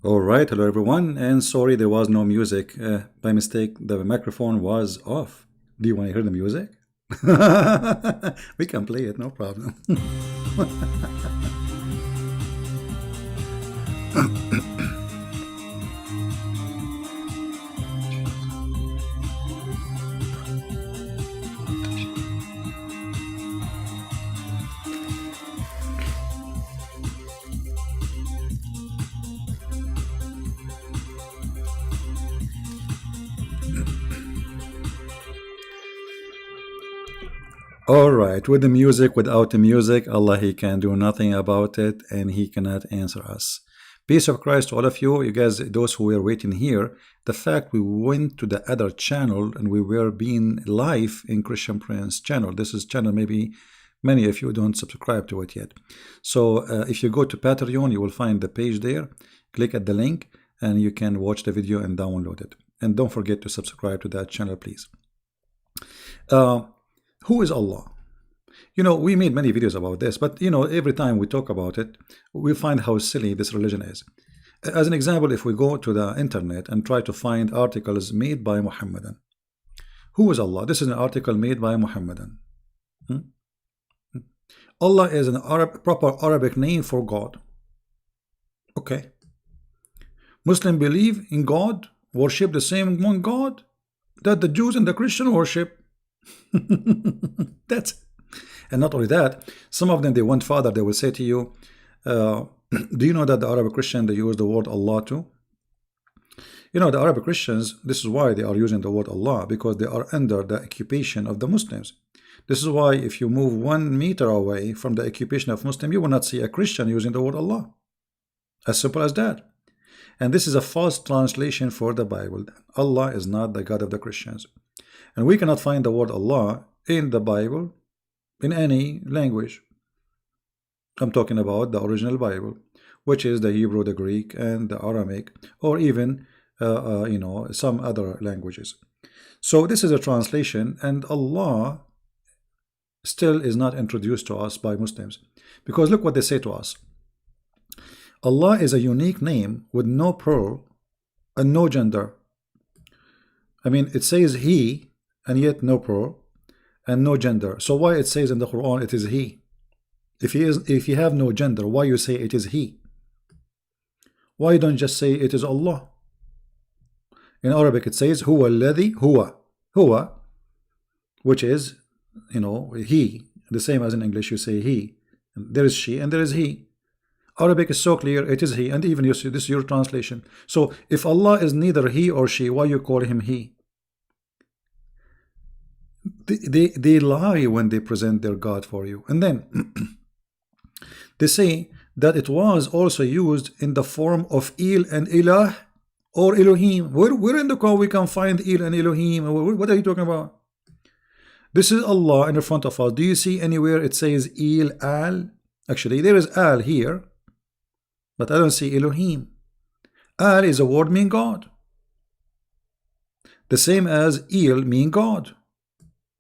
All right, hello everyone, and sorry there was no music. By mistake, the microphone was off. Do you want to hear the music? We can play it, no problem. All right, with the music, without the music, Allah, He can do nothing about it, and He cannot answer us. Peace of Christ to all of you. You guys, those who were waiting here, the fact we went to the other channel and we were being live in Christian Prince channel. This is channel maybe many of you don't subscribe to it yet. So if you go to Patreon, you will find the page there. Click at the link and you can watch the video and download it. And don't forget to subscribe to that channel, please. Who is Allah? You know, we made many videos about this, but you know, every time we talk about it, we find how silly this religion is. As an example, if we go to the internet and try to find articles made by Muhammadan, who is Allah? This is an article made by Muhammadan. Allah is an proper Arabic name for God. Okay. Muslims believe in God, worship the same one God that the Jews and the Christian worship. That's, and not only that, some of them, they went further. They will say to you, do you know that the Arab Christian, they use the word Allah too? You know, the Arab Christians, this is why they are using the word Allah, because they are under the occupation of the Muslims. This is why if you move 1 meter away from the occupation of Muslim, you will not see a Christian using the word Allah. As simple as that. And this is a false translation for the Bible. Allah is not the God of the Christians. And we cannot find the word Allah in the Bible in any language. I'm talking about the original Bible, which is the Hebrew, the Greek, and the Aramaic, or even you know, some other languages. So this is a translation, and Allah still is not introduced to us by Muslims, because look what they say to us. Allah is a unique name with no plural and no gender. I mean, it says He, and yet no plural and no gender. So why it says in the Quran it is He? If you have no gender, why you say it is He? Why you don't just say it is Allah? In Arabic it says Huwa alladhi huwa, which is, you know, He, the same as in English you say He. There is she and there is He. Arabic is so clear, it is He, and even you see this is your translation. So if Allah is neither He or she, why you call Him He? They lie when they present their God for you. And then they say that it was also used in the form of Il and Ilah or Elohim. Where in the Quran we can find Il and Elohim? What are you talking about? This is Allah in front of us. Do you see anywhere it says Il, Al? Actually, there is Al here, but I don't see Elohim. Al is a word meaning God. The same as Il mean God.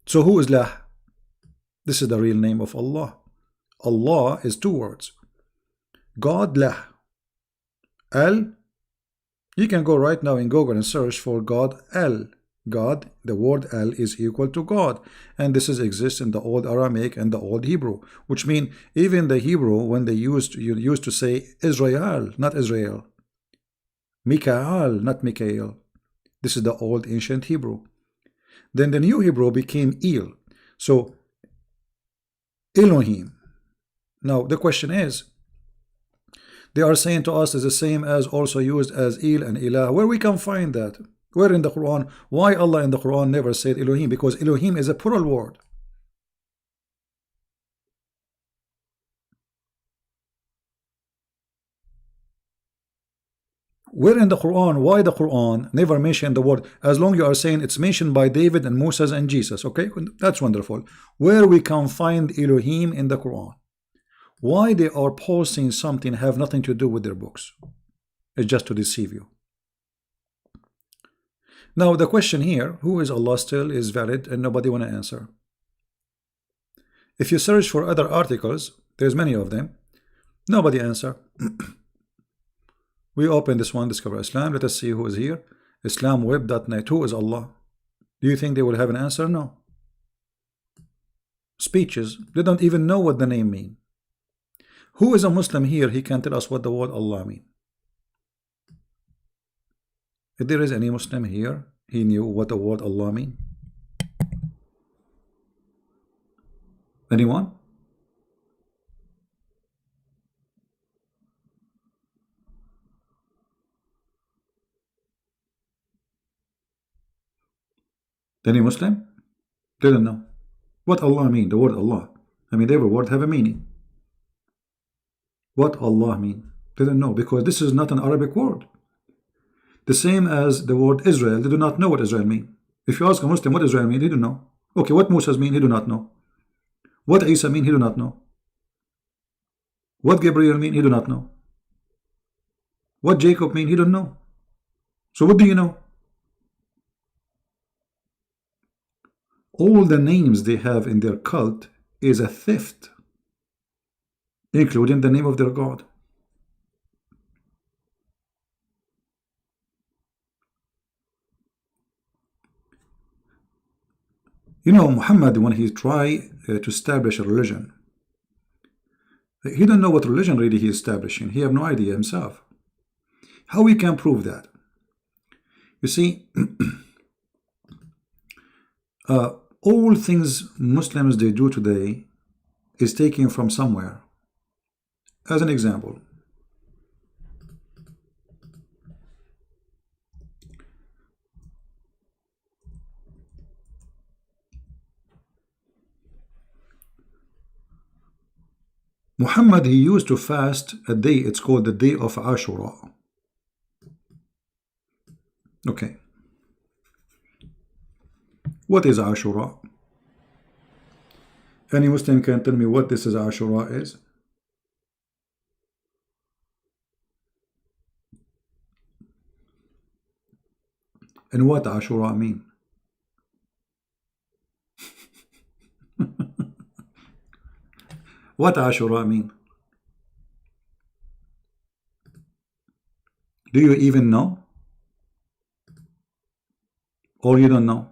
So who is Lah? This is the real name of Allah. Allah is 2 words. God, Lah. Al, you can go right now in Google and search for God, Al. God, the word Al is equal to God. And this exists in the old Aramaic and the old Hebrew, which mean even the Hebrew, when you used to say Israel, not Israel. Mikael, not Mikael. This is the old ancient Hebrew. Then the new Hebrew became Il. So Elohim. Now the question is, they are saying to us is the same as also used as Il and Ilah. Where we can find that? Where in the Quran? Why Allah in the Quran never said Elohim? Because Elohim is a plural word. Where in the Quran? Why the Quran never mentioned the word? As long you are saying it's mentioned by David and Moses and Jesus, okay, that's wonderful. Where we can find Elohim in the Quran? Why they are posting something have nothing to do with their books? It's just to deceive you. Now the question here, who is Allah, still is valid, and nobody want to answer. If you search for other articles, there's many of them, nobody answer. We open this one, Discover Islam. Let us see who is here. Islamweb.net. Who is Allah? Do you think they will have an answer? No. Speeches. They don't even know what the name means. Who is a Muslim here? He can tell us what the word Allah means. If there is any Muslim here, he knew what the word Allah means. Anyone? Any Muslim? Didn't know. What Allah mean? The word Allah. I mean, every word have a meaning. What Allah mean? Didn't know, because this is not an Arabic word. The same as the word Israel. They do not know what Israel mean. If you ask a Muslim what Israel mean, he do know. Okay, what Moses mean? He do not know. What Isa mean? He do not know. What Gabriel mean? He do not know. What Jacob mean? He don't know. So what do you know? All the names they have in their cult is a theft, including the name of their God. You know, Muhammad, when he tried to establish a religion, he don't know what religion really he is establishing. He have no idea himself. How we can prove that? You see, all things Muslims they do today is taken from somewhere. As an example, Muhammad, he used to fast a day, it's called the day of Ashura. Okay. What is Ashura? Any Muslim can tell me what this is Ashura is? And what Ashura mean? What Ashura mean? Do you even know? Or you don't know?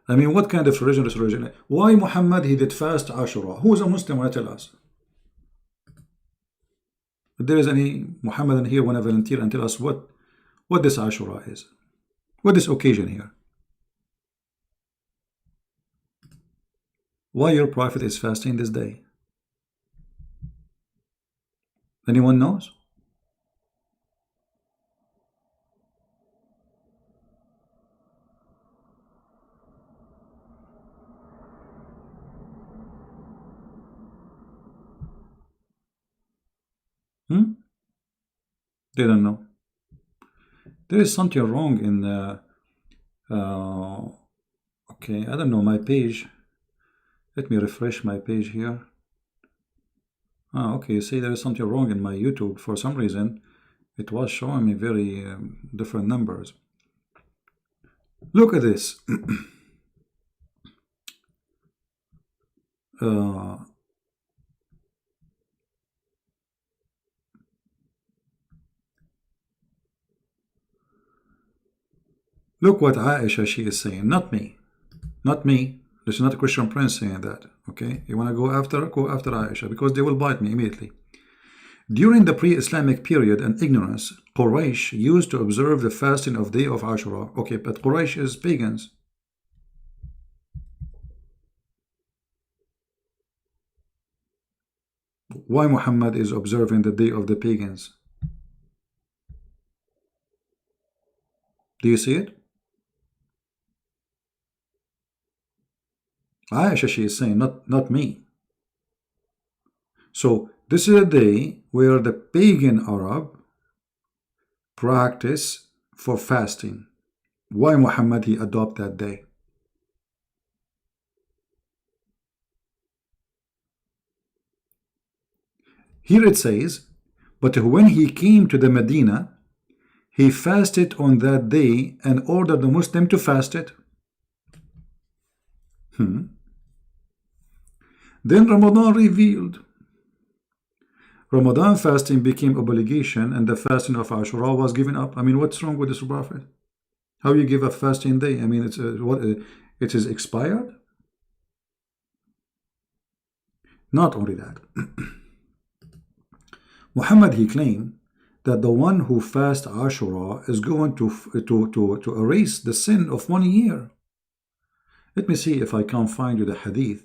I mean, what kind of religion is religion? Why Muhammad he did fast Ashura? Who is a Muslim? Want to tell us? If there is any Muhammadan here, want to volunteer and tell us what this Ashura is? What this occasion here? Why your prophet is fasting this day? Anyone knows? They don't know. There is something wrong in okay, I don't know my page. Let me refresh my page here. Okay, you see there is something wrong in my YouTube. For some reason it was showing me very different numbers. Look at this. Look what Aisha she is saying, not me. Not me. This is not a Christian Prince saying that. Okay, you want to go after Aisha, because they will bite me immediately. During the pre-Islamic period and ignorance, Quraysh used to observe the fasting of day of Ashura. Okay, but Quraysh is pagans. Why Muhammad is observing the day of the pagans? Do you see it? Aisha, she is saying, not me. So this is a day where the pagan Arab practice for fasting. Why Muhammad he adopt that day? Here it says, but when he came to the Medina, he fasted on that day and ordered the Muslim to fast it. Then Ramadan revealed. Ramadan fasting became obligation and the fasting of Ashura was given up. I mean, what's wrong with this prophet? How you give a fasting day? I mean, it's what it is expired. Not only that, Muhammad, he claimed that the one who fasts Ashura is going to erase the sin of 1 year. Let me see if I can find you the hadith.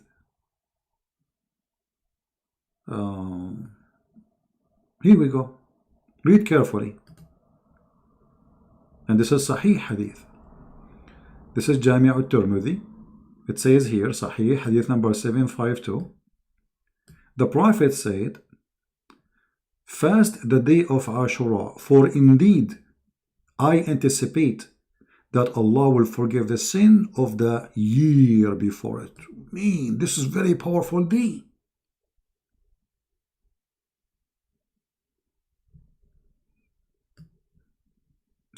Here we go. Read carefully. And this is Sahih Hadith. This is Jami' al-Tirmidhi. It says here, Sahih Hadith number 752. The Prophet said, fast the day of Ashura, for indeed I anticipate that Allah will forgive the sin of the year before it. Man, this is very powerful day.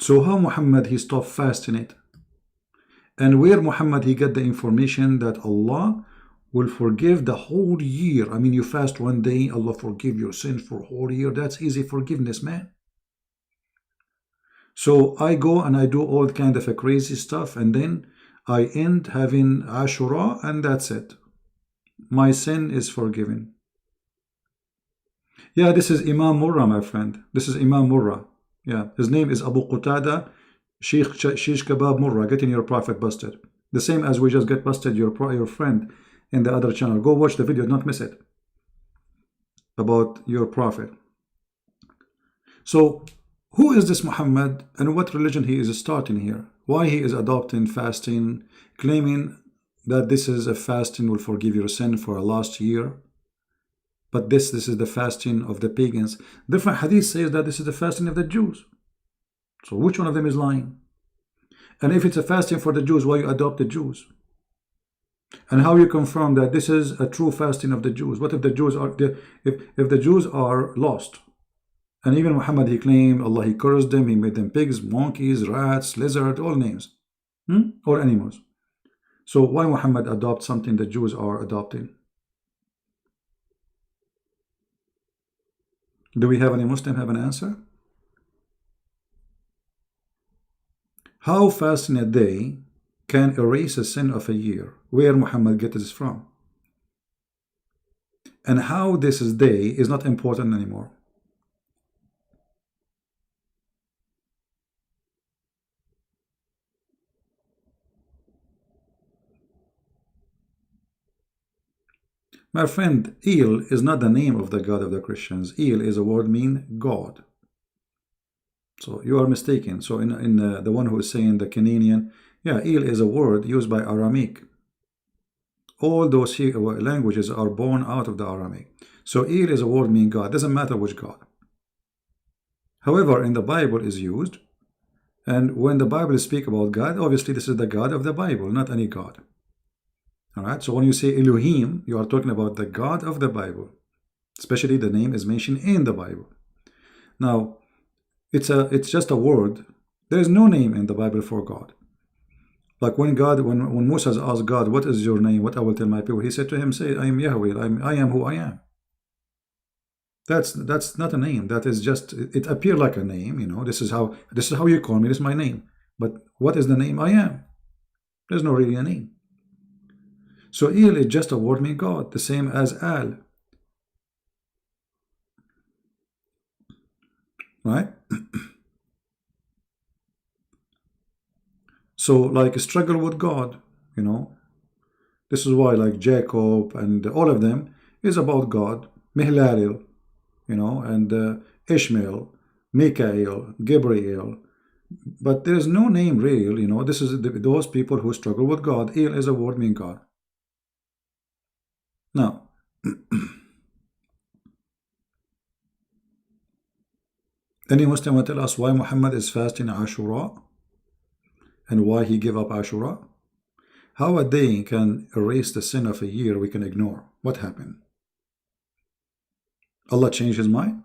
So how Muhammad he stopped fasting it? And where Muhammad he get the information that Allah will forgive the whole year? I mean, you fast 1 day, Allah forgive your sin for a whole year. That's easy forgiveness, man. So I go and I do all kind of a crazy stuff, and then I end having Ashura, and that's it. My sin is forgiven. Yeah, this is Imam Murrah, my friend. This is Imam Murrah. Yeah, his name is Abu Qatada Shish Kebab Murrah, getting your prophet busted. The same as we just get busted your friend in the other channel. Go watch the video, don't miss it. About your prophet. So, who is this Muhammad and what religion he is starting here? Why he is adopting fasting, claiming that this is a fasting will forgive your sin for a last year? But this is the fasting of the pagans. Different hadith says that this is the fasting of the Jews. So which one of them is lying? And if it's a fasting for the Jews, why you adopt the Jews? And how you confirm that this is a true fasting of the Jews? What if the Jews are if the Jews are lost? And even Muhammad he claimed Allah he cursed them, he made them pigs, monkeys, rats, lizards, all names, or animals. So why Muhammad adopt something the Jews are adopting? Do we have any Muslim have an answer? How fasting a day can erase a sin of a year? Where Muhammad get this from? And how this day is not important anymore? My friend, El is not the name of the God of the Christians. El is a word mean God. So you are mistaken. So in the one who is saying the Canadian, yeah, El is a word used by Aramaic. All those languages are born out of the Aramaic. So El is a word mean God. Doesn't matter which God. However, in the Bible is used. And when the Bible speaks about God, obviously this is the God of the Bible, not any God. Alright, so when you say Elohim, you are talking about the God of the Bible. Especially the name is mentioned in the Bible. Now, it's just a word. There is no name in the Bible for God. Like when Moses asked God, what is your name? What I will tell my people? He said to him, say, I am Yahweh, I am who I am. That's not a name. That is just, it appears like a name, you know. This is how you call me, this is my name. But what is the name? I am. There's no really a name. So El is just a word meaning God, the same as Al. Right? So like struggle with God, you know. This is why like Jacob and all of them is about God. Mihlalel, you know, and Ishmael, Mikael, Gabriel. But there is no name real, you know. This is those people who struggle with God. El is a word meaning God. Now, any Muslim will tell us why Muhammad is fasting Ashura and why he gave up Ashura? How a day can erase the sin of a year we can ignore? What happened? Allah changed his mind?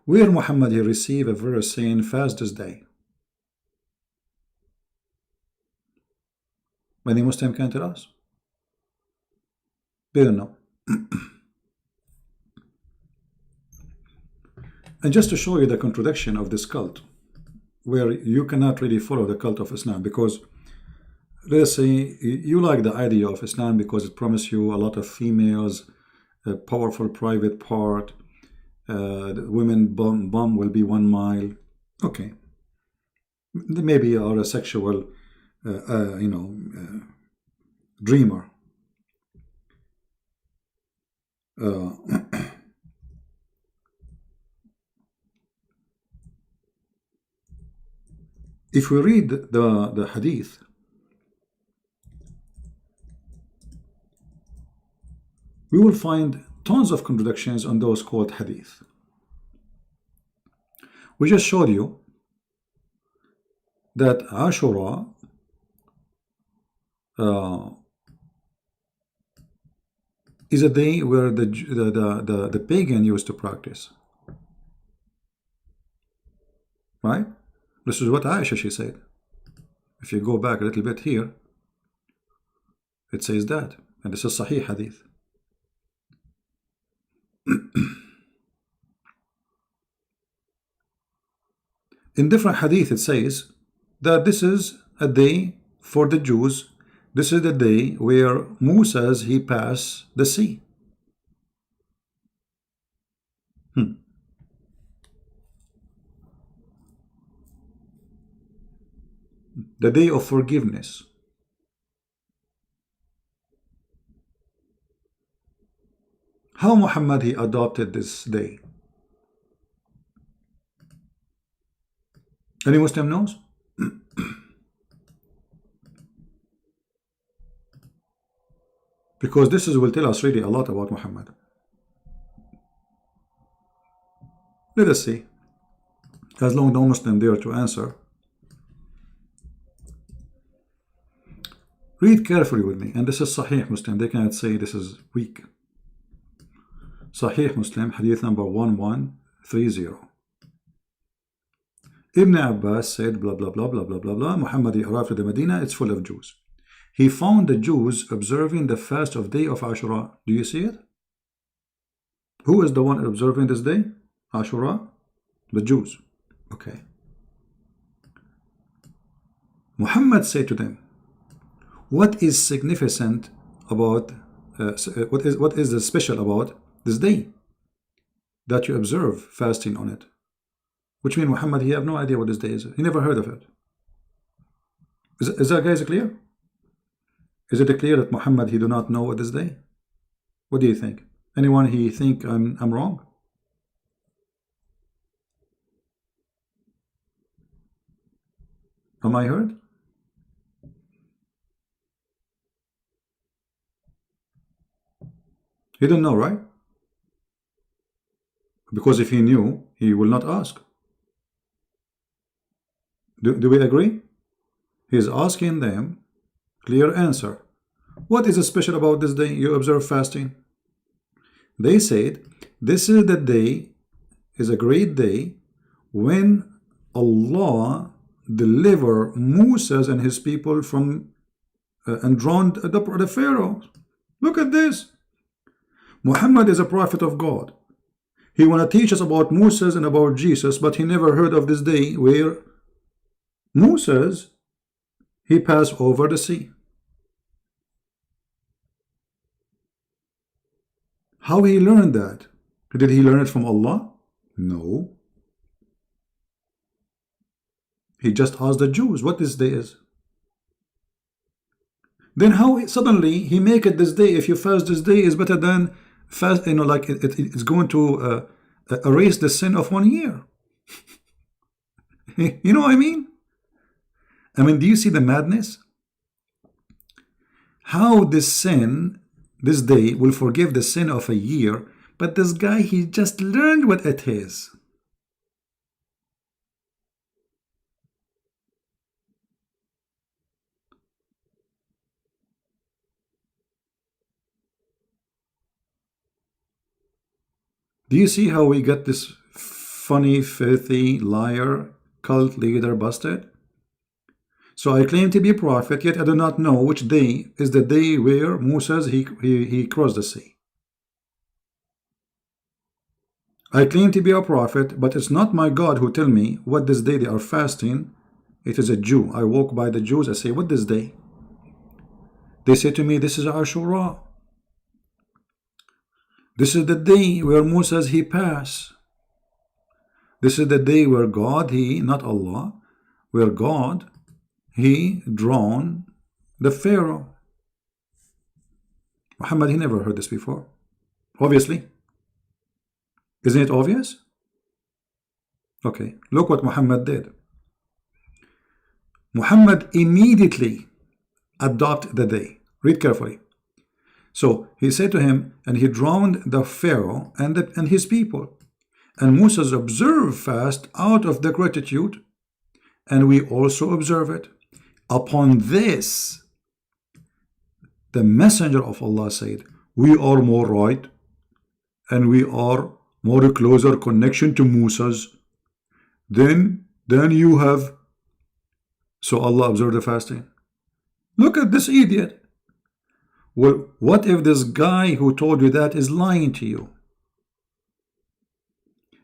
Where Muhammad he received a verse saying fast this day? Any Muslim can tell us? They don't know. And just to show you the contradiction of this cult, where you cannot really follow the cult of Islam, because let's say you like the idea of Islam because it promises you a lot of females, a powerful private part, the women bum will be 1 mile. Okay, maybe you are a sexual, dreamer. If we read the hadith, we will find tons of contradictions on those called hadith. We just showed you that Ashura is a day where the pagan used to practice. Right? This is what Aisha, she said. If you go back a little bit here, it says that. And this is Sahih Hadith. In different Hadith, it says that this is a day for the Jews. This is the day where Moses, he passed the sea. The day of forgiveness. How Muhammad he adopted this day? Any Muslim knows? Because this will tell us really a lot about Muhammad. Let us see. As long as no Muslim there to answer. Read carefully with me. And this is Sahih Muslim. They cannot say this is weak. Sahih Muslim, hadith number 1130. Ibn Abbas said, blah, blah, blah, blah, blah, blah, blah. Muhammad arrived to the Medina, it's full of Jews. He found the Jews observing the fast of day of Ashura. Do you see it? Who is the one observing this day? Ashura? The Jews. Okay. Muhammad said to them, what is significant about, what is the special about this day that you observe fasting on it? Which means Muhammad, he have no idea what this day is. He never heard of it. Is that, guys, clear? Is it clear that Muhammad, he do not know what this day? What do you think? Anyone he think I'm wrong? Am I heard? He don't know, right? Because if he knew, he will not ask. Do we agree? He is asking them clear answer. What is special about this day you observe fasting? They said, this is the day, is a great day when Allah deliver Moses and his people from and drowned the Pharaoh. Look at this. Muhammad is a prophet of God. He want to teach us about Moses and about Jesus, but he never heard of this day where Moses, he passed over the sea. How he learned that? Did he learn it from Allah? No. He just asked the Jews what this day is. Then how suddenly he make it this day, if you fast this day, is better than fast, like it's going to erase the sin of 1 year. You know what I mean? Do you see the madness? How this sin, this day, will forgive the sin of a year, but this guy, he just learned what it is. Do you see how we got this funny, filthy, liar, cult leader busted? So I claim to be a prophet, yet I do not know which day is the day where Moses, he crossed the sea. I claim to be a prophet, but it's not my God who tell me what this day they are fasting. It is a Jew. I walk by the Jews. I say, what this day? They say to me, this is Ashura. This is the day where Moses he passed. This is the day where God, he, not Allah, where God, he drawn the Pharaoh. Muhammad, he never heard this before. Obviously. Isn't it obvious? Okay, look what Muhammad did. Muhammad immediately adopted the day. Read carefully. So he said to him, and he drowned the Pharaoh and his people. And Moses observed fast out of the gratitude, and we also observe it. Upon this, the messenger of Allah said, we are more right, and we are more closer connection to Moses than you have. So Allah observed the fasting. Look at this idiot. Well, what if this guy who told you that is lying to you?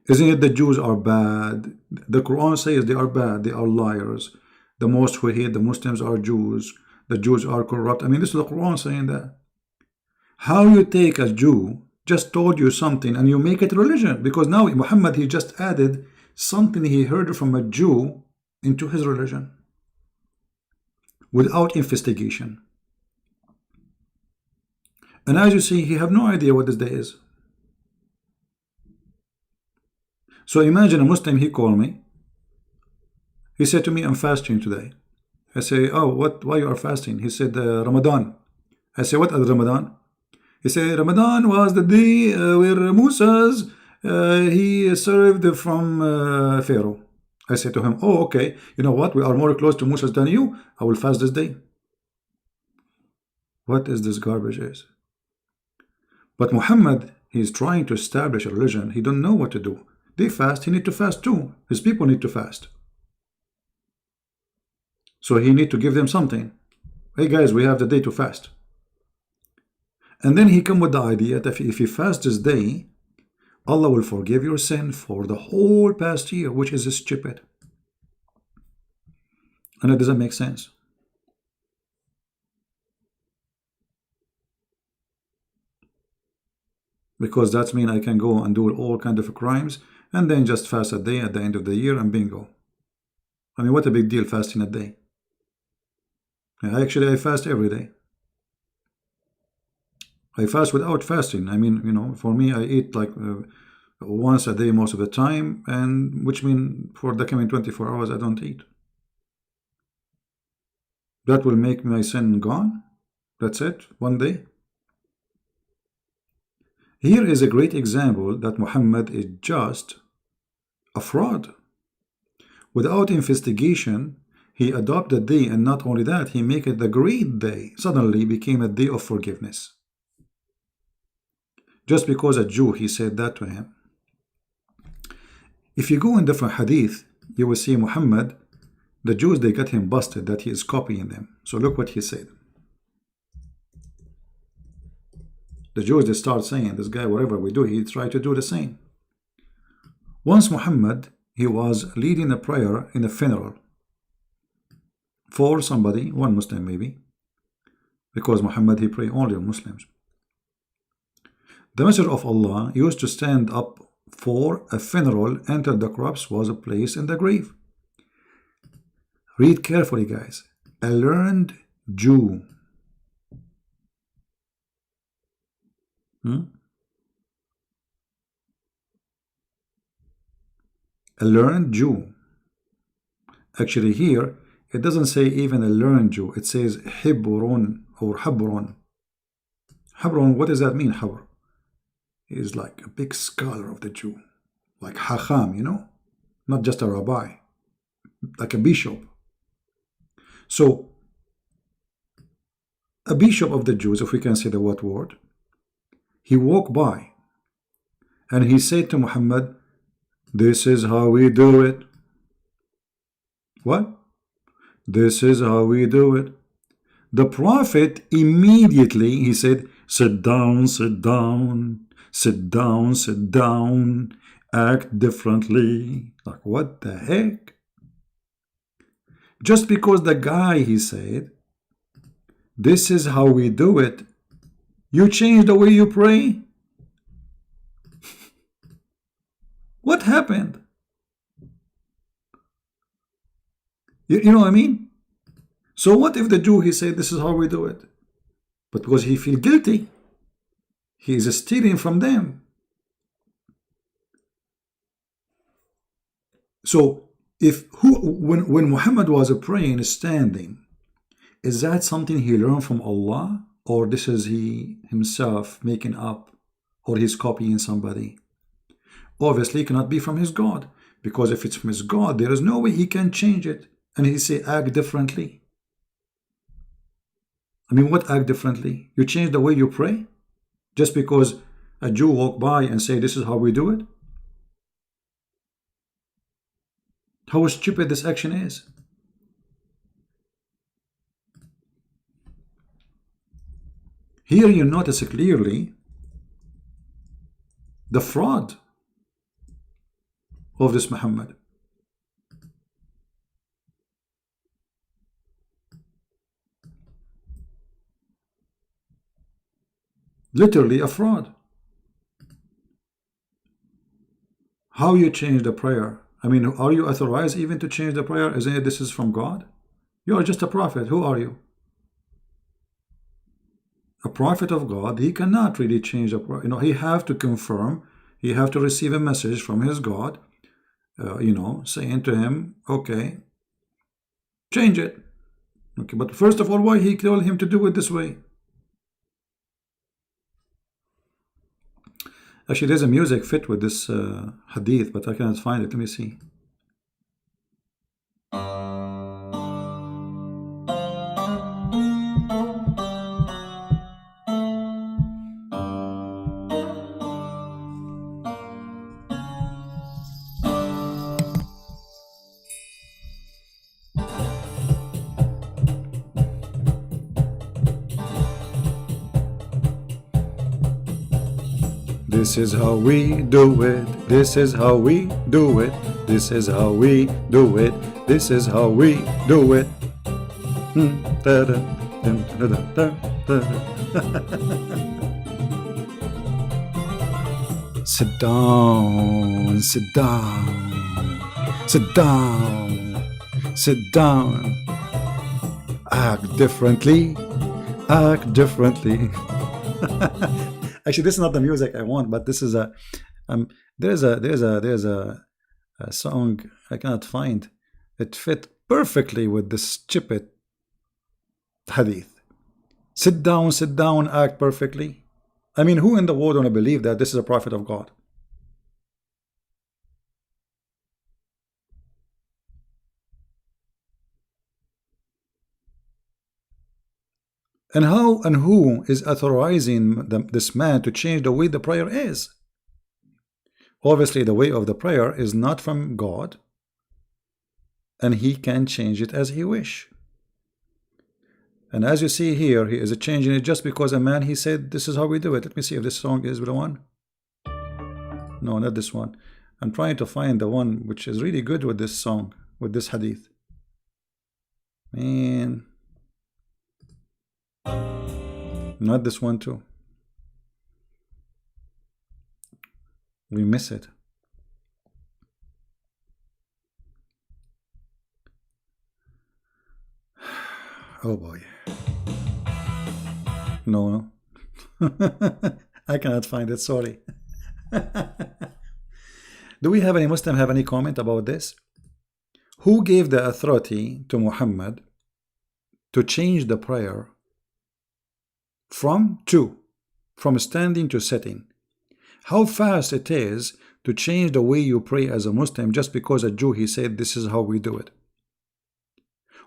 Isn't it the Jews are bad? The Quran says they are bad, they are liars. The most who hate the Muslims are Jews. The Jews are corrupt. I mean, this is the Quran saying that. How you take a Jew just told you something and you make it religion? Because now Muhammad, he just added something he heard from a Jew into his religion without investigation. And as you see, he have no idea what this day is. So imagine a Muslim, he called me. He said to me, I'm fasting today. I say, oh, why you are fasting? He said, Ramadan. I say, what is Ramadan? He said, Ramadan was the day where Moses, he served from Pharaoh. I said to him, oh, okay. You know what? We are more close to Moses than you. I will fast this day. What is this garbage is? But Muhammad, he's trying to establish a religion. He don't know what to do. They fast, he need to fast too. His people need to fast. So he need to give them something. Hey guys, we have the day to fast. And then he come with the idea that if you fast this day, Allah will forgive your sin for the whole past year, which is stupid. And it doesn't make sense. Because that means I can go and do all kinds of crimes and then just fast a day at the end of the year and bingo. I mean, what a big deal fasting a day. Actually, I fast every day. I fast without fasting. I mean, you know, for me, I eat like once a day most of the time, and which means for the coming 24 hours, I don't eat. That will make my sin gone. That's it, one day. Here is a great example that Muhammad is just a fraud. Without investigation, he adopted the day, and not only that, he made it the great day. Suddenly became a day of forgiveness. Just because a Jew, he said that to him. If you go in different hadith, you will see Muhammad, the Jews, they got him busted that he is copying them. So look what he said. The Jews, they start saying, this guy, whatever we do, he tried to do the same. Once Muhammad, he was leading a prayer in a funeral for somebody, one Muslim maybe, because Muhammad, he prayed only on Muslims. The Messenger of Allah used to stand up for a funeral until the corpse was placed in the grave. Read carefully, guys. A learned Jew. A learned Jew. Actually here, it doesn't say even a learned Jew. It says Hibrun or Habron. Habron, what does that mean, Habr? He is like a big scholar of the Jew. Like Hacham, you know? Not just a rabbi. Like a bishop. So, a bishop of the Jews, if we can say the word, he walked by and he said to Muhammad, this is how we do it. What? This is how we do it. The Prophet immediately, he said, sit down, sit down, sit down, sit down. Act differently. Like, what the heck? Just because the guy, he said, this is how we do it, you change the way you pray? What happened? You know what I mean? So what if the Jew, he said, this is how we do it, but because he feel guilty, he is stealing from them. So if when Muhammad was praying standing, is that something he learned from Allah, or this is he himself making up, or he's copying somebody? Obviously it cannot be from his God, because if it's from his God, there is no way he can change it. And he say act differently. I mean, what act differently? You change the way you pray just because a Jew walk by and say this is how we do it? How stupid this action is. Here you notice clearly the fraud of this Muhammad. Literally a fraud. How you change the prayer? I mean, are you authorized even to change the prayer? Isn't it this is from God? You are just a prophet. Who are you? A prophet of God, he cannot really change the prayer. You know, he have to confirm. He have to receive a message from his God, you know, saying to him, okay, change it. Okay, but first of all, why he told him to do it this way? Actually, there's a music fit with this hadith, but I cannot find it. Let me see. This is how we do it. This is how we do it. This is how we do it. This is how we do it. Sit down, sit down, sit down, sit down. Act differently, act differently. Actually, this is not the music I want, but this is a there's a song I cannot find. It fit perfectly with this stupid hadith. Sit down, act perfectly. I mean, who in the world want to believe that this is a prophet of God? And how and who is authorizing this man to change the way the prayer is? Obviously, the way of the prayer is not from God, and he can change it as he wish. And as you see here, he is changing it just because a man, he said, this is how we do it. Let me see if this song is the one. No, not this one. I'm trying to find the one which is really good with this song, with this hadith. Man. Not this one too. We miss it. Oh boy. No. I cannot find it, sorry. Do we have any Muslim have any comment about this? Who gave the authority to Muhammad to change the prayer from standing to sitting? How fast it is to change the way you pray as a Muslim just because a Jew, he said this is how we do it?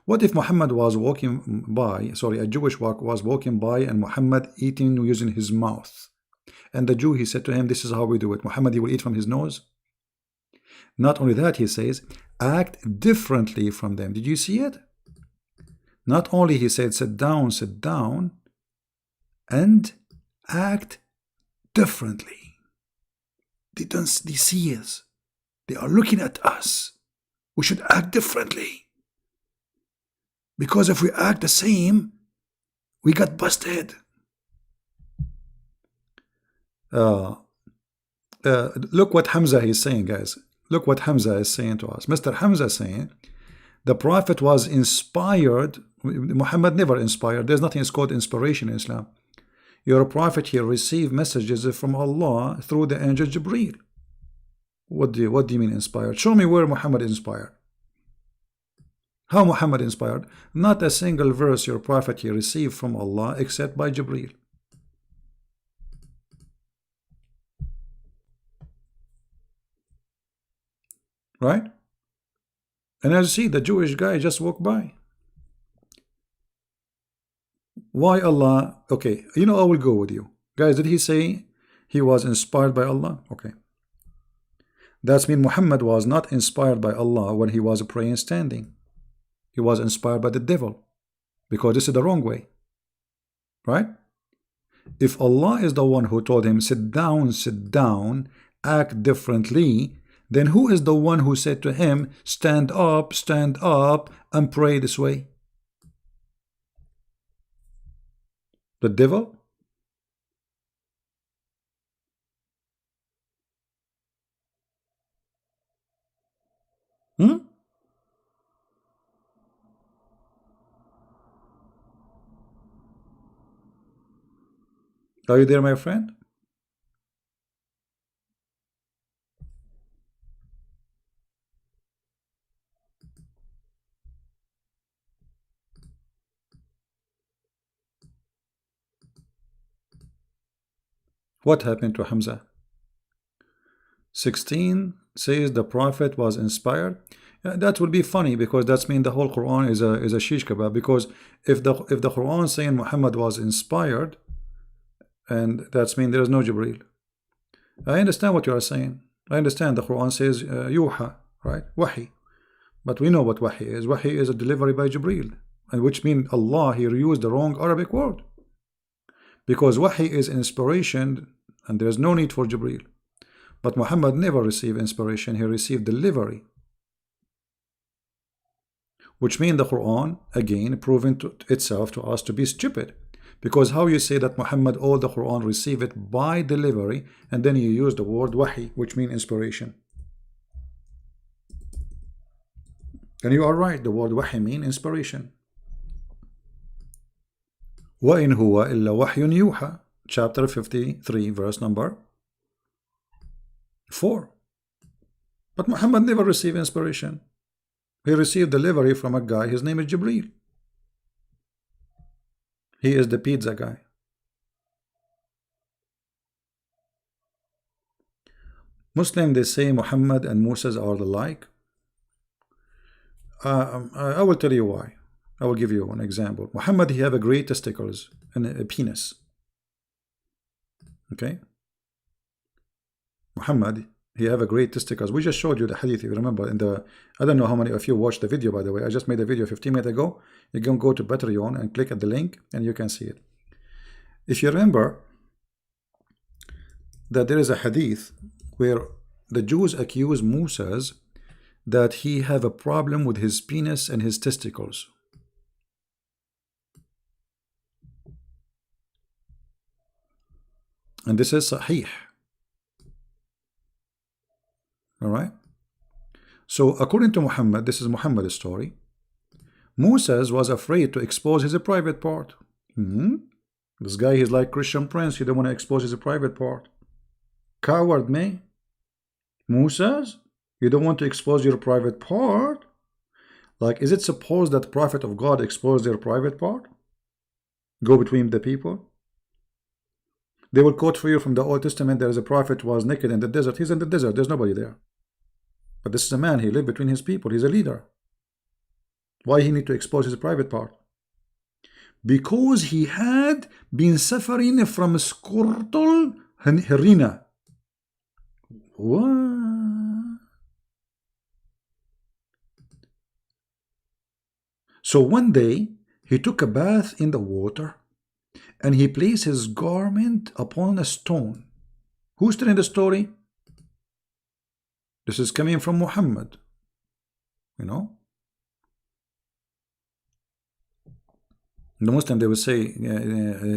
What if Muhammad was walking by, sorry, a Jewish was walking by and Muhammad eating using his mouth, and the Jew, he said to him, this is how we do it. Muhammad, he will eat from his nose? Not only that, he says, act differently from them. Did you see it? Not only he said sit down, and act differently. They see us. They are looking at us. We should act differently. Because if we act the same, we got busted. Look what Hamza is saying, guys. Look what Hamza is saying to us. Mr. Hamza is saying, the Prophet was inspired. Muhammad never inspired. There's nothing called inspiration in Islam. Your Prophet here received messages from Allah through the angel Jibreel. What do you mean inspired? Show me where Muhammad inspired. How Muhammad inspired? Not a single verse your Prophet here received from Allah except by Jibreel. Right? And as you see, the Jewish guy just walked by. Why Allah? Okay, I will go with you. Guys, did he say he was inspired by Allah? Okay. That means Muhammad was not inspired by Allah when he was praying standing. He was inspired by the devil. Because this is the wrong way. Right? If Allah is the one who told him, sit down, act differently, then who is the one who said to him, stand up, and pray this way? The devil? Are you there, my friend? What happened to Hamza? 16 says the Prophet was inspired. That will be funny, because that's mean the whole Quran is a shish kebab. Because if the Quran saying Muhammad was inspired, and that's mean there is no Jibreel. I understand what you are saying. I understand the Quran says yuha, right? Wahi. But we know what wahi is. Wahi is a delivery by Jibreel, and which means Allah here used the wrong Arabic word. Because wahi is inspiration, and there is no need for Jibreel. But Muhammad never received inspiration, he received delivery. Which means the Quran, again, proven to itself to us to be stupid. Because how you say that Muhammad, all the Quran received it by delivery, and then you use the word wahi, which means inspiration. And you are right, the word wahi means inspiration. وَإِنْ هُوَ إِلَّا وَحْيٌ يُوحَى, chapter 53, verse number 4. But Muhammad never received inspiration. He received delivery from a guy, his name is Jibreel. He is the pizza guy. Muslim, they say Muhammad and Moses are alike. I will tell you why. I will give you an example. Muhammad, he have a great testicles and a penis. Okay? Muhammad, he have a great testicles. We just showed you the hadith, if you remember. In the, I don't know how many of you watched the video, by the way. I just made a video 15 minutes ago. You can go to Patreon and click at the link, and you can see it. If you remember that there is a hadith where the Jews accuse Moses that he have a problem with his penis and his testicles. And this is sahih. Alright? So according to Muhammad, this is Muhammad's story, Moses was afraid to expose his private part. This guy is like Christian Prince, he don't want to expose his private part. Coward me. Moses, you don't want to expose your private part? Like, is it supposed that the prophet of God exposed their private part? Go between the people? They will quote for you from the Old Testament, there is a prophet who was naked in the desert. He's in the desert, there's nobody there. But this is a man, he lived between his people, he's a leader. Why he need to expose his private part? Because he had been suffering from scrotal hernia. What? So one day, he took a bath in the water, and he placed his garment upon a stone. Who's telling the story? This is coming from Muhammad. You know, the Muslim, they will say,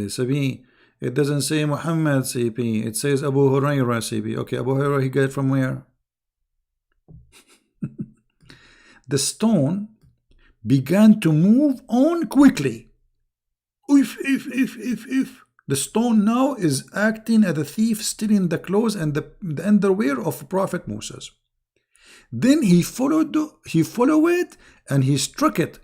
Sabi, it doesn't say Muhammad, CP. It says Abu Hurairah, CP. Okay, Abu Hurairah, he got it from where? The stone began to move on quickly. If. The stone now is acting as a thief, stealing the clothes and the underwear of Prophet Moses. Then he followed it, and he struck it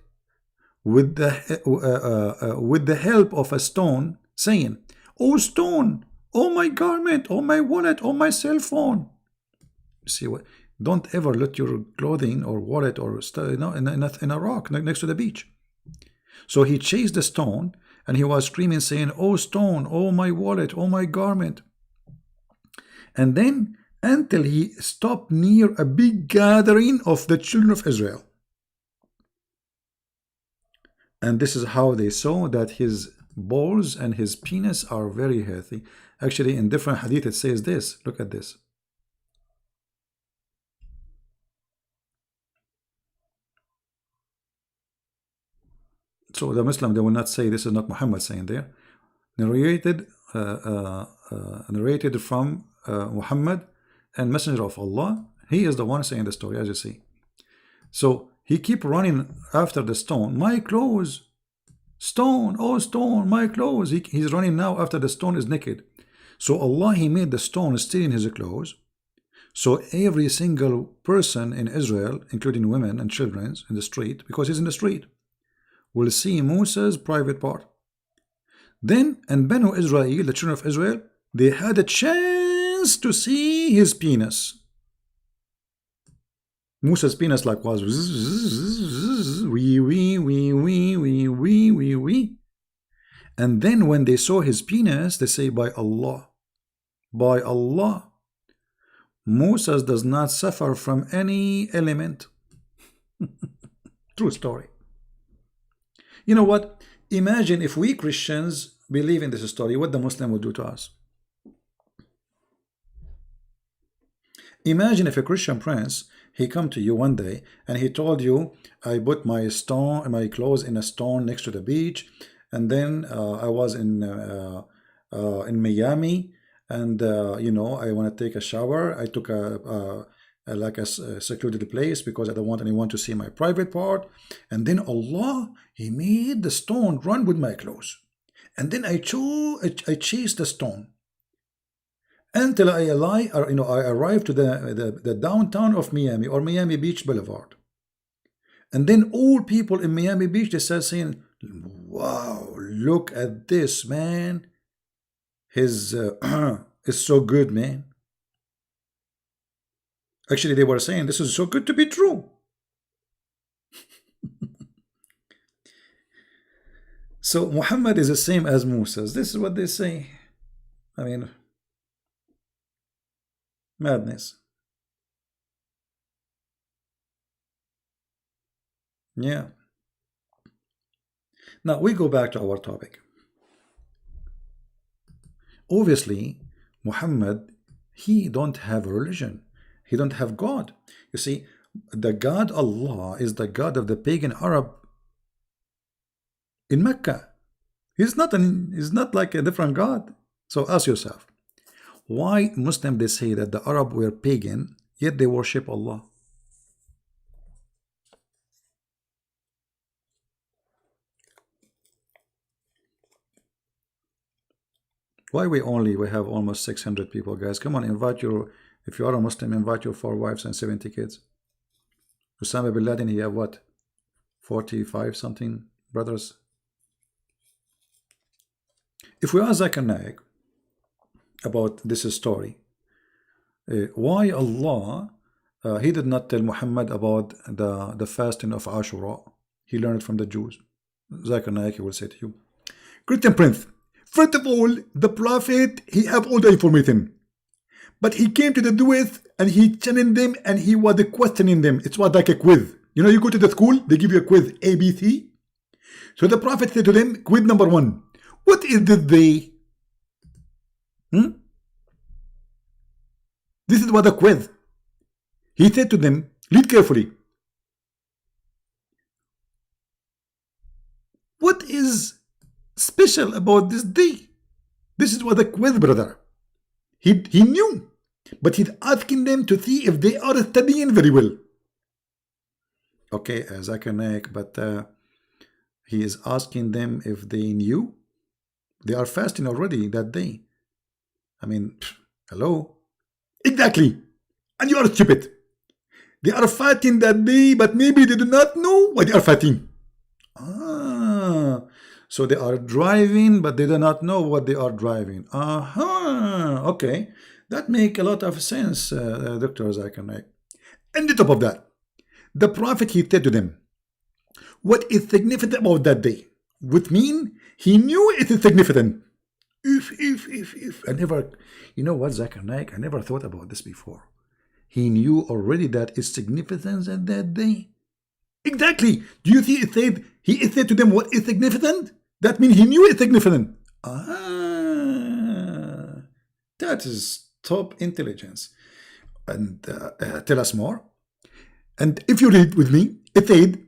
with the help of a stone, saying, "Oh stone, oh my garment, oh my wallet, oh my cell phone." See what? Don't ever let your clothing or wallet or in a rock next to the beach. So he chased the stone, and he was screaming, saying, "Oh stone, oh my wallet, oh my garment." And then until he stopped near a big gathering of the children of Israel. And this is how they saw that his balls and his penis are very healthy. Actually, in different hadith it says this. Look at this. So the Muslim, they will not say this is not Muhammad saying there. Narrated from Muhammad and Messenger of Allah. He is the one saying the story, as you see. So he keep running after the stone. My clothes, stone, oh stone, my clothes. He's running now after the stone is naked. So Allah, he made the stone stealing his clothes. So every single person in Israel, including women and children in the street, because he's in the street, will see Moses' private part. Then, and Banu Israel, the children of Israel, they had a chance to see his penis. Moses' penis like was wee. And then when they saw his penis, they say, by Allah, Moses does not suffer from any element. True story. You know what? Imagine if we Christians believe in this story, what the Muslim would do to us. Imagine if a Christian prince, he come to you one day and he told you, I put my clothes in a stone next to the beach, and then I was in Miami, and you know, I want to take a shower. I took a secluded place because I don't want anyone to see my private part. And then Allah, he made the stone run with my clothes. And then I chased the stone until I arrived to the downtown of Miami, or Miami Beach Boulevard. And then all people in Miami Beach, they start saying, wow, look at this, man. His is so good, man. Actually, they were saying, this is so good to be true. So Muhammad is the same as Moses. This is what they say. I mean, madness. Yeah. Now we go back to our topic. Obviously, Muhammad, he don't have a religion. He don't have God. You see, the God Allah is the God of the pagan Arab in Mecca. He's not like a different God. So ask yourself, why Muslims, they say that the Arab were pagan, yet they worship Allah? Why we have almost 600 people, guys? Come on, if you are a Muslim, invite your 4 wives and 70 kids. Osama bin Laden, he have what? 45 something brothers. If we ask Zakir Naik about this story, why Allah, he did not tell Muhammad about the fasting of Ashura? He learned it from the Jews. Zakir Naik, he will say to you, Christian Prince, first of all, the Prophet, he have all the information. But he came to the Jews and he challenged them and he was questioning them. It was like a quiz. You know, you go to the school, they give you a quiz, A, B, C. So the Prophet said to them, quiz number 1. What is this they? This is what the quiz. He said to them, read carefully. What is special about this day? This is what the quiz, brother. He knew, but he's asking them to see if they are studying very well. Okay, Zakir Naik, but he is asking them if they knew. They are fasting already that day. I mean, hello? Exactly. And you are stupid. They are fasting that day, but maybe they do not know why they are fasting. Ah, so they are driving, but they do not know what they are driving. Okay. That make a lot of sense, Dr. Zakir Naik. And the top of that, the Prophet, he said to them, what is significant about that day? Which mean he knew it is significant. If. I never, you know what, Zakir Naik, I never thought about this before. He knew already that it's significant at that day. Exactly. Do you see it said, he said to them what is significant? That means he knew it's significant. That is top intelligence. And tell us more. And if you read with me, it said,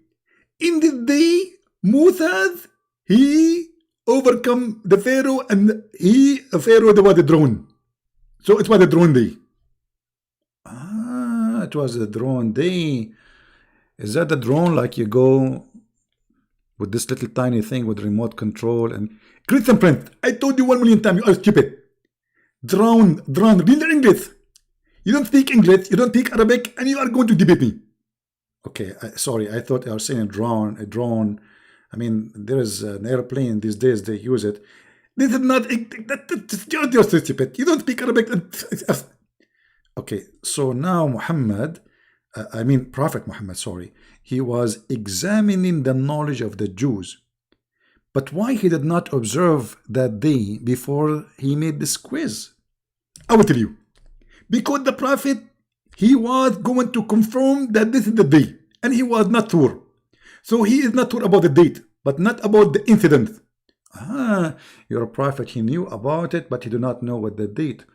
in this day, Moses, he overcome the Pharaoh, and Pharaoh, there was a drone. So it was a drone day. It was a drone day. Is that the drone like you go with this little tiny thing with remote control? And Christian Prince, I told you 1,000,000 times, you are stupid. Drone, read English. You don't speak English, you don't speak Arabic, and you are going to debate me. Okay, sorry, I thought I was saying a drone. I mean, there is an airplane these days, they use it. This is not, you're stupid. You don't speak Arabic. Okay, so now Prophet Muhammad, sorry, he was examining the knowledge of the Jews. But why he did not observe that day before he made this quiz? I will tell you. Because the Prophet, he was going to confirm that this is the day, and he was not sure. So he is not sure about the date, but not about the incident. Your Prophet, he knew about it, but he did not know what the date.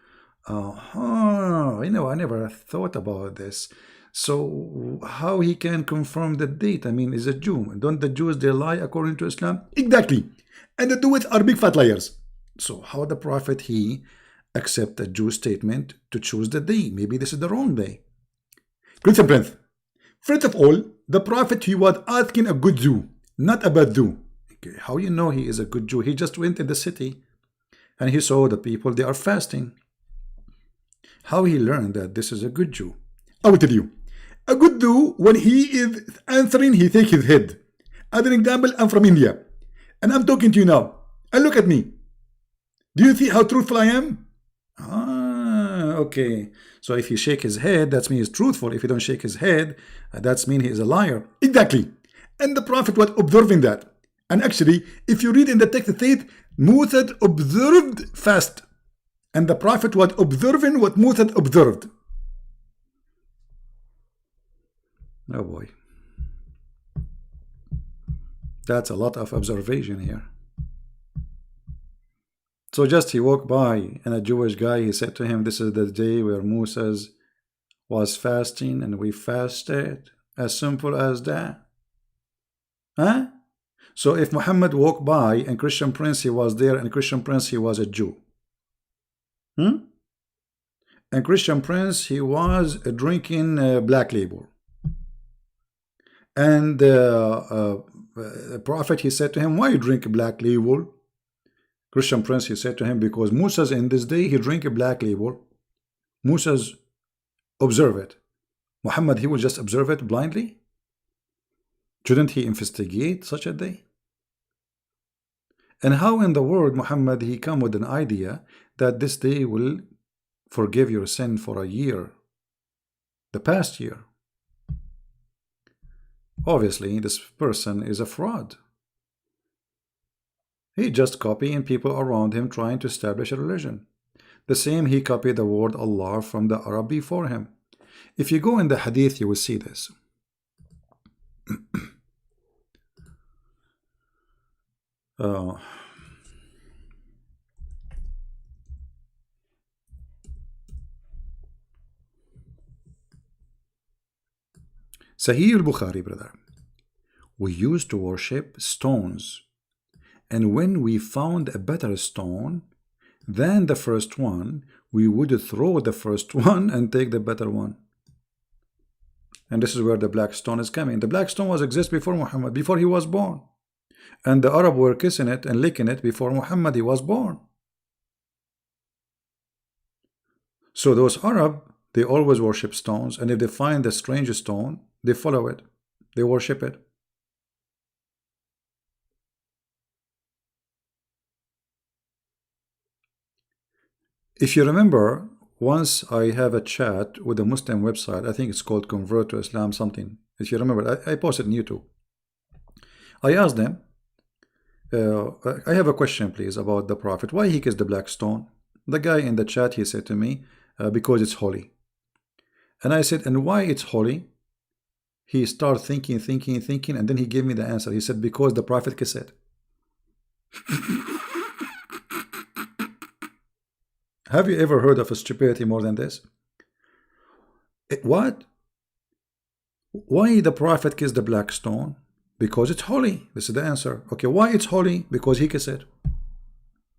I never thought about this. So how he can confirm the date? I mean, is a Jew. Don't the Jews, they lie according to Islam? Exactly. And the Jews are big fat liars. So how the Prophet, he accept a Jew statement to choose the day? Maybe this is the wrong day. Christian Prince, first of all, the Prophet, he was asking a good Jew, not a bad Jew. Okay, how you know he is a good Jew? He just went in the city and he saw the people, they are fasting. How he learned that this is a good Jew? I will tell you. A good Jew, when he is answering, he takes his head. As an example, I'm from India, and I'm talking to you now. And look at me. Do you see how truthful I am? Okay. So if he shake his head, that means he's truthful. If he don't shake his head, that means he is a liar. Exactly. And the Prophet was observing that. And actually, if you read in the text, it says, Moses observed fast. And the Prophet was observing what Moses observed. Oh boy. That's a lot of observation here. So just he walked by, and a Jewish guy, he said to him, this is the day where Moses was fasting and we fasted. As simple as that. Huh? So if Muhammad walked by and Christian Prince, he was there, and Christian Prince, he was a Jew. And Christian Prince, he was drinking Black Label. And the Prophet, he said to him, why you drink Black Label? Christian Prince, he said to him, because Moses in this day, he drink a Black Label. Moses observe it. Muhammad, he will just observe it blindly? Shouldn't he investigate such a day? And how in the world, Muhammad, he come with an idea that this day will forgive your sin for a year, the past year? Obviously, this person is a fraud. He just copying people around him trying to establish a religion. The same, he copied the word Allah from the Arab before him. If you go in the Hadith, you will see this. Sahih al-Bukhari, brother. We used to worship stones, and when we found a better stone than the first one, we would throw the first one and take the better one. And this is where the black stone is coming. The black stone was exist before Muhammad, before he was born. And the Arab were kissing it and licking it before Muhammad he was born. So those Arab, they always worship stones, and if they find a strange stone, they follow it, they worship it. If you remember, once I have a chat with a Muslim website, I think it's called Convert to Islam something. If you remember, I posted on YouTube. I asked them, I have a question please about the Prophet. Why he kissed the black stone? The guy in the chat, he said to me, because it's holy. And I said, and why it's holy? He started thinking, and then he gave me the answer. He said, because the Prophet kissed it. Have you ever heard of a stupidity more than this? What? Why the Prophet kissed the black stone? Because it's holy. This is the answer. Okay, why it's holy? Because he kissed it.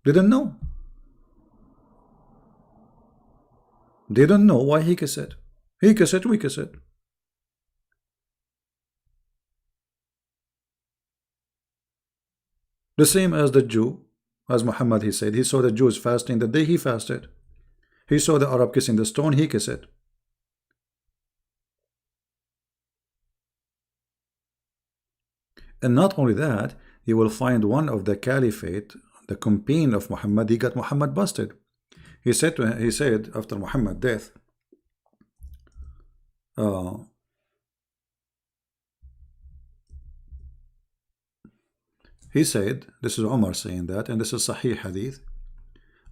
Didn't know. Didn't know why he kissed it. He kissed it, we kiss it. The same as the Jew, as Muhammad, he said, he saw the Jews fasting the day he fasted. He saw the Arab kissing the stone, he kissed it. And not only that, you will find one of the caliphate, the companion of Muhammad, he got Muhammad busted. He said after Muhammad's death, he said, this is Omar saying that, and this is Sahih Hadith,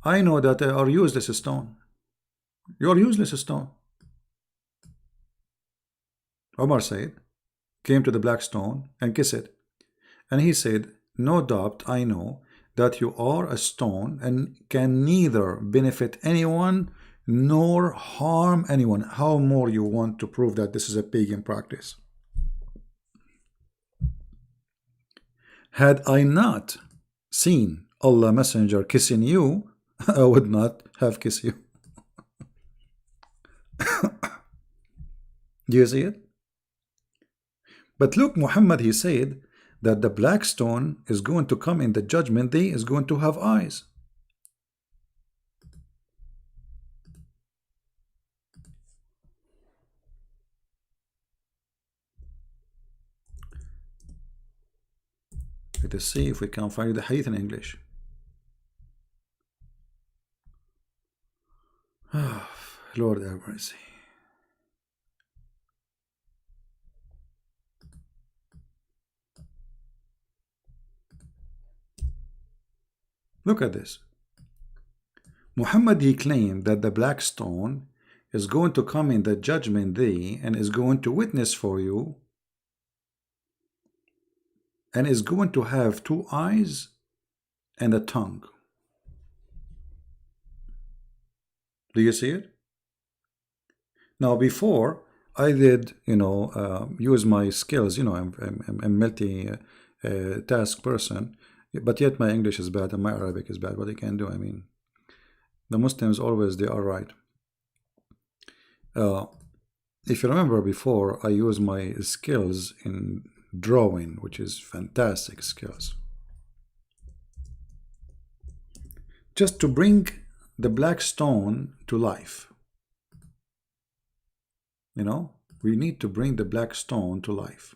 I know that they are useless stone. You are useless stone. Omar said, came to the black stone and kissed it. And he said, no doubt I know that you are a stone and can neither benefit anyone nor harm anyone. How more you want to prove that this is a pagan practice? Had I not seen Allah Messenger kissing you, I would not have kissed you. Do you see it? But look, Muhammad, he said that the black stone is going to come in the judgment day, is going to have eyes. Let us see if we can find the hadith in English. Oh, Lord have mercy. Look at this. Muhammad, he claimed that the black stone is going to come in the judgment day and is going to witness for you and is going to have 2 eyes and a tongue. Do you see it? Now before I did, use my skills, I'm a multi-task person, but yet my English is bad and my Arabic is bad. What I can do, I mean, the Muslims always, they are right. If you remember before, I used my skills in drawing, which is fantastic skills, just to bring the black stone to life. We need to bring the black stone to life.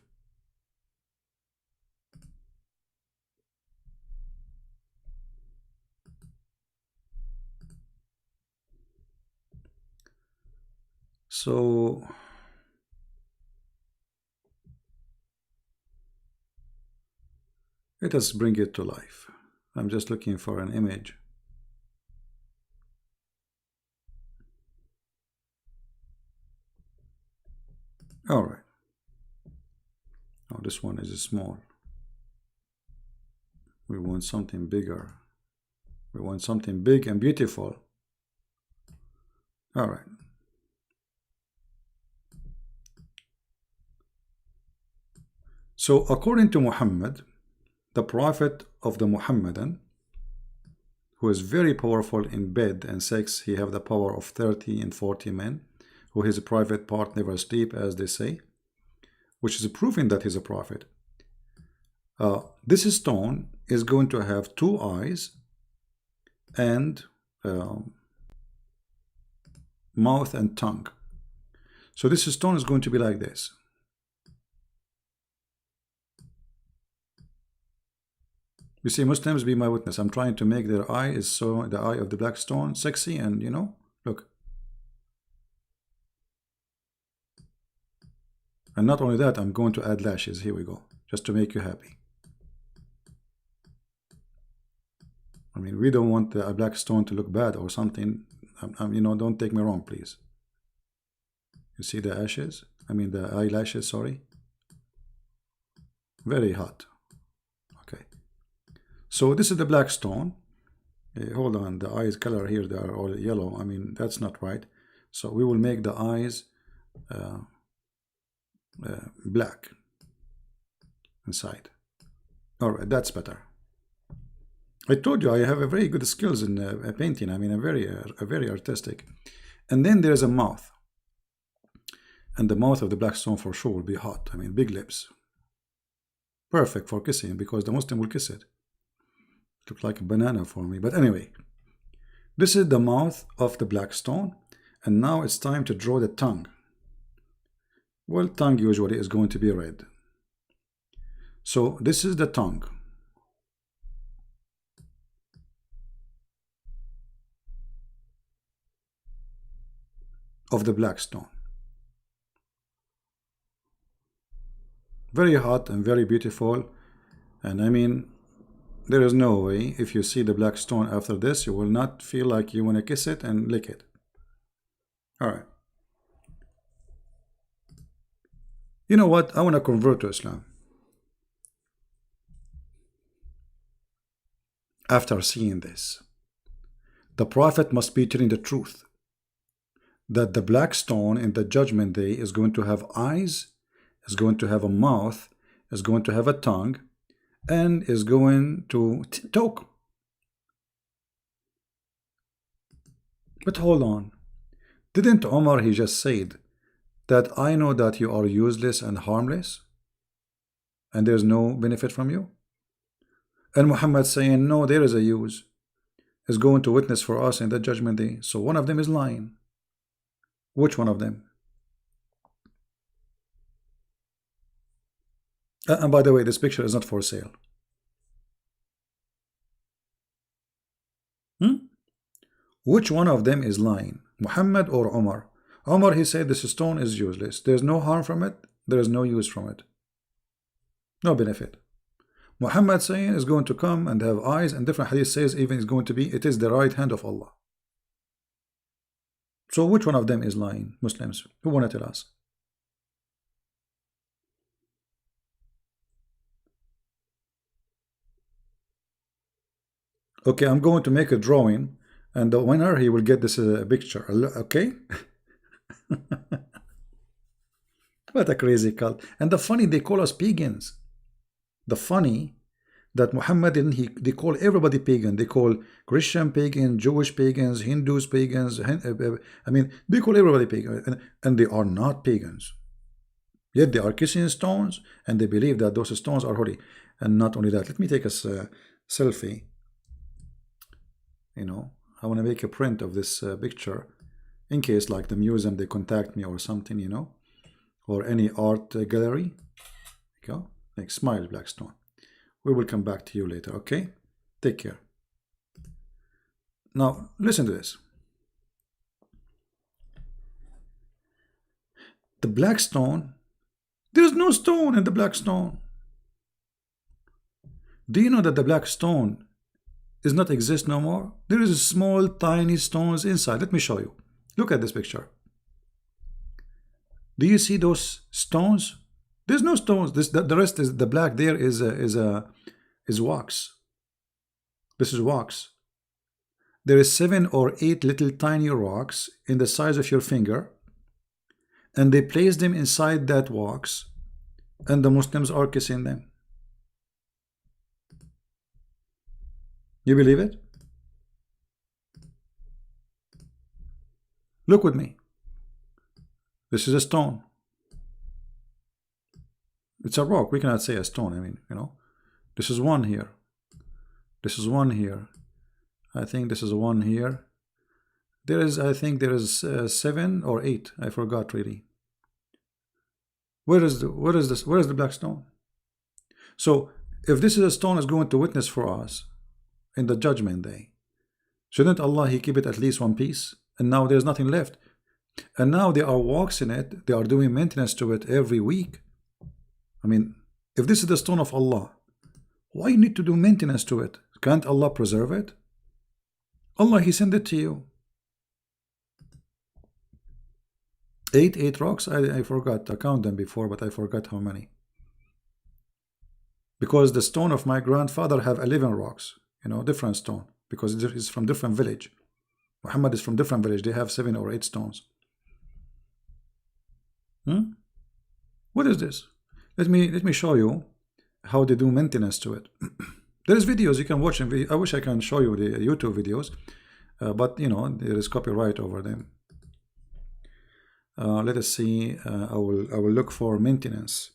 So let us bring it to life. I'm just looking for an image. All right. Oh, this one is small. We want something bigger. We want something big and beautiful. All right. So according to Muhammad, the prophet of the Muhammadan, who is very powerful in bed and sex, he have the power of 30 and 40 men, who his private part never sleep, as they say, which is proving that he's a prophet. This stone is going to have 2 eyes and mouth and tongue. So this stone is going to be like this. You see, Muslims, be my witness. I'm trying to make their eye is so the eye of the black stone sexy, and you know, look. And not only that, I'm going to add lashes. Here we go, just to make you happy. I mean, we don't want a black stone to look bad or something. You know, don't take me wrong, please. You see the ashes? I mean, the eyelashes, sorry. Very hot. Okay. So this is the black stone. Hold on, the eyes color here, they are all yellow. I mean, that's not right. So we will make the eyes black inside. All right, that's better. I told you I have a very good skills in painting. I mean, a very artistic. And then there's a mouth. And the mouth of the black stone for sure will be hot. I mean, big lips. Perfect for kissing, because the Muslim will kiss it. Look like a banana for me. But anyway, this is the mouth of the black stone. And now it's time to draw the tongue. Well, tongue usually is going to be red. So this is the tongue. Of the black stone. Very hot and very beautiful. And I mean, there is no way if you see the black stone after this, you will not feel like you want to kiss it and lick it. All right. You know what? I want to convert to Islam. After seeing this, the Prophet must be telling the truth. That the black stone in the judgment day is going to have eyes, is going to have a mouth, is going to have a tongue, and is going to talk. But hold on. Didn't Omar, he just said that I know that you are useless and harmless and there's no benefit from you? And Muhammad saying, no, there is a use, is going to witness for us in the judgment day. So one of them is lying. Which one of them? And by the way, this picture is not for sale. Which one of them is lying? Muhammad or Omar? Omar, he said this stone is useless. There's no harm from it. There is no use from it. No benefit. Muhammad saying is going to come and have eyes, and different hadith says even is going to be, it is the right hand of Allah. So which one of them is lying? Muslims, who want to tell us? Okay, I'm going to make a drawing, and the winner, he will get this picture. Okay? What a crazy cult. And the funny, they call us pagans. The funny that Muhammad they call everybody pagan. They call Christian pagan, Jewish pagans, Hindus pagans. I mean, they call everybody pagan, and they are not pagans. Yet they are kissing stones, and they believe that those stones are holy. And not only that, let me take a selfie. You know, I want to make a print of this picture in case, like the museum, they contact me or something, you know, or any art gallery. Go, like smile, Blackstone. We will come back to you later, okay? Take care. Now, listen to this. The black stone, there is no stone in the black stone. Do you know that the black stone does not exist no more? There is small, tiny stones inside. Let me show you. Look at this picture. Do you see those stones? There's no stones. The rest is the black. There is wax. This is wax. There is 7 or 8 little tiny rocks in the size of your finger, and they place them inside that wax, and the Muslims are kissing them. You believe it? Look with me. This is a stone. It's a rock. We cannot say a stone. I mean, you know, this is one here. This is one here. I think this is one here. There is, I think there is 7 or 8. I forgot really. Where is this? Where is the black stone? So if this is a stone is going to witness for us in the judgment day, shouldn't Allah He keep it at least one piece? And now there's nothing left. And now there are walks in it. They are doing maintenance to it every week. I mean, if this is the stone of Allah, why you need to do maintenance to it? Can't Allah preserve it? Allah He sent it to you. 8 rocks. I forgot. I count them before, but I forgot how many. Because the stone of my grandfather have 11 rocks. You know, different stone. Because it is from different village. Muhammad is from different village. They have 7 or 8 stones. What is this? Let me show you how they do maintenance to it. There's videos you can watch. I wish I can show you the YouTube videos, but you know there is copyright over them. Let us see. I will look for maintenance.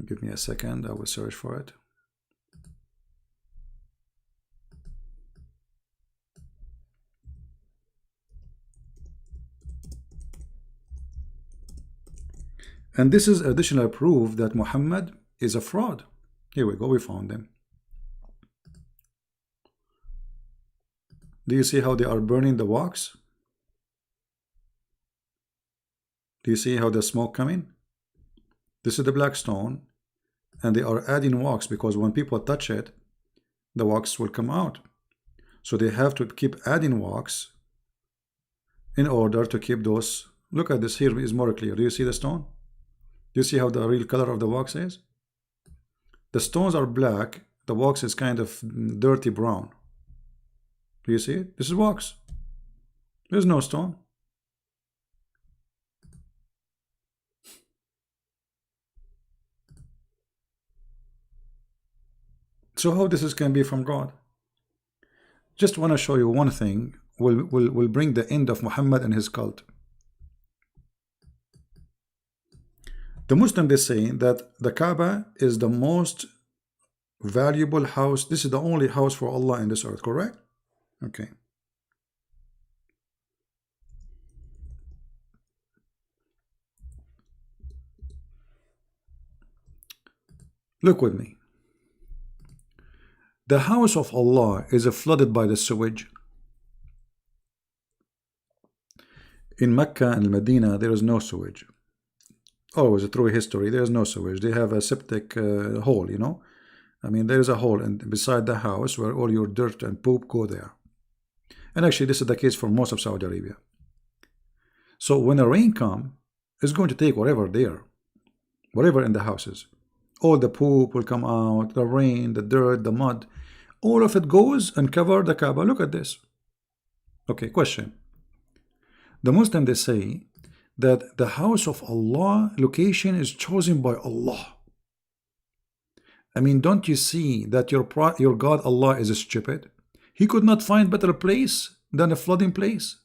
Give me a second. I will search for it. And this is additional proof that Muhammad is a fraud. Here we go, we found them. Do you see how they are burning the wax? Do you see how the smoke coming? This is the black stone, and they are adding wax because when people touch it, the wax will come out. So they have to keep adding wax in order to keep those. Look at this here is more clear. Do you see the stone? Do you see how the real color of the wax is? The stones are black. The wax is kind of dirty brown. Do you see it? This is wax. There's no stone. So how this can be from God? Just want to show you one thing will bring the end of Muhammad and his cult. The Muslim, they say that the Kaaba is the most valuable house. This is the only house for Allah in this earth, correct? Okay. Look with me. The house of Allah is flooded by the sewage. In Mecca and Medina, there is no sewage. Always through history, there is no sewage. They have a septic hole, you know. I mean, there is a hole and beside the house where all your dirt and poop go there. And actually, this is the case for most of Saudi Arabia. So when a rain comes, it's going to take whatever there, whatever in the houses. All the poop will come out, the rain, the dirt, the mud. All of it goes and cover the Kaaba. Look at this. Okay, question. The Muslim, they say that the house of Allah location is chosen by Allah. I mean, don't you see that your God Allah is stupid? He could not find better place than a flooding place.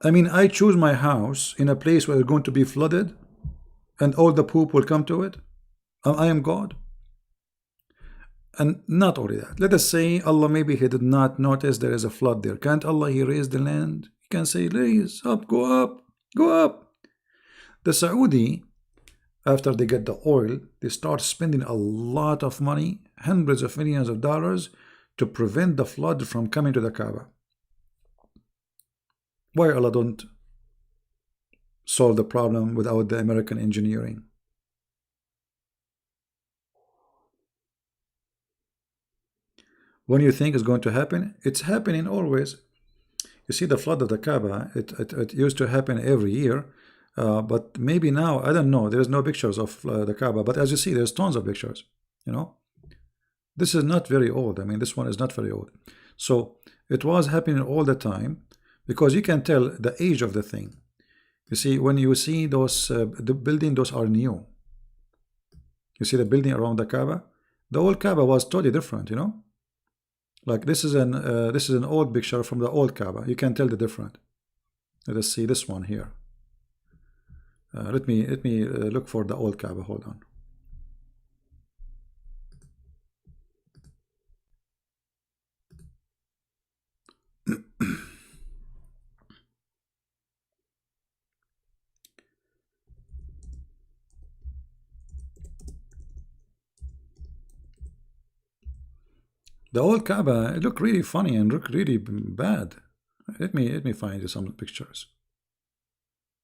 I mean, I choose my house in a place where it's going to be flooded and all the poop will come to it. I am God. And not only that, let us say Allah maybe he did not notice there is a flood there. Can't Allah he raise the land? He can say, raise up, go up, go up. The Saudi, after they get the oil, they start spending a lot of money, hundreds of millions of dollars, to prevent the flood from coming to the Kaaba. Why Allah don't solve the problem without the American engineering? When you think it's going to happen, it's happening always. You see the flood of the Kaaba, it used to happen every year, but maybe now, I don't know, there's no pictures of the Kaaba, but as you see, there's tons of pictures, you know. This is not very old. I mean, this one is not very old. So it was happening all the time, because you can tell the age of the thing. You see, when you see those the building, those are new. You see the building around the Kaaba. The old Kaaba was totally different. You know, like this is an old picture from the old Kaaba. You can tell the difference. Let us see this one here. Let me look for the old Kaaba. Hold on. The old Kaaba, it looked really funny and looked really bad. Let me find you some pictures.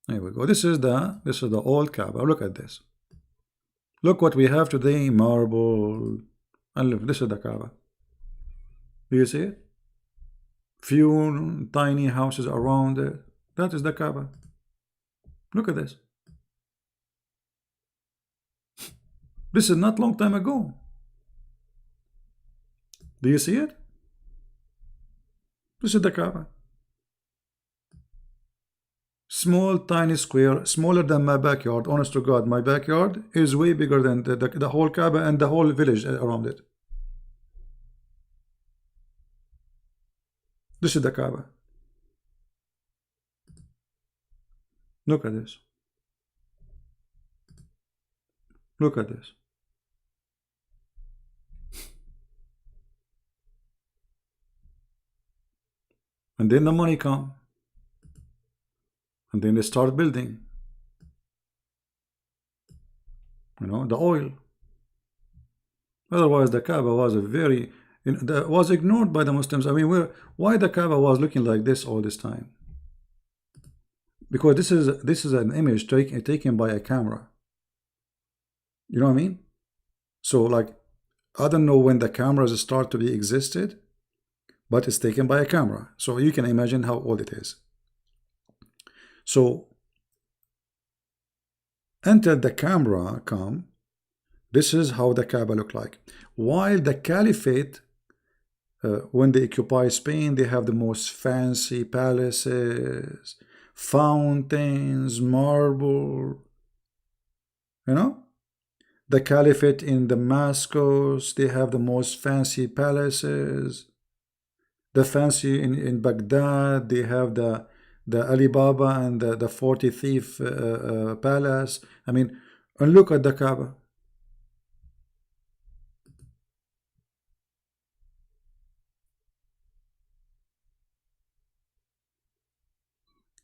There we go. This is the old Kaaba. Look at this. Look what we have today, marble. And look, this is the Kaaba. Do you see it? Few tiny houses around it. That is the Kaaba. Look at this. This is not long time ago. Do you see it? This is the Kaaba. Small, tiny square, smaller than my backyard. Honest to God, my backyard is way bigger than the whole Kaaba and the whole village around it. This is the Kaaba. Look at this. Look at this. And then the money come. And then they start building. You know, the oil. Otherwise, the Kaaba was a very, was ignored by the Muslims. I mean, why the Kaaba was looking like this all this time? Because this is an image taken by a camera. You know what I mean? So, like, I don't know when the cameras start to be existed, but it's taken by a camera. So you can imagine how old it is. So until the camera come, this is how the Kaaba look like. While the Caliphate, when they occupy Spain, they have the most fancy palaces, fountains, marble. You know, the Caliphate in Damascus, they have the most fancy palaces. The fancy in Baghdad, they have the Alibaba and the 40 thief palace. I mean, and look at the Kaaba.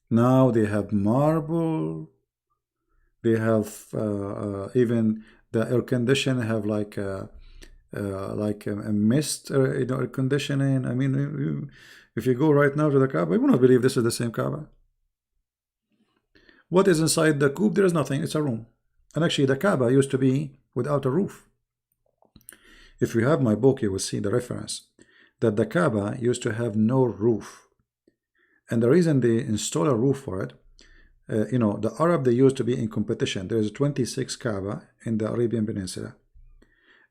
Now they have marble. They have even the air conditioning have like a mist, air conditioning. I mean, if you go right now to the Kaaba, you will not believe this is the same Kaaba. What is inside the coop? There is nothing. It's a room. And actually, the Kaaba used to be without a roof. If you have my book, you will see the reference that the Kaaba used to have no roof. And the reason they install a roof for it, you know, the Arab, they used to be in competition. There is 26 Kaaba in the Arabian Peninsula.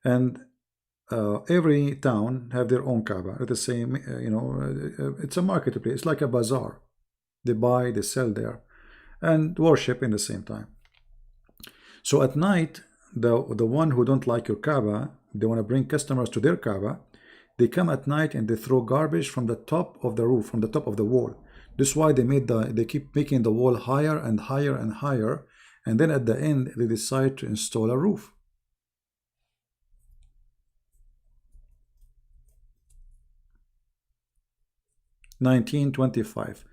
And every town have their own Kaaba. It's the same, you know, it's a marketplace. It's like a bazaar. They buy, they sell there, and worship in the same time. So at night, the one who don't like your Kaaba, they want to bring customers to their Kaaba. They come at night and they throw garbage from the top of the roof, from the top of the wall. This is why they keep making the wall higher and higher and higher, and then at the end they decide to install a roof. (1925).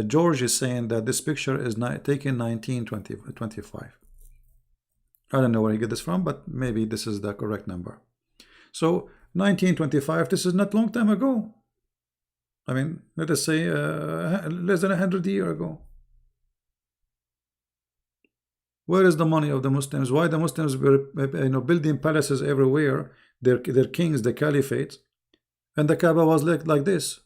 George is saying that this picture is taken 1925. I don't know where he get this from, but maybe this is the correct number. So 1925, this is not long time ago. I mean, let us say less than 100 years ago. Where is the money of the Muslims? Why the Muslims were, you know, building palaces everywhere, their kings, the caliphate, and the Kaaba was like this?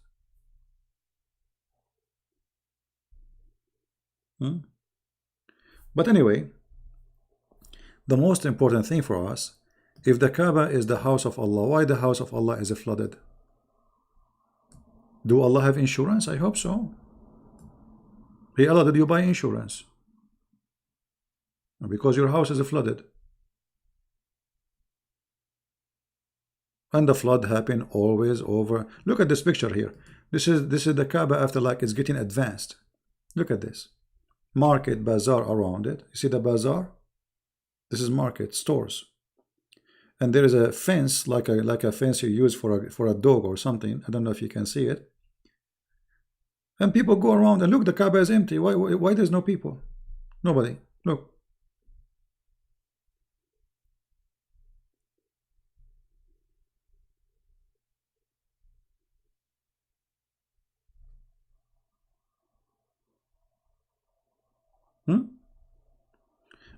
But anyway, the most important thing for us If the Kaaba is the house of Allah, why the house of Allah is flooded? Do Allah have insurance? I hope so. Hey Allah, did you buy insurance? Because your house is flooded. And the flood happened always over. Look at this picture here. This is the Kaaba after like it's getting advanced. Look at this. Market, bazaar around it. You see the bazaar? This is market, stores. And there is a fence, like a fence you use for a dog or something. I don't know if you can see it. And people go around and look, the Kaaba is empty. Why there's no people? Nobody. Look.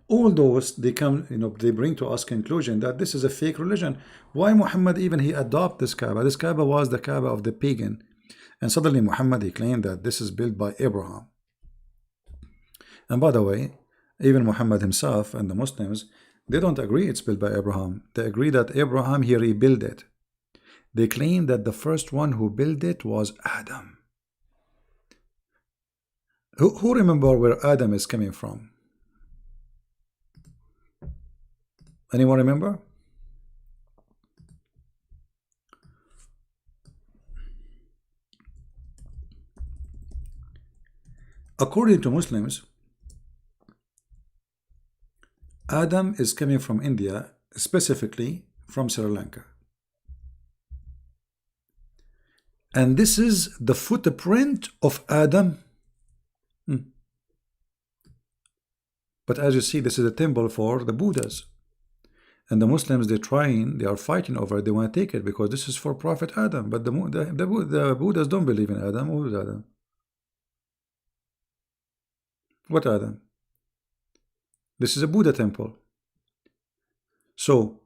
All those, they come, they bring to us conclusion that this is a fake religion. Why Muhammad even he adopt this Kaaba? This Kaaba was the Kaaba of the pagan, and suddenly Muhammad he claimed that this is built by Abraham. And by the way, even Muhammad himself and the Muslims, they don't agree it's built by Abraham. They agree that Abraham he rebuilt it. They claim that the first one who built it was Adam. Who remember where Adam is coming from? Anyone remember? According to Muslims, Adam is coming from India, specifically from Sri Lanka. And this is the footprint of Adam. But as you see, this is a temple for the Buddhas. And the Muslims, they are fighting over it. They want to take it because this is for Prophet Adam. But the Buddhas don't believe in Adam. Who is Adam? What Adam? This is a Buddha temple. So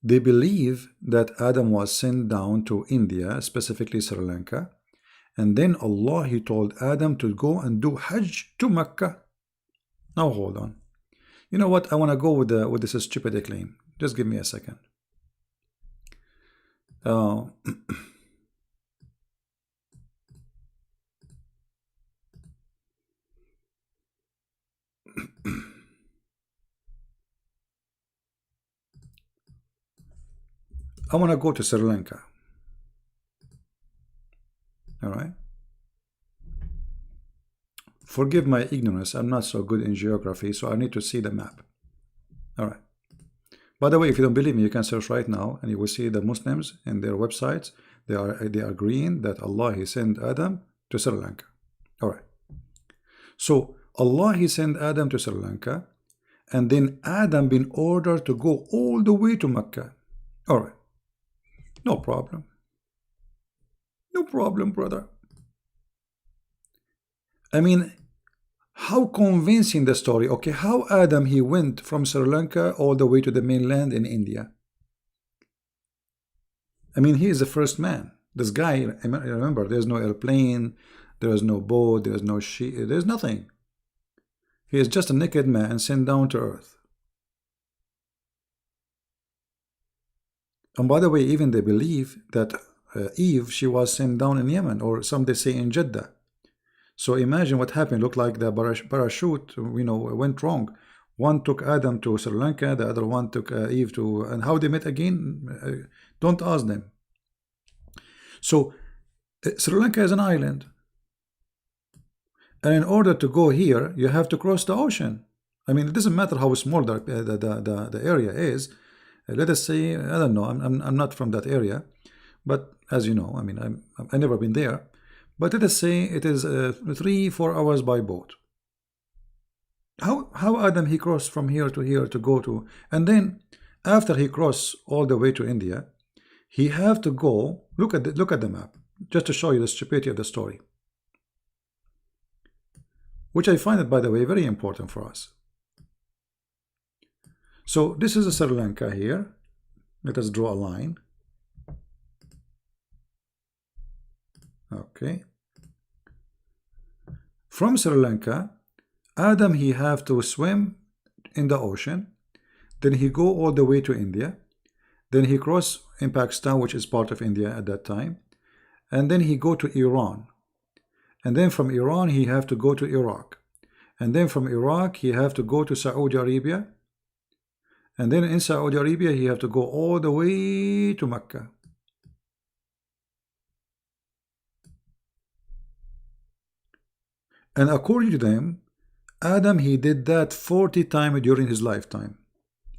they believe that Adam was sent down to India, specifically Sri Lanka. And then Allah, he told Adam to go and do Hajj to Mecca. Now hold on. You know what? I want to go with this stupid claim. Just give me a second. I want to go to Sri Lanka. All right. Forgive my ignorance. I'm not so good in geography, so I need to see the map. All right. By the way, if you don't believe me, you can search right now, and you will see the Muslims in their websites. They are agreeing that Allah he sent Adam to Sri Lanka. All right. So Allah he sent Adam to Sri Lanka, and then Adam been ordered to go all the way to Mecca. All right. No problem. No problem, brother. I mean, how convincing the story. Okay, how Adam he went from Sri Lanka all the way to the mainland in India. I mean, he is the first man. This guy, remember, there's no airplane, there's no boat, there's no ship, there's nothing. He is just a naked man sent down to earth. And by the way, even they believe that Eve, she was sent down in Yemen, or some they say in Jeddah. So imagine what happened. Looked like the parachute, went wrong. One took Adam to Sri Lanka, the other one took Eve to, and how they met again, don't ask them. So Sri Lanka is an island. And in order to go here, you have to cross the ocean. I mean, it doesn't matter how small the area is. Let us say, I don't know, I'm not from that area. But as you know, I mean, I've never been there. But let us say it is 3-4 hours by boat. How Adam he crossed from here to go to, and then after he crossed all the way to India, he have to go. Look at the map, just to show you the stupidity of the story, which I find it, by the way, very important for us. So this is a Sri Lanka here. Let us draw a line. Okay. From Sri Lanka, Adam he have to swim in the ocean, then he go all the way to India, Then he cross in Pakistan, which is part of India at that time, and then he go to Iran, and then from Iran he have to go to Iraq, and then from Iraq he have to go to Saudi Arabia, and then in Saudi Arabia he have to go all the way to Mecca. And according to them, Adam, he did that 40 times during his lifetime,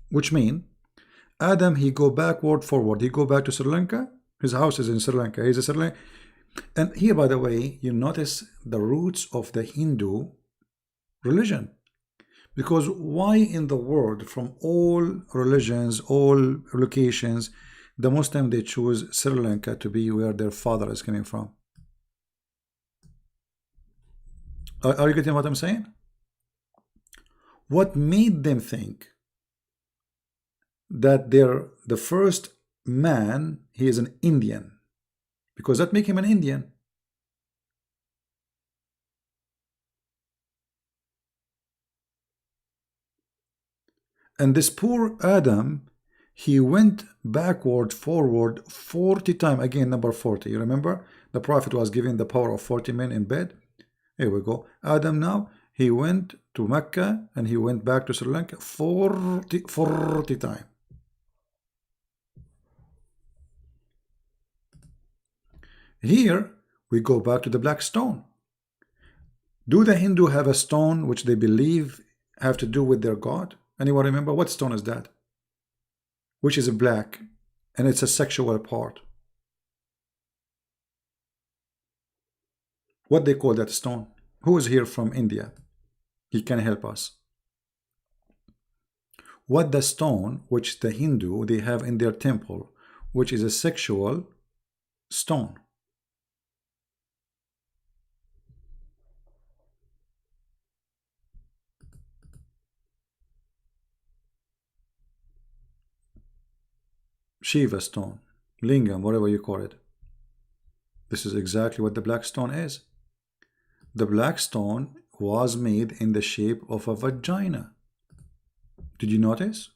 which mean Adam, he go backward, forward. He go back to Sri Lanka. His house is in Sri Lanka. He's a Sri Lanka. And here, by the way, you notice the roots of the Hindu religion. Because why in the world, from all religions, all locations, the Muslim, they choose Sri Lanka to be where their father is coming from? Are you getting what I'm saying? What made them think that the first man, he is an Indian? Because that make him an Indian. And this poor Adam, he went backward, forward 40 times. Again, number 40. You remember? The Prophet was given the power of 40 men in bed. Here we go. Adam now, he went to Mecca and he went back to Sri Lanka 40 times. Here, we go back to the black stone. Do the Hindu have a stone which they believe have to do with their God? Anyone remember? What stone is that? Which is black, and it's a sexual part. What they call that stone? Who is here from India? He can help us. What the stone which the Hindu, they have in their temple, which is a sexual stone? Shiva stone, lingam, whatever you call it. This is exactly what the black stone is. The black stone was made in the shape of a vagina. Did you notice?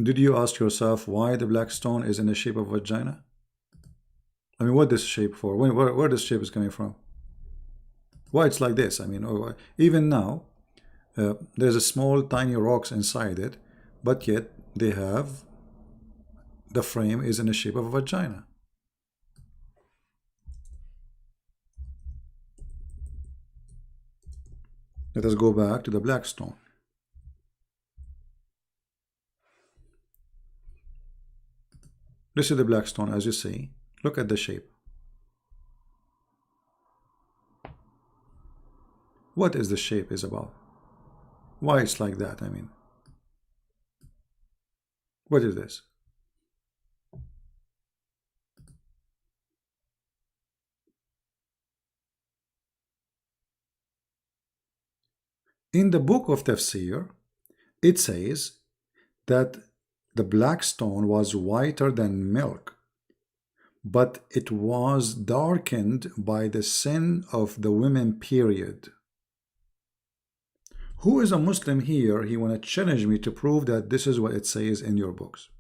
Did you ask yourself why the black stone is in the shape of a vagina? I mean, what this shape for? Where this shape is coming from? Why it's like this? I mean, even now, there's a small tiny rocks inside it, but yet they have, the frame is in the shape of a vagina. Let us go back to the black stone. This is the black stone, as you see. Look at the shape. What is the shape is about? Why it's like that? I mean, what is this? In the book of Tafsir, it says that the black stone was whiter than milk, but it was darkened by the sin of the women, period. Who is a Muslim here? He want to challenge me to prove that this is what it says in your books.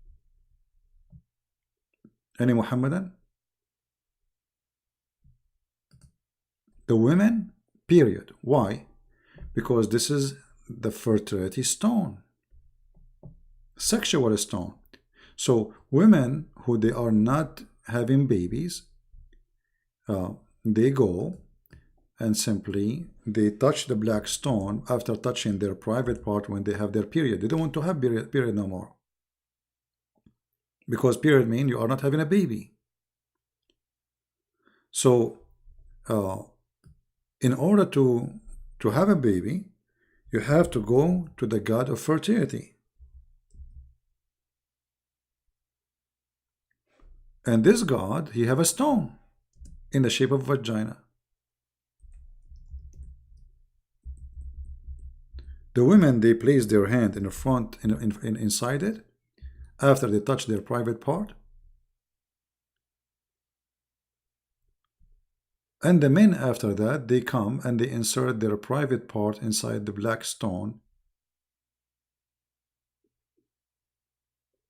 Any Muhammadan? The women, period. Why? Because this is the fertility stone, sexual stone. So women who they are not having babies, they go and simply they touch the black stone after touching their private part when they have their period. They don't want to have period no more, because period means you are not having a baby. So in order to have a baby, you have to go to the god of fertility. And this god, he have a stone in the shape of vagina. The women, they place their hand in the front, inside it, after they touch their private part. And the men, after that, they come and they insert their private part inside the black stone.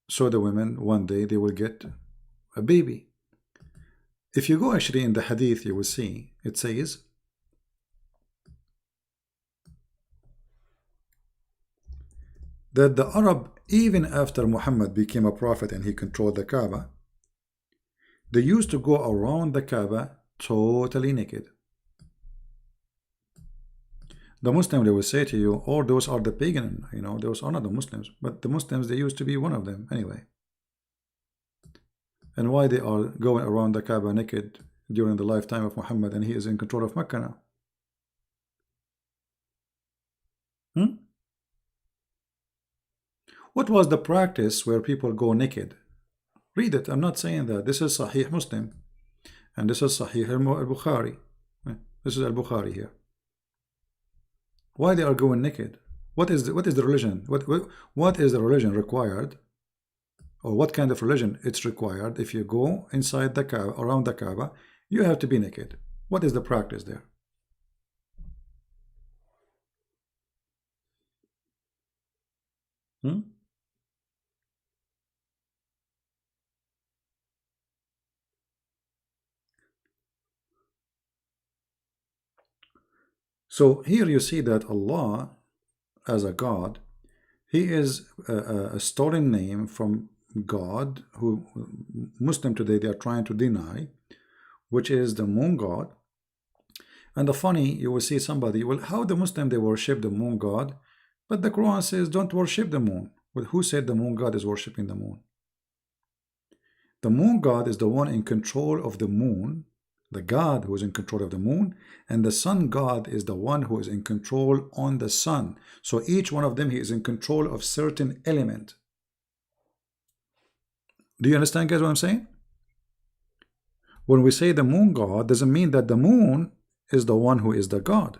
So the women, one day, they will get a baby. If you go actually in the hadith, you will see it says that the Arab, even after Muhammad became a prophet and he controlled the Kaaba, they used to go around the Kaaba totally naked. The Muslim, they will say to you, oh, those are the pagan, those are not the Muslims. But the Muslims, they used to be one of them anyway. And why they are going around the Kaaba naked during the lifetime of Muhammad and he is in control of Mecca now? What was the practice where people go naked? Read it. I'm not saying that. This is Sahih Muslim. And this is Sahih al-Bukhari. This is al-Bukhari here. Why they are going naked? What is the religion? What is the religion required? Or what kind of religion it's required? If you go inside the Kaaba, around the Kaaba, you have to be naked. What is the practice there? So here you see that Allah, as a God, He is a stolen name from God, who Muslim today they are trying to deny, which is the moon god. And the funny, you will see somebody, well, how the Muslim they worship the moon god, but the Quran says don't worship the moon. Well, who said the moon god is worshiping the moon? The moon god is the one in control of the moon, the God who is in control of the moon, and the sun god is the one who is in control on the sun. So each one of them, he is in control of certain element. Do you understand, guys, what I'm saying? When we say the moon god, doesn't mean that the moon is the one who is the god.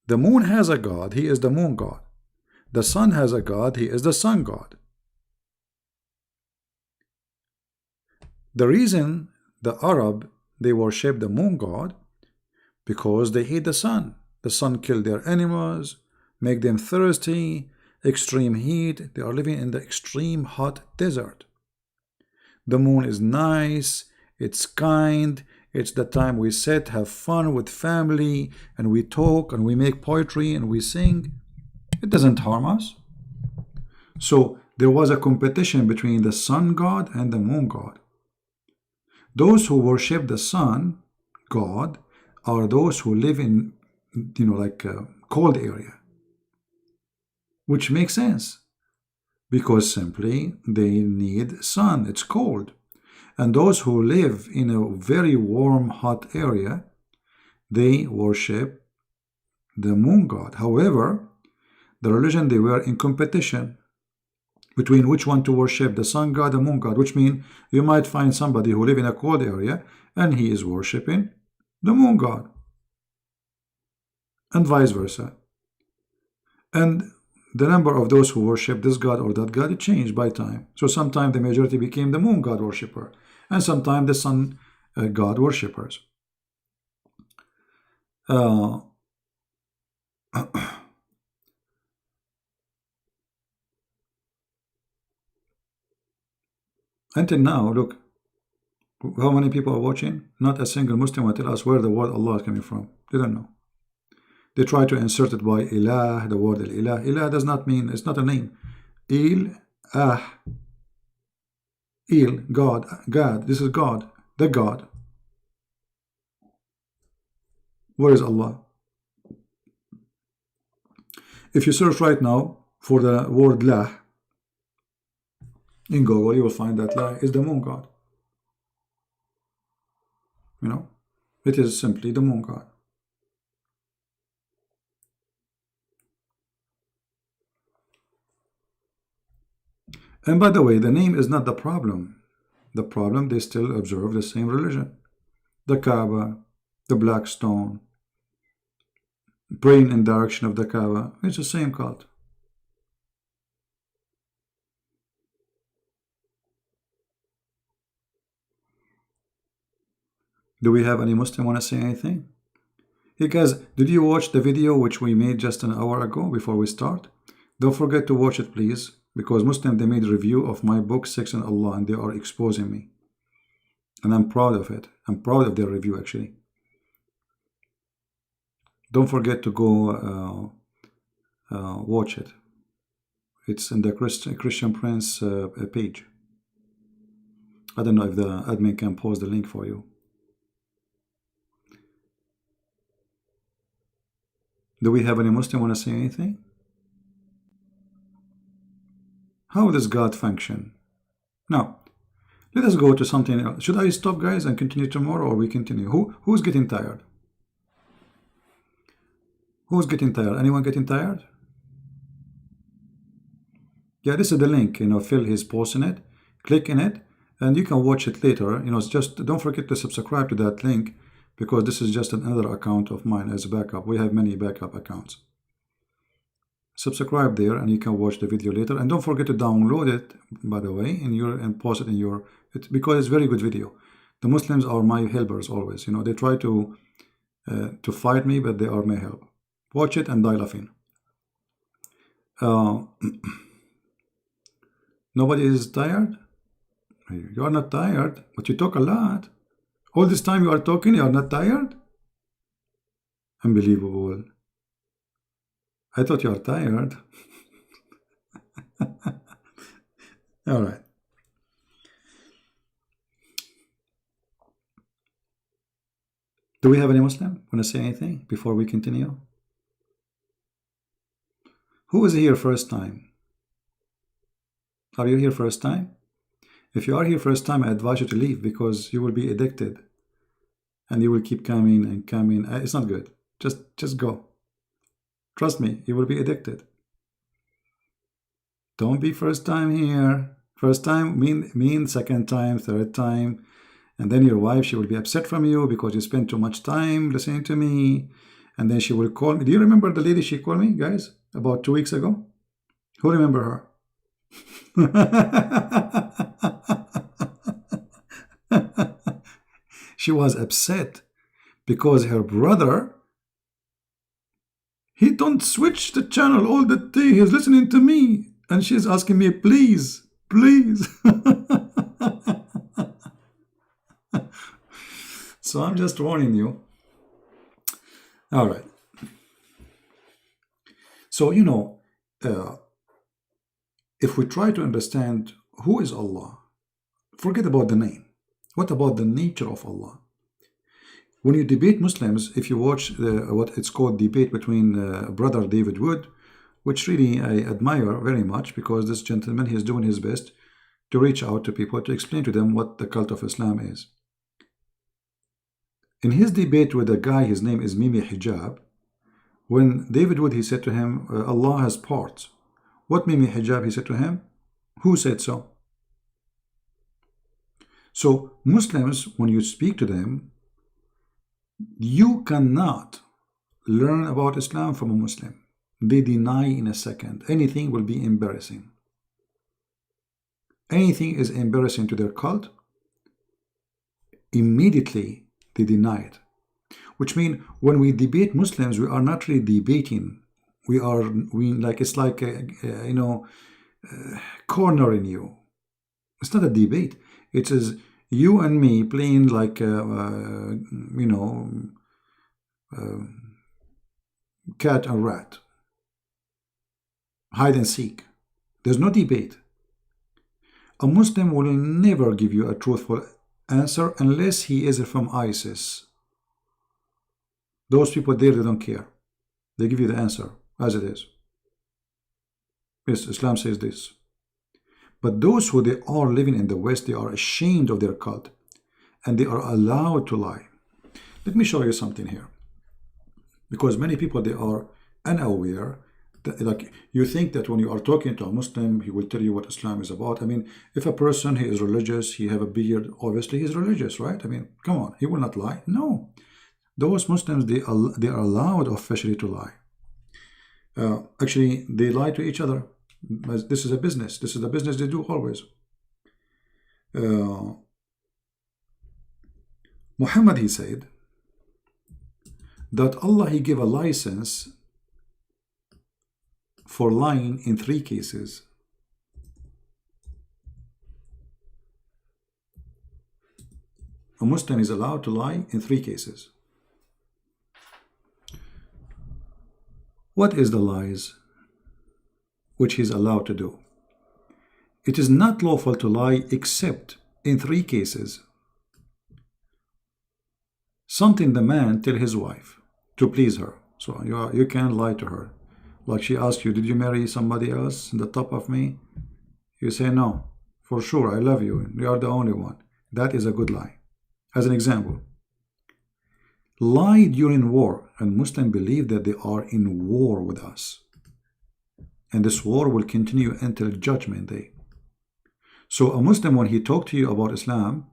The moon has a god, he is the moon god. The sun has a god, he is the sun god. The reason the Arab, they worship the moon god, because they hate the sun. The sun killed their animals, make them thirsty, extreme heat. They are living in the extreme hot desert. The moon is nice, it's kind, it's the time we sit, have fun with family, and we talk, and we make poetry, and we sing. It doesn't harm us. So there was a competition between the sun god and the moon god. Those who worship the sun god are those who live in, like a cold area, which makes sense because simply they need sun. It's cold. And those who live in a very warm, hot area, they worship the moon god. However, the religion, they were in competition between which one to worship, the sun god, the moon god, which means you might find somebody who live in a cold area and he is worshiping the moon god, and vice versa. And the number of those who worship this god or that god, it changed by time. So sometimes the majority became the moon god worshipper, and sometimes the sun god worshippers. Until now, look, how many people are watching? Not a single Muslim will tell us where the word Allah is coming from. They don't know. They try to insert it by ilah, the word ilah. Ilah does not mean, it's not a name. God, God, this is God, the God. Where is Allah? If you search right now for the word lah in Google, you will find that lah is the moon god. It is simply the moon god. And by the way, the name is not the problem. The problem, they still observe the same religion. The Kaaba, the black stone, praying in direction of the Kaaba, it's the same cult. Do we have any Muslim want to say anything? Hey guys, did you watch the video which we made just an hour ago before we start? Don't forget to watch it, please, because Muslim, they made a review of my book, Sex and Allah, and they are exposing me. And I'm proud of it. I'm proud of their review, actually. Don't forget to go watch it. It's in the Christian Prince page. I don't know if the admin can post the link for you. Do we have any Muslim want to say anything? How does God function? Now, let us go to something else. Should I stop, guys, and continue tomorrow, or we continue? Who's getting tired? Who's getting tired? Anyone getting tired? Yeah, this is the link. Phil is posting it. Click in it, and you can watch it later. It's just, don't forget to subscribe to that link, because this is just another account of mine as a backup. We have many backup accounts. Subscribe there, and you can watch the video later. And don't forget to download it, by the way, and post it in your, because it's very good video. The Muslims are my helpers always. They try to fight me, but they are my help. Watch it and die laughing. Nobody is tired? You are not tired, but you talk a lot. All this time you are talking, you are not tired? Unbelievable. I thought you are tired. All right. Do we have any Muslim want to say anything before we continue? Who is here first time? Are you here first time? If you are here first time, I advise you to leave, because you will be addicted and you will keep coming and coming. It's not good. Just go. Trust me, you will be addicted. Don't be first time here. First time mean second time, third time, and then your wife, she will be upset from you because you spend too much time listening to me, and then she will call me. Do you remember the lady she called me, guys, about 2 weeks ago? Who remember her? She was upset because her brother, he don't switch the channel all the day. He's listening to me, and she's asking me, please, please. So I'm just warning you. All right. So, if we try to understand who is Allah, forget about the name. What about the nature of Allah? When you debate Muslims, if you watch what it's called debate between brother David Wood, which really I admire very much, because this gentleman, he's doing his best to reach out to people, to explain to them what the cult of Islam is. In his debate with a guy, his name is Mimi Hijab, when David Wood, he said to him, Allah has parts. What Mimi Hijab, he said to him? Who said so? So Muslims, when you speak to them, you cannot learn about Islam from a Muslim. They deny in a second. Anything will be embarrassing. Anything is embarrassing to their cult, immediately they deny it. Which means when we debate Muslims, we are not really debating. It's like cornering you. It's not a debate. It is you and me playing like cat and rat, hide and seek. There's no debate. A Muslim will never give you a truthful answer unless he is from ISIS. Those people there, they don't care. They give you the answer as it is. Yes, Islam says this. But those who they are living in the West, they are ashamed of their cult, and they are allowed to lie. Let me show you something here, because many people, they are unaware. Like, you think that when you are talking to a Muslim, he will tell you what Islam is about. I mean, if a person, he is religious, he have a beard, obviously he's religious, right? I mean, come on, he will not lie. No, those Muslims, they are allowed officially to lie. Actually, they lie to each other. This is a business. This is the business they do always. Muhammad, he said, that Allah He gave a license for lying in 3 cases. A Muslim is allowed to lie in 3 cases. What is the lies which he is allowed to do? It is not lawful to lie except in 3 cases. Something the man tell his wife to please her. So you can't lie to her. Like she asks you, did you marry somebody else on the top of me? You say, no, for sure, I love you. You are the only one. That is a good lie. As an example, lie during war, and Muslims believe that they are in war with us. And this war will continue until Judgment Day. So a Muslim, when he talks to you about Islam,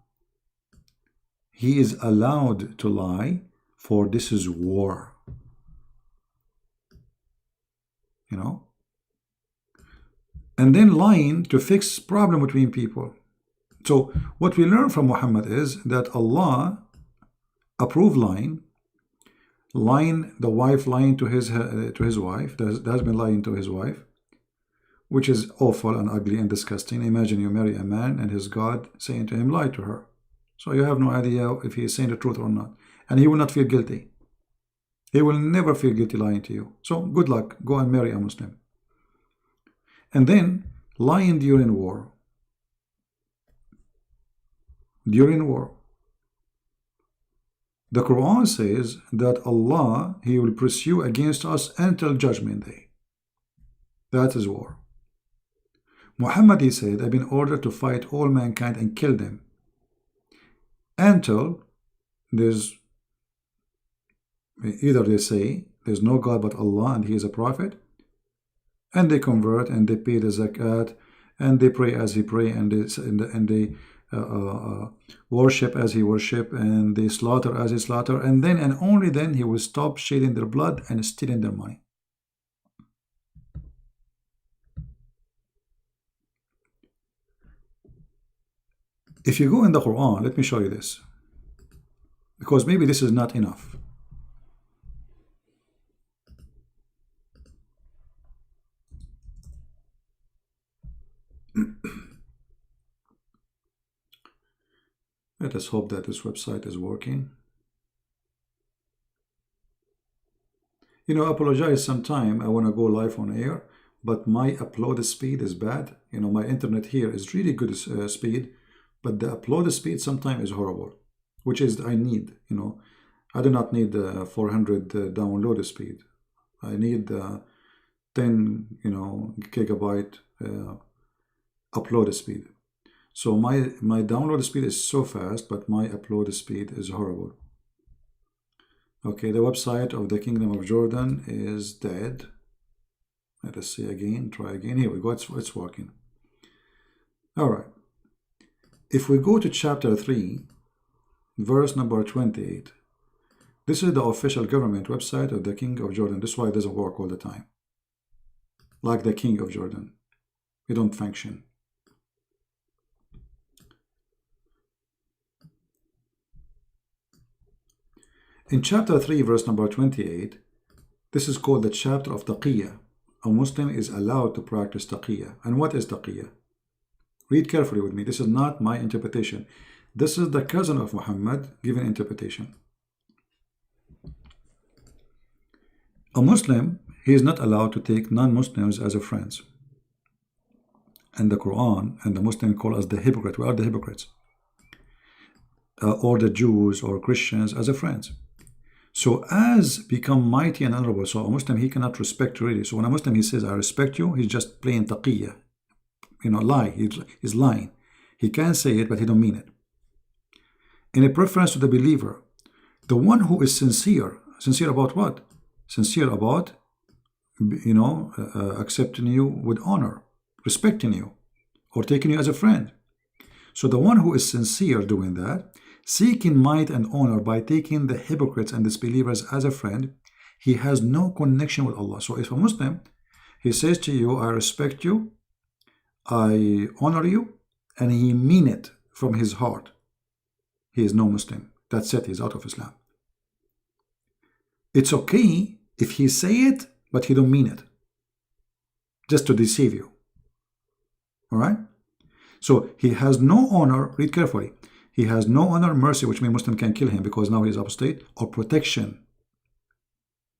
he is allowed to lie, for this is war. You know? And then lying to fix problem between people. So what we learn from Muhammad is that Allah approved lying, the wife lying to his wife, the husband lying to his wife, which is awful and ugly and disgusting. Imagine you marry a man and his God saying to him, lie to her. So you have no idea if he is saying the truth or not. And he will not feel guilty. He will never feel guilty lying to you. So good luck. Go and marry a Muslim. And then lying during war. During war. The Quran says that Allah, He will pursue against us until Judgment Day. That is war. Muhammad, he said, I've been ordered to fight all mankind and kill them until there's either they say there's no God but Allah and He is a prophet, and they convert and they pay the zakat and they pray as He pray, and they worship as He worship, and they slaughter as He slaughter, and then and only then He will stop shedding their blood and stealing their money. If you go in the Quran, let me show you this, because maybe this is not enough. Let us hope that this website is working. You know, I apologize sometime. I want to go live on air, but my upload speed is bad. You know, my internet here is really good speed, but the upload speed sometimes is horrible, which is I need. You know, I do not need 400 download speed. I need 10 gigabyte upload speed. So my download speed is so fast, but my upload speed is horrible. Okay, the website of the Kingdom of Jordan is dead. Let us see again, try again. Here we go, it's working. All right. If we go to chapter 3, verse number 28, this is the official government website of the King of Jordan. This is why it doesn't work all the time. Like the King of Jordan. We don't function. In chapter 3, verse number 28, this is called the chapter of Taqiyya. A Muslim is allowed to practice Taqiyya. And what is Taqiyya? Read carefully with me. This is not my interpretation. This is the cousin of Muhammad giving interpretation. A Muslim, he is not allowed to take non-Muslims as a friends. And the Quran and the Muslim call us the hypocrite. We are the hypocrites. Or the Jews or Christians as a friends. So as become mighty and honorable, so a Muslim, he cannot respect really. So when a Muslim, he says, I respect you, he's just playing taqiyya. You know, lie. He's lying. He can say it, but he don't mean it. In a preference to the believer, the one who is sincere. Sincere about what? Sincere about, accepting you with honor, respecting you, or taking you as a friend. So the one who is sincere doing that, seeking might and honor by taking the hypocrites and disbelievers as a friend, he has no connection with Allah. So if a Muslim, he says to you, I respect you, I honor you, and he mean it from his heart, he is no Muslim. That's it, he's out of Islam. It's okay if he say it, but he don't mean it, just to deceive you. All right? So he has no honor, read carefully. He has no honor, mercy, which means Muslim can kill him because now he is apostate, or protection.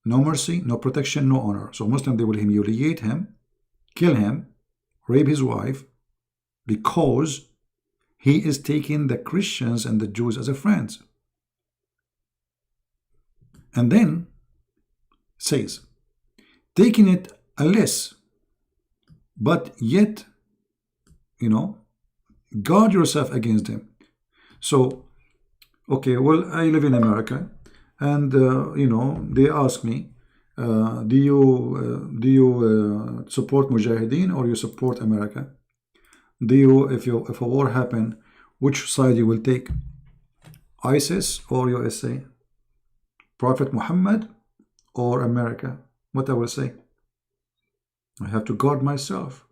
No mercy, no protection, no honor. So Muslim, they will humiliate him, kill him, rape his wife, because he is taking the Christians and the Jews as a friends. And then says, taking it a less, but yet, you know, guard yourself against them. So, okay, well, I live in America, and you know, they ask me, do you support Mujahideen or you support America? Do you, if a war happen, which side you will take? ISIS or USA? Prophet Muhammad or America? What I will say? I have to guard myself.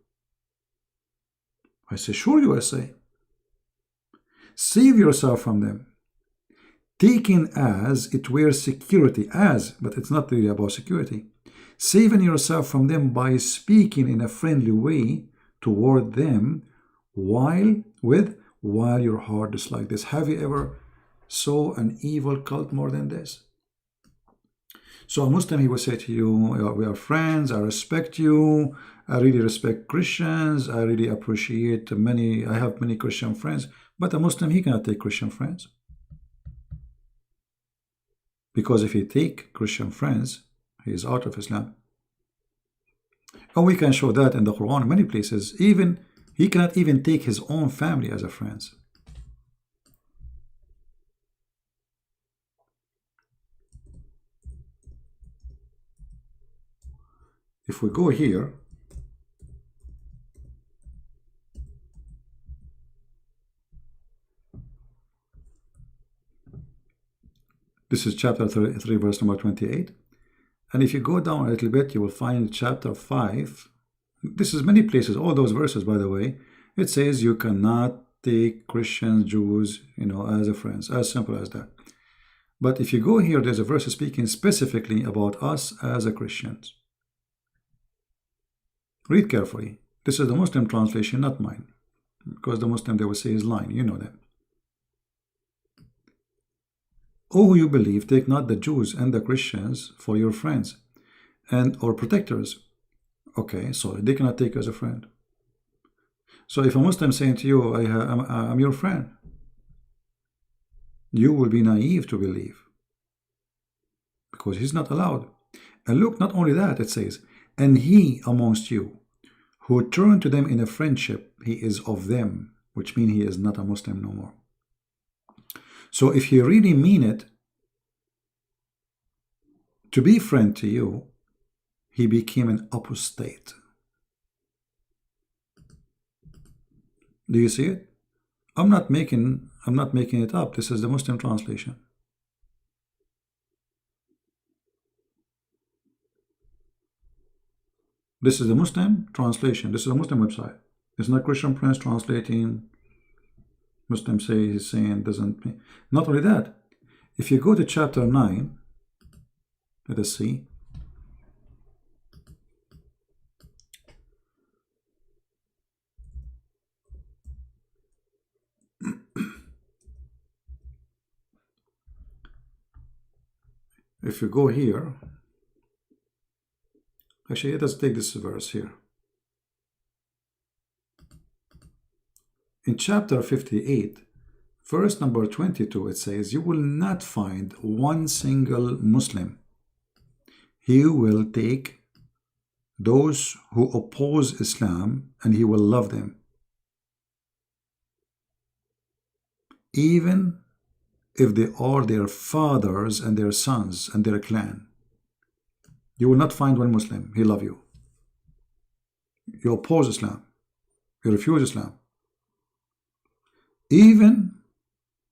I say, sure, USA. Save yourself from them. Taken as it were security, as, but it's not really about security. Saving yourself from them by speaking in a friendly way toward them while your heart is like this. Have you ever saw an evil cult more than this? So a Muslim, he will say to you, we are friends, I respect you, I really respect Christians, I really appreciate I have many Christian friends, but a Muslim, he cannot take Christian friends. Because if he take Christian friends, he is out of Islam. And we can show that in the Quran in many places. Even he cannot even take his own family as a friends. If we go here, this is chapter 3, verse number 28. And if you go down a little bit, you will find chapter 5. This is many places, all those verses, by the way. It says you cannot take Christians, Jews, you know, as a friends, as simple as that. But if you go here, there's a verse speaking specifically about us as a Christians. Read carefully. This is the Muslim translation, not mine. Because the Muslim, they will say, is lying. You know that. O who you believe, take not the Jews and the Christians for your friends and or protectors. Okay, so they cannot take you as a friend. So if a Muslim saying to you, I'm your friend, you will be naive to believe. Because he's not allowed. And look, not only that, it says, and he amongst you who turn to them in a friendship, he is of them, which means he is not a Muslim no more. So if he really mean it to be friend to you, he became an apostate. Do you see it? I'm not making it up. This is the Muslim translation. This is the Muslim translation. This is a Muslim website. It's not Christian Prince translating. Muslim say he's saying doesn't mean. Not only that, if you go to chapter 9, let us see. If you go here, actually, let us take this verse here. In chapter 58, verse number 22, it says, you will not find one single Muslim. He will take those who oppose Islam and he will love them. Even if they are their fathers and their sons and their clan. You will not find one Muslim, he love you. You oppose Islam. You refuse Islam. Even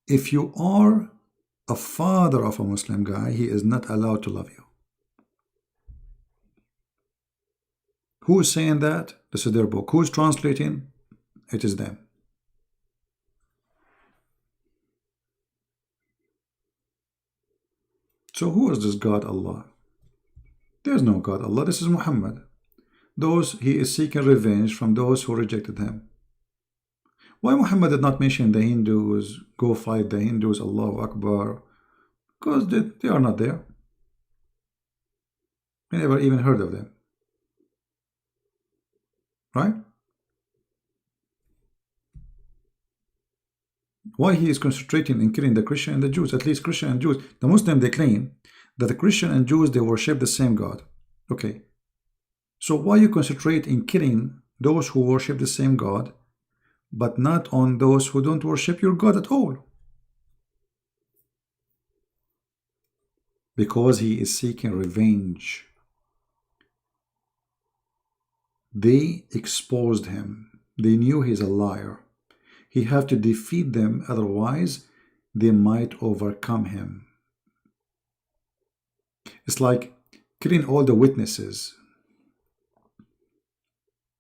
if you are a father of a Muslim guy, he is not allowed to love you. Who is saying that? This is their book. Who is translating? It is them. So who is this God Allah? There is no God Allah. This is Muhammad. Those he is seeking revenge from those who rejected him. Why Muhammad did not mention the Hindus, go fight the Hindus, Allahu Akbar? Because they are not there. We never even heard of them. Right? Why he is concentrating in killing the Christian and the Jews? At least Christian and Jews. The Muslim, they claim that the Christian and Jews, they worship the same God. Okay. So why you concentrate in killing those who worship the same God, but not on those who don't worship your God at all? Because he is seeking revenge. They exposed him. They knew he's a liar. He had to defeat them, otherwise they might overcome him. It's like killing all the witnesses.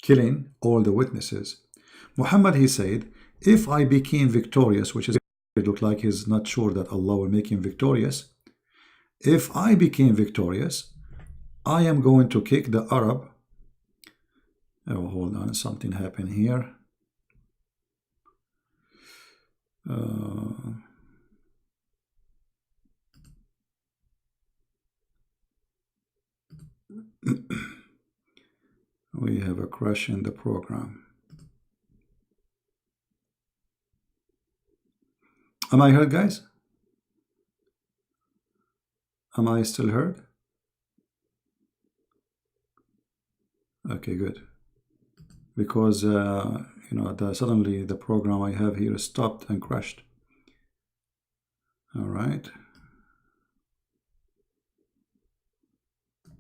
Killing all the witnesses. Muhammad, he said, if I became victorious, which is, it looked like he's not sure that Allah will make him victorious. If I became victorious, I am going to kick the Arab. Oh, hold on, something happened here. We have a crash in the program. Am I heard, guys? Am I still heard? Okay, good. Because you know, suddenly the program I have here stopped and crashed. All right.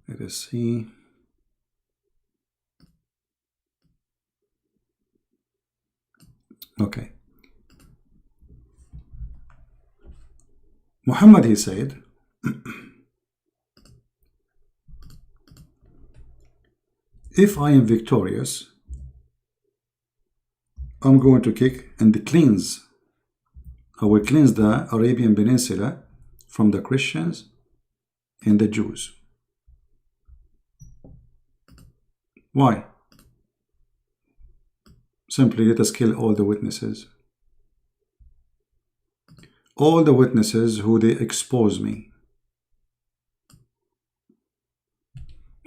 Let us see. Okay. Muhammad, he said, if I am victorious, I'm going to kick and cleanse. I will cleanse the Arabian Peninsula from the Christians and the Jews. Why? Simply let us kill all the witnesses. All the witnesses who they expose me.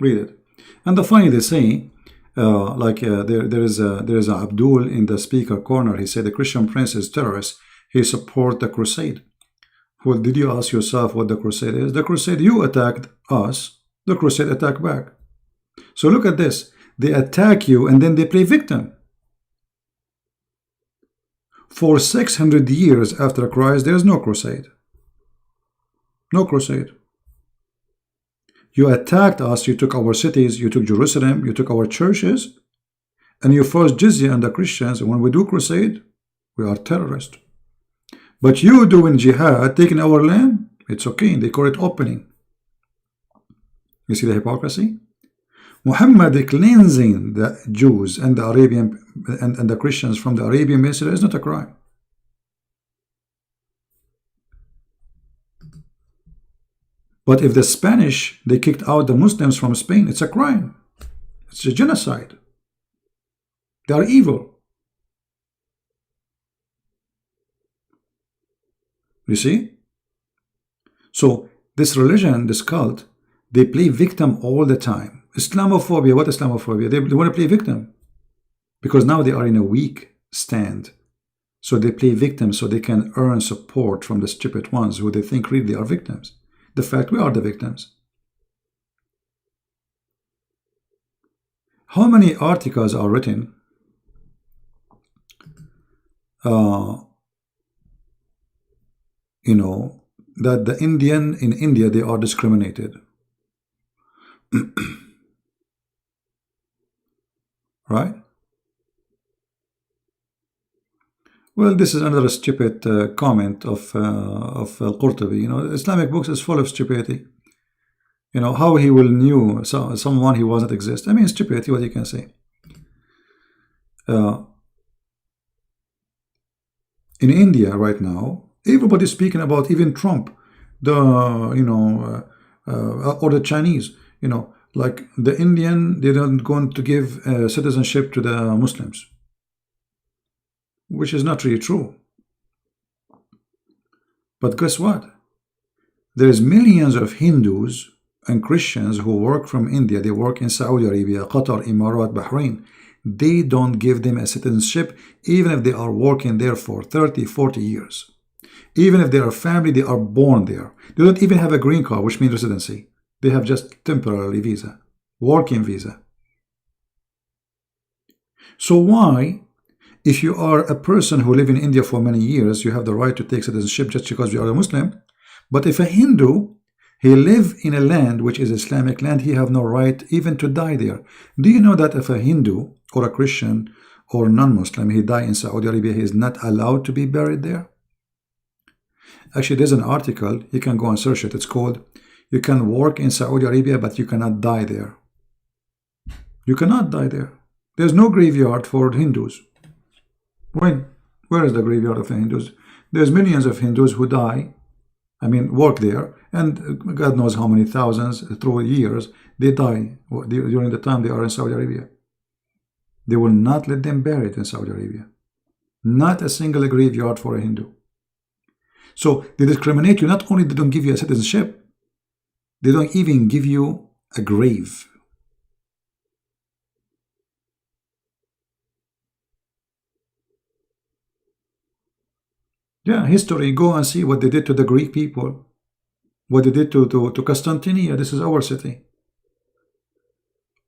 Read it. And the funny, they say, there is a Abdul in the speaker corner. He said the Christian prince is terrorist. He support the crusade. Well, did you ask yourself what the crusade is? The crusade, you attacked us. The crusade attacked back. So look at this. They attack you and then they play victim. For 600 years after Christ, there is no crusade. No crusade. You attacked us, you took our cities, you took Jerusalem, you took our churches, and you forced jizya on the Christians. And when we do crusade, we are terrorists. But you doing jihad, taking our land, it's okay. They call it opening. You see the hypocrisy? Muhammad cleansing the Jews and the Arabian and the Christians from the Arabian Peninsula is not a crime. But if the Spanish, they kicked out the Muslims from Spain, it's a crime. It's a genocide. They are evil. You see? So this religion, this cult, they play victim all the time. Islamophobia, what Islamophobia? They want to play victim. Because now they are in a weak stand. So they play victim so they can earn support from the stupid ones who they think really are victims. The fact we are the victims. How many articles are written you know, that the Indian in India, they are discriminated. Right? Well, this is another stupid comment of Al-Qurtubi. You know, Islamic books is full of stupidity. You know, how he will knew someone he wasn't exist. I mean, stupidity, what you can say. In India right now, everybody's speaking about even Trump. the or the Chinese, like the Indian, they don't going to give citizenship to the Muslims, which is not really true. But guess what? There's millions of Hindus and Christians who work from India. They work in Saudi Arabia, Qatar, Emirat, Bahrain. They don't give them a citizenship even if they are working there for 30, 40 years. Even if they are family, they are born there. They don't even have a green card, which means residency. They have just temporary visa, working visa. So why, if you are a person who live in India for many years, you have the right to take citizenship just because you are a Muslim? But if a Hindu, he live in a land which is Islamic land, he have no right even to die there. Do you know that if a Hindu or a Christian or non-Muslim, he die in Saudi Arabia, he is not allowed to be buried there? Actually, there's an article, you can go and search it. It's called, you can work in Saudi Arabia, but you cannot die there. You cannot die there. There's no graveyard for Hindus. When? Where is the graveyard of the Hindus? There's millions of Hindus who die, work there, and God knows how many thousands through years, they die during the time they are in Saudi Arabia. They will not let them bury it in Saudi Arabia. Not a single graveyard for a Hindu. So they discriminate you. Not only they don't give you a citizenship, they don't even give you a grave. Yeah, history, go and see what they did to the Greek people. What they did to Constantinia, this is our city.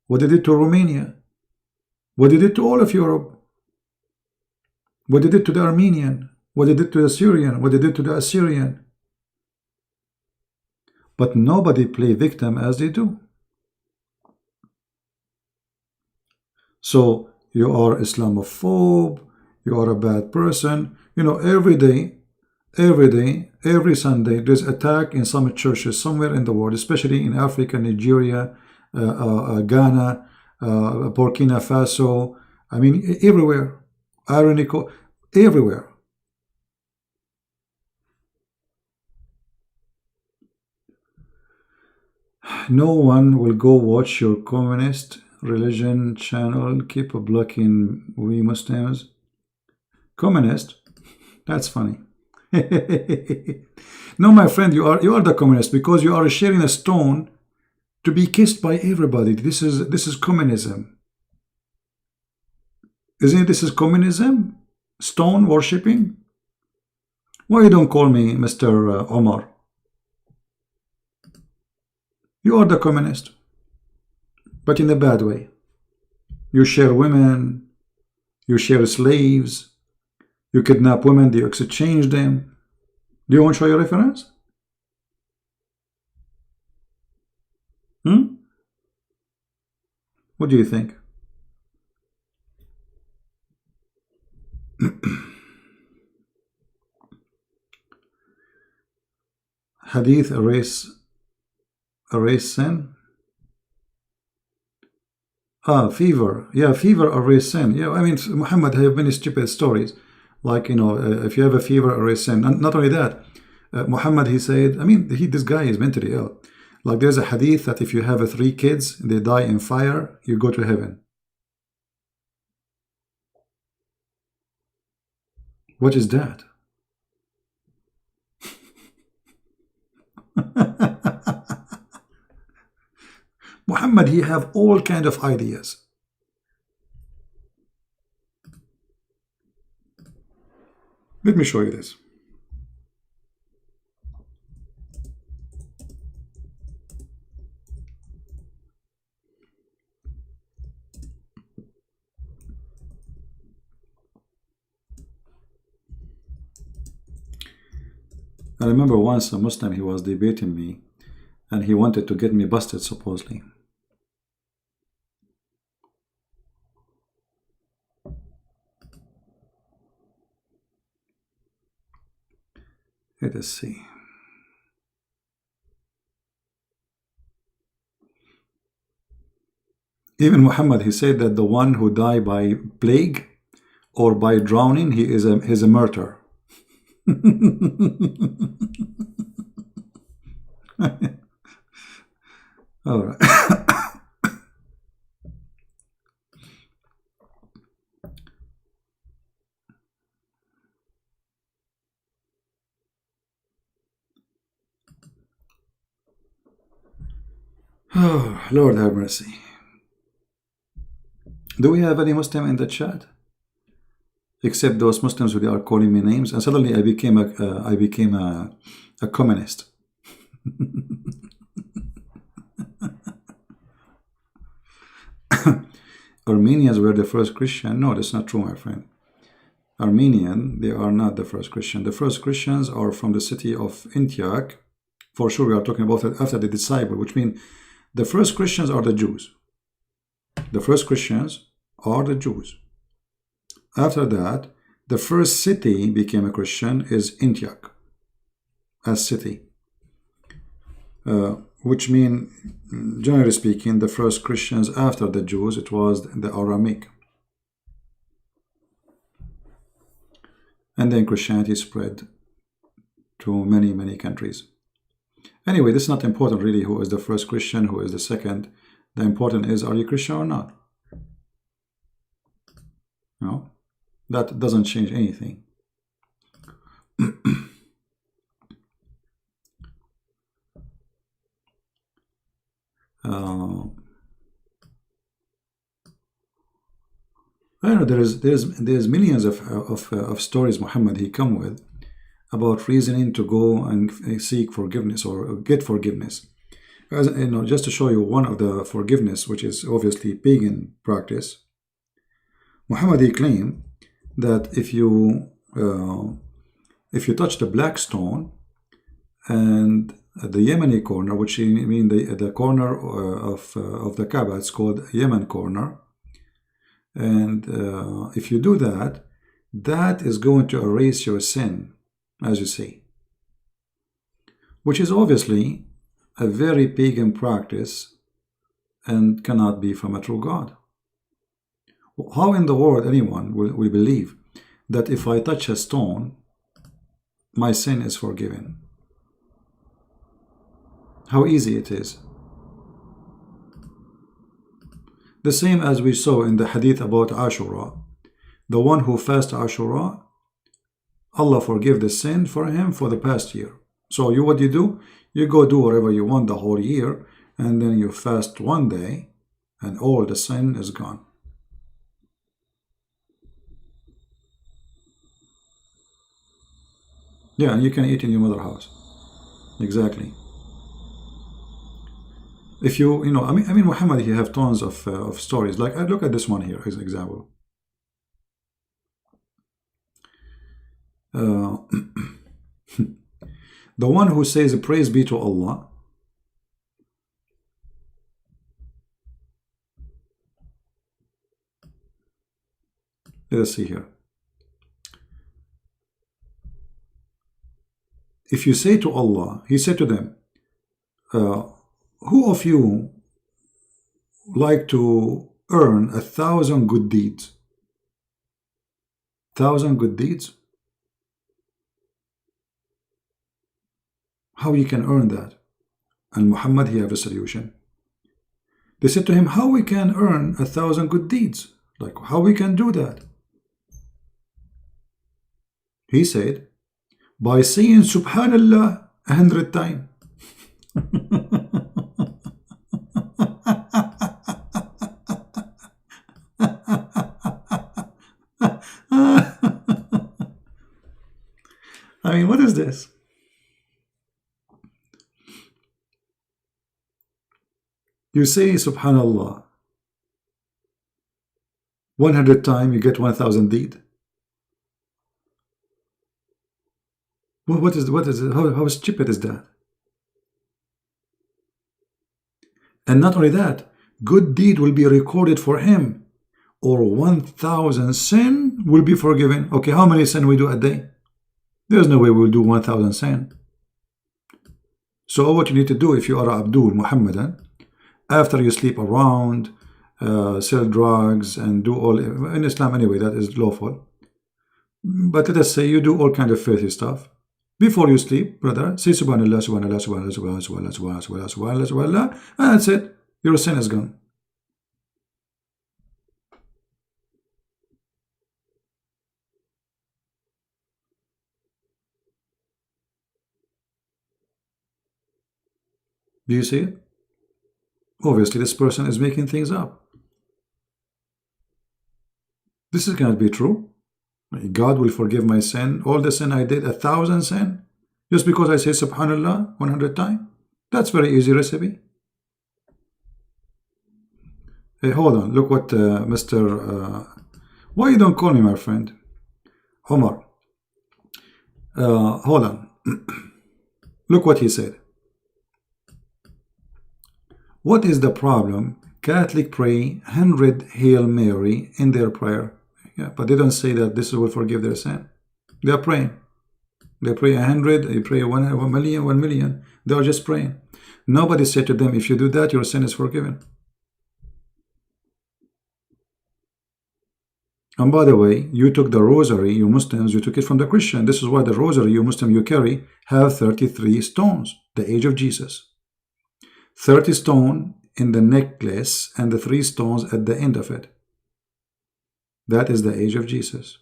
What they did to Romania. What they did to all of Europe. What they did to the Armenian. What they did to the Syrian. What they did to the Assyrian. But nobody play victim as they do. So you are Islamophobe, you are a bad person. Every day, every Sunday, there's attack in some churches somewhere in the world, especially in Africa, Nigeria, Ghana, Burkina Faso. Everywhere. Ironical, everywhere. No one will go watch your communist religion channel. Keep blocking we Muslims. Communist? That's funny. No, my friend, you are the communist because you are sharing a stone to be kissed by everybody. This is communism. Isn't it? This is communism? Stone worshipping? Why you don't call me Mr. Omar? You are the communist, but in a bad way. You share women, you share slaves, you kidnap women, you exchange them. Do you want to show your reference? What do you think? Hadith erase sin? Fever. Yeah, fever erase sin. Yeah, Muhammad have many stupid stories. Like, if you have a fever, erase sin. Not only that, Muhammad, he said, this guy is mentally ill. Like, there's a hadith that if you have 3 kids, they die in fire, you go to heaven. What is that? Muhammad, he have all kind of ideas. Let me show you this. I remember once a Muslim, he was debating me and he wanted to get me busted supposedly. Let us see. Even Muhammad, he said that the one who died by plague or by drowning, he's a martyr. All right. Oh, Lord have mercy. Do we have any Muslim in the chat? Except those Muslims who are calling me names, and suddenly I became a communist. Armenians were the first Christian. No, that's not true, my friend. Armenian, they are not the first Christian. The first Christians are from the city of Antioch. For sure, we are talking about it after the disciple, which means the first Christians are the Jews. The first Christians are the Jews. After that, the first city became a Christian is Antioch as city, which means, generally speaking, the first Christians after the Jews, it was the Aramaic. And then Christianity spread to many, many countries. Anyway, this is not important really who is the first Christian, who is the second. The important is, are you Christian or not? No, that doesn't change anything. I know there's millions of stories Muhammad he come with about reasoning to go and seek forgiveness or get forgiveness. As you know, just to show you one of the forgiveness, which is obviously pagan practice. Muhammad he claimed that if you touch the black stone and the Yemeni corner, which I mean the corner of the Kaaba, it's called Yemen corner, and if you do that, that is going to erase your sin, as you see, which is obviously a very pagan practice and cannot be from a true God. How in the world anyone will believe that if I touch a stone, my sin is forgiven? How easy it is. The same as we saw in the hadith about Ashura. The one who fasts Ashura, Allah forgive the sin for him for the past year. So what do? You go do whatever you want the whole year, and then you fast one day, and all the sin is gone. Yeah, and you can eat in your mother's house. Exactly. If you know, I mean, Muhammad, he have tons of stories. Like, I look at this one here as an example. The one who says, praise be to Allah. Let us see here. If you say to Allah, he said to them, who of you like to earn 1,000 good deeds? 1,000 good deeds? How you can earn that? And Muhammad, he have a solution. They said to him, how we can earn 1,000 good deeds? Like, how we can do that? He said, by saying Subhanallah 100 times. I mean, what is this? You say Subhanallah 100 times, you get 1,000 deed. What is it? How stupid is that? And not only that, good deed will be recorded for him, or 1,000 sin will be forgiven. Okay, how many sin we do a day? There's no way we'll do 1,000 sin. So what you need to do if you are Abdul Muhammadan, after you sleep around, sell drugs, and do all, in Islam anyway, that is lawful. But let us say you do all kind of filthy stuff. Before you sleep, brother, say Subhanallah, Subhanallah, Subhanallah, Subhanallah, Subhanallah, Subhanallah, Subhanallah, Subhanallah, and that's it. Your sin is gone. Do you see it? Obviously, this person is making things up. This is cannot be true. God will forgive my sin, all the sin I did, 1,000 sin, just because I say Subhanallah 100 times. That's very easy recipe. Hey, hold on. Look what Mr. Why you don't call me my friend? Omar. Hold on. Look what he said. What is the problem? Catholic pray 100 Hail Mary in their prayer. Yeah, but they don't say that this will forgive their sin. They are praying. They pray 100, they pray 1 million, 1 million. They are just praying. Nobody said to them, if you do that, your sin is forgiven. And by the way, you took the rosary, you Muslims, you took it from the Christian. This is why the rosary, you Muslim, you carry, have 33 stones, the age of Jesus. 30 stones in the necklace and the 3 stones at the end of it. That is the age of Jesus.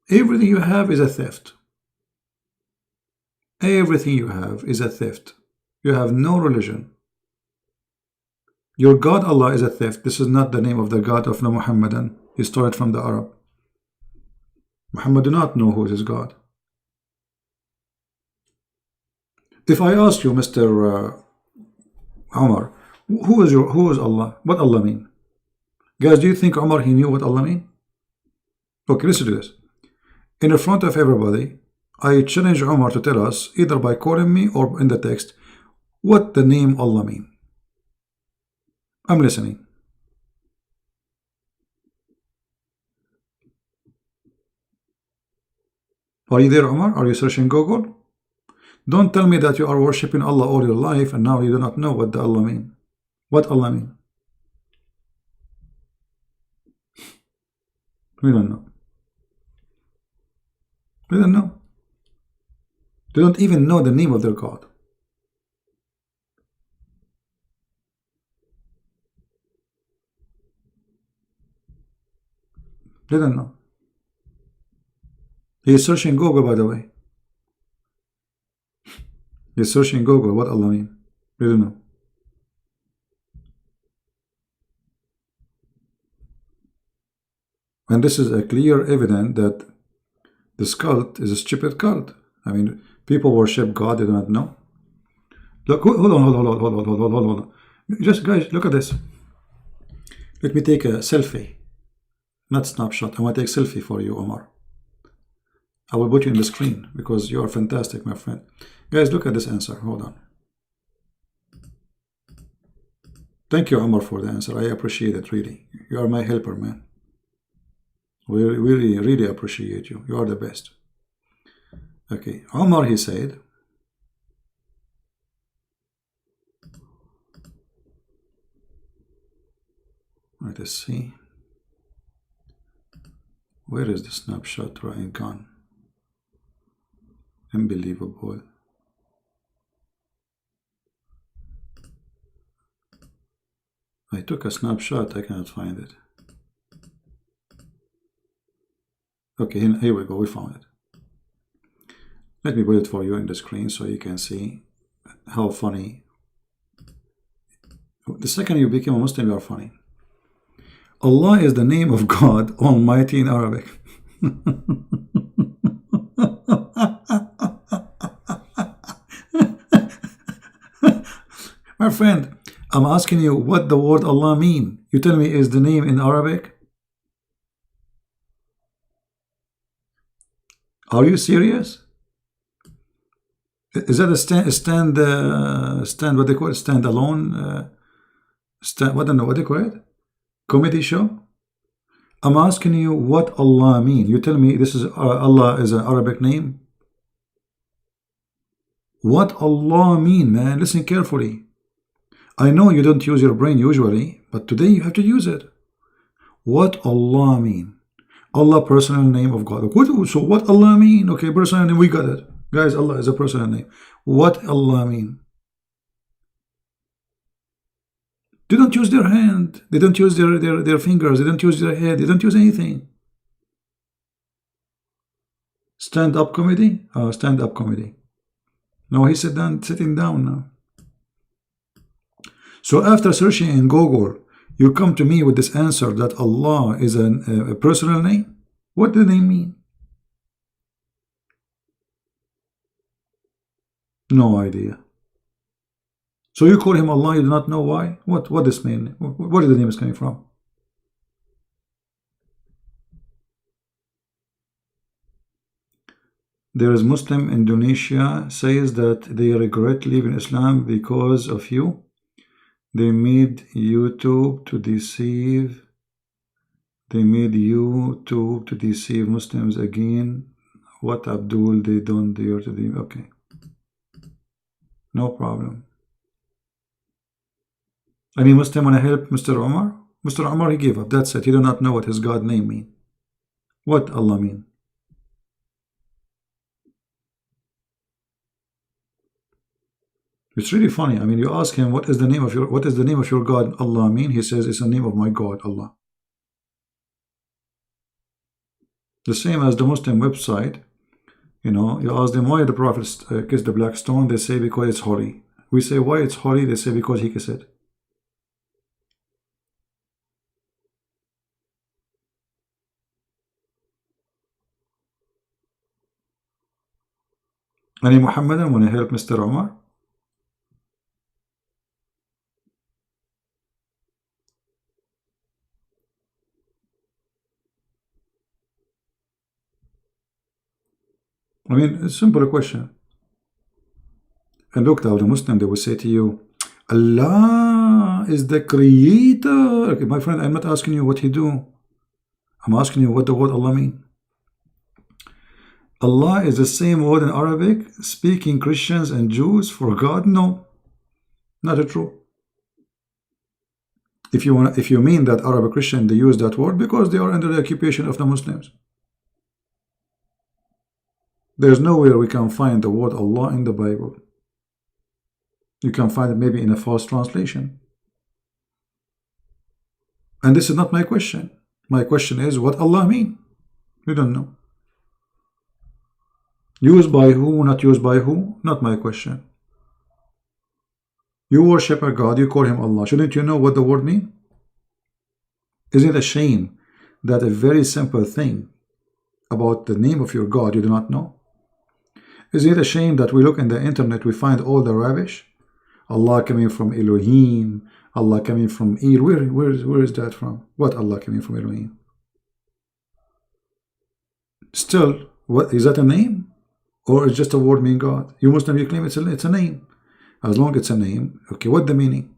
Everything you have is a theft. Everything you have is a theft. You have no religion. Your God Allah is a theft. This is not the name of the God of the Muhammadan. He stole it from the Arab. Muhammad do not know who is his God. If I ask you, Mr. Omar, who is Allah? What Allah mean? Guys, do you think Omar, he knew what Allah mean? Okay, listen to this. In the front of everybody, I challenge Omar to tell us, either by quoting me or in the text, what the name Allah mean. I'm listening. Are you there, Omar? Are you searching Google? Don't tell me that you are worshipping Allah all your life and now you do not know what the Allah mean. What Allah mean? We don't know. We don't know. They don't even know the name of their God. They don't know. He is searching Google, by the way. He is searching Google what Allah mean. They don't know. And this is a clear evidence that this cult is a stupid cult. I mean, people worship God, they do not know. Look, hold on. Just guys, look at this. Let me take a selfie. Not snapshot. I want to take a selfie for you, Omar. I will put you in the screen because you are fantastic, my friend. Guys, look at this answer. Hold on. Thank you, Omar, for the answer. I appreciate it, really. You are my helper, man. We really appreciate you. You are the best. Okay, Omar, he said, let us see. Where is the snapshot right gone? Unbelievable. I took a snapshot, I cannot find it. Okay, here we go, we found it. Let me put it for you in the screen so you can see how funny. The second you became a Muslim, you are funny. Allah is the name of God Almighty in Arabic. My friend, I'm asking you what the word Allah mean. You tell me is the name in Arabic? Are you serious? Is that a stand what they call it? Stand alone? What do you call it? Comedy show? I'm asking you what Allah mean. You tell me this is Allah is an Arabic name. What Allah mean, man? Listen carefully. I know you don't use your brain usually, but today you have to use it. What Allah mean? Allah, personal name of God. So what Allah mean? Okay, personal name, we got it. Guys, Allah is a personal name. What Allah mean? They don't use their hand. They don't use their fingers. They don't use their head. They don't use anything. Stand-up comedy? Stand-up comedy. No, he's sitting down now. So after searching in Google, you come to me with this answer that Allah is a personal name? What do they mean? No idea. So you call him Allah, you do not know why? What this mean? Where the name is coming from? There is Muslim Indonesia says that they regret leaving Islam because of you. They made YouTube to deceive. They made YouTube to deceive Muslims again. What Abdul, they don't dare to do. Okay. No problem. Any Muslim want to help Mr. Omar? Mr. Omar, he gave up. That's it. He do not know what his God name mean. What Allah mean? It's really funny. I mean, you ask him what is the name of your God Allah mean? He says it's the name of my God Allah. The same as the Muslim website. You know, you ask them why the Prophet kissed the black stone. They say because it's holy. We say why it's holy. They say because he kissed it. Any Muhammadan want to help Mr. Omar? I mean, it's a simple question. And look, now the Muslim, they will say to you, Allah is the creator. Okay, my friend, I'm not asking you what he do. I'm asking you what the word Allah mean. Allah is the same word in Arabic, speaking Christians and Jews for God? No, not true. If you mean that Arab Christian, they use that word because they are under the occupation of the Muslims. There's nowhere we can find the word Allah in the Bible. You can find it maybe in a false translation. And this is not my question. My question is what Allah mean? You don't know. Used by who, not used by who? Not my question. You worship a God, you call him Allah. Shouldn't you know what the word mean? Isn't it a shame that a very simple thing about the name of your God you do not know? Is it a shame that we look in the internet, we find all the rubbish? Allah coming from Elohim, Allah coming from El. Where is that from? What Allah coming from Elohim? Still, what is that a name? Or is just a word mean God? You Muslim, you claim it's a name. As long as it's a name, okay, what the meaning?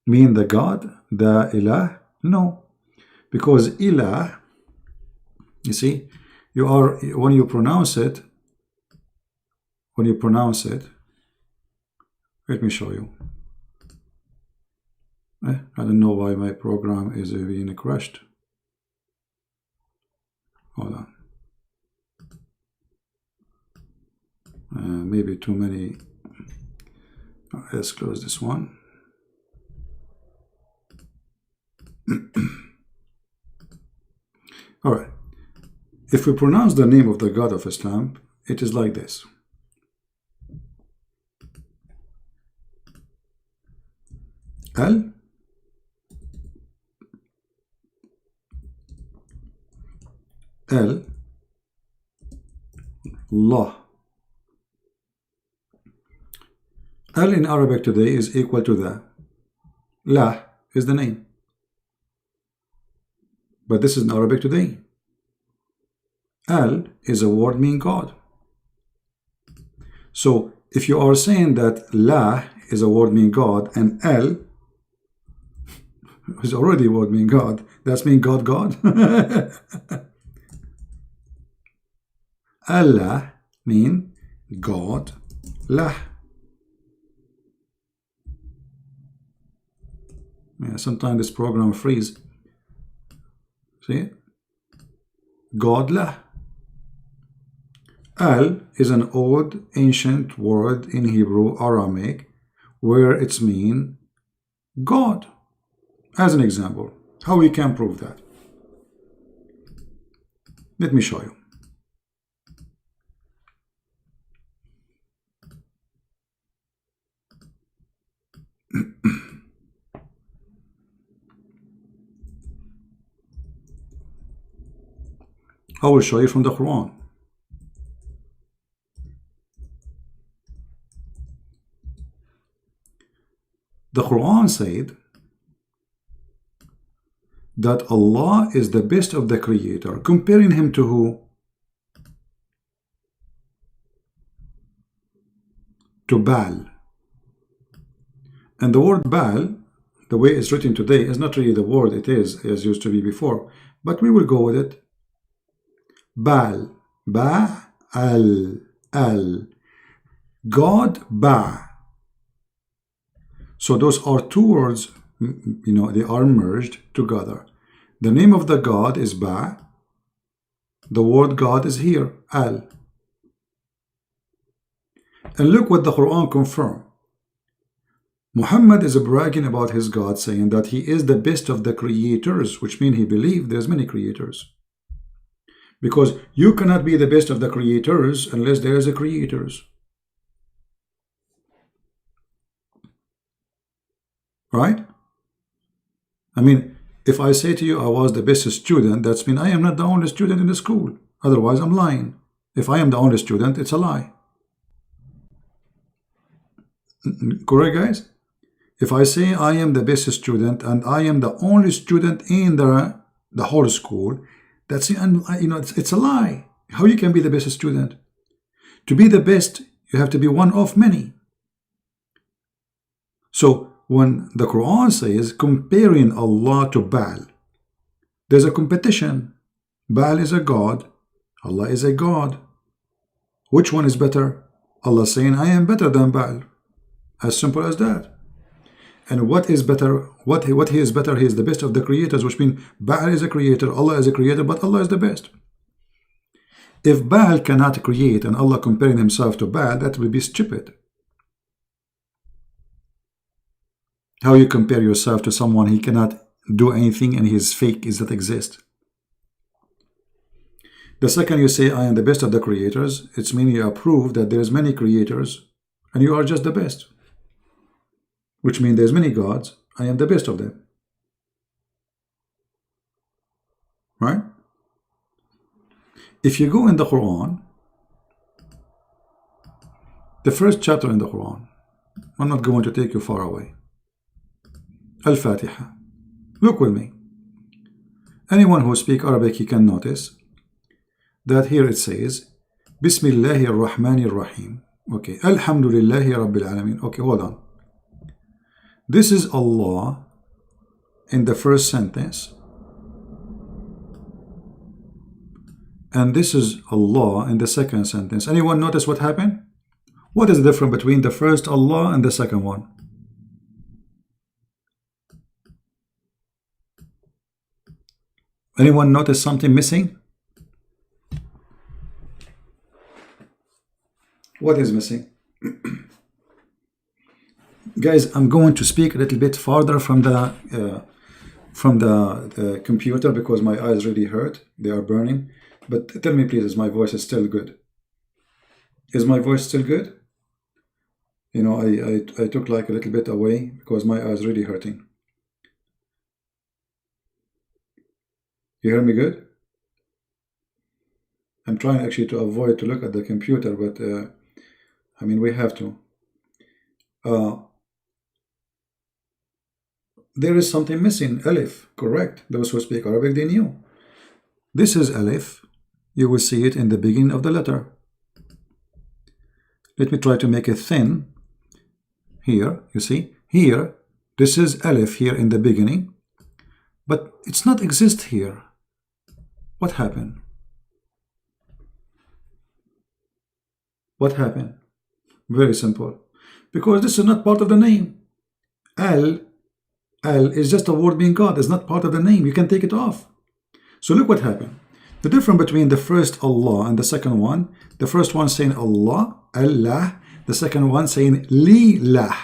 Mean the God, the Ilah? No, because Ilah, you see, you are, when you pronounce it, let me show you. I don't know why my program is being crashed. Hold on. Maybe too many. Let's close this one. All right. If we pronounce the name of the God of Islam, it is like this. Al Allah. Al in Arabic today is equal to the. La is the name. But this is in Arabic today. Al is a word meaning God. So if you are saying that La is a word meaning God and Al is already a word meaning God, that's mean God. Allah mean God. La. Yeah, sometimes this program freeze. See? God-lah. Al is an old ancient word in Hebrew Aramaic where it's mean God. As an example, how we can prove that? Let me show you. I will show you from the Quran. The Quran said that Allah is the best of the creator, comparing him to who? To Baal. And the word Baal, the way it's written today, is not really the word it is as used to be before, but we will go with it. Baal, Ba-al, al, God, Ba. So those are two words, you know, they are merged together. The name of the God is Ba. The word God is here, Al. And look what the Quran confirms. Muhammad is bragging about his God, saying that he is the best of the creators, which means he believes there's many creators. Because you cannot be the best of the creators unless there is a creators. Right? I mean, if I say to you I was the best student, that's mean I am not the only student in the school. Otherwise, I'm lying. If I am the only student, it's a lie. Correct, guys? If I say I am the best student and I am the only student in the whole school, that's, you know, it's a lie. How you can be the best student? To be the best, you have to be one of many. So when the Quran says comparing Allah to Baal, there's a competition. Baal is a god, Allah is a god. Which one is better? Allah saying I am better than Baal. As simple as that. And what is better? What he is better? He is the best of the creators, which means Baal is a creator, Allah is a creator, but Allah is the best. If Baal cannot create and Allah comparing himself to Baal, that would be stupid. How you compare yourself to someone he cannot do anything and he is fake, is that exist? The second you say I am the best of the creators, it's meaning you approve that there's many creators and you are just the best. Which means there's many gods, I am the best of them. Right? If you go in the Quran, the first chapter in the Quran, I'm not going to take you far away. Al-Fatiha. Look with me. Anyone who speaks Arabic, he can notice that here it says, Bismillahir Rahmanir Rahim. Okay. Alhamdulillahi Rabbil Alameen. Okay, hold on. This is Allah in the first sentence. And this is Allah in the second sentence. Anyone notice what happened? What is the difference between the first Allah and the second one? Anyone notice something missing? What is missing? Guys, I'm going to speak a little bit farther from the computer because my eyes really hurt. They are burning. But tell me please, is my voice still good? Is my voice still good? You know, I took like a little bit away because my eyes really hurting. You hear me good? I'm trying actually to avoid to look at the computer, but I mean, we have to. There is something missing. Alif, correct. Those who speak Arabic, they knew. This is Alif. You will see it in the beginning of the letter. Let me try to make it thin. Here, you see? Here, this is Alif here in the beginning. But it's not exist here. What happened? What happened? Very simple. Because this is not part of the name. Al Al is just a word being God. It's not part of the name. You can take it off. So look what happened. The difference between the first Allah and the second one, the first one saying Allah, Allah, the second one saying Lillah.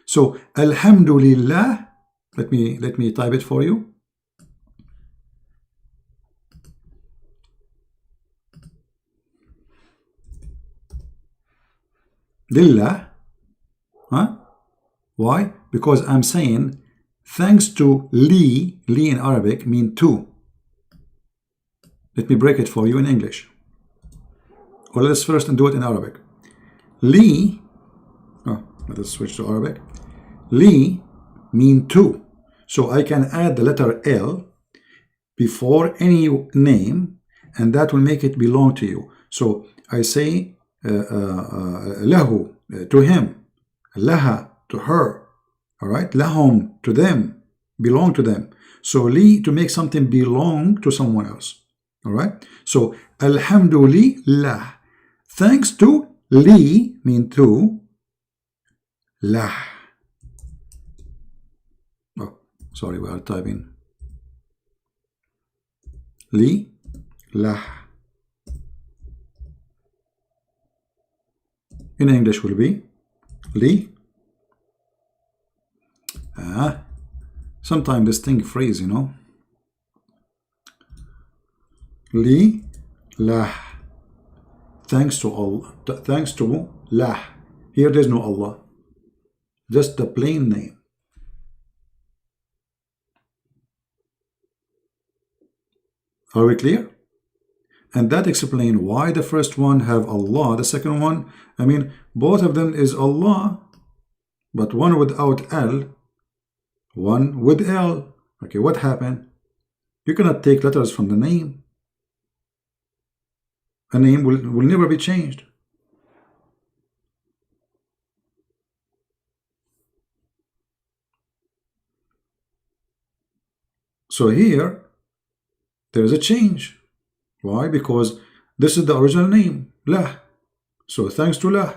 So Alhamdulillah, let me type it for you. Lillah. Huh? Why? Because I'm saying thanks to Li in Arabic mean to. Let me break it for you in English. Or let's first do it in Arabic. Li, let us switch to Arabic. Li mean to. So I can add the letter L before any name, and that will make it belong to you. So I say lahu, to him, laha, to her, all right, lahum, to them, belong to them. So li, to make something belong to someone else, all right. So alhamdulillah, thanks to li mean to, lah. Oh, sorry, we are typing li, lah. In English will be li. Sometimes this thing freeze, you know. Li, lah. Thanks to Allah. Thanks to lah. Here there's no Allah. Just the plain name. Are we clear? And that explains why the first one have Allah, the second one, I mean, both of them is Allah, but one without L, one with L. Okay, what happened? You cannot take letters from the name. A name will never be changed. So here, there is a change. Why? Because this is the original name, Lah. So thanks to Lah.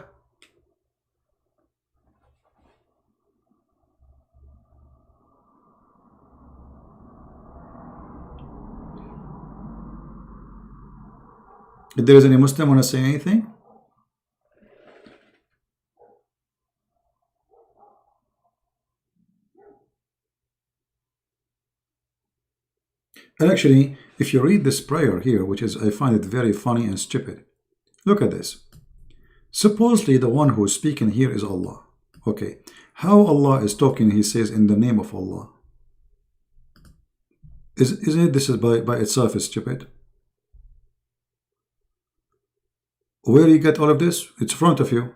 If there is any Muslim want to say anything? And actually, if you read this prayer here, which is, I find it very funny and stupid. Look at this. Supposedly the one who is speaking here is Allah. Okay. How Allah is talking, he says, in the name of Allah. Isn't it this is by itself is stupid? Where you get all of this? It's in front of you.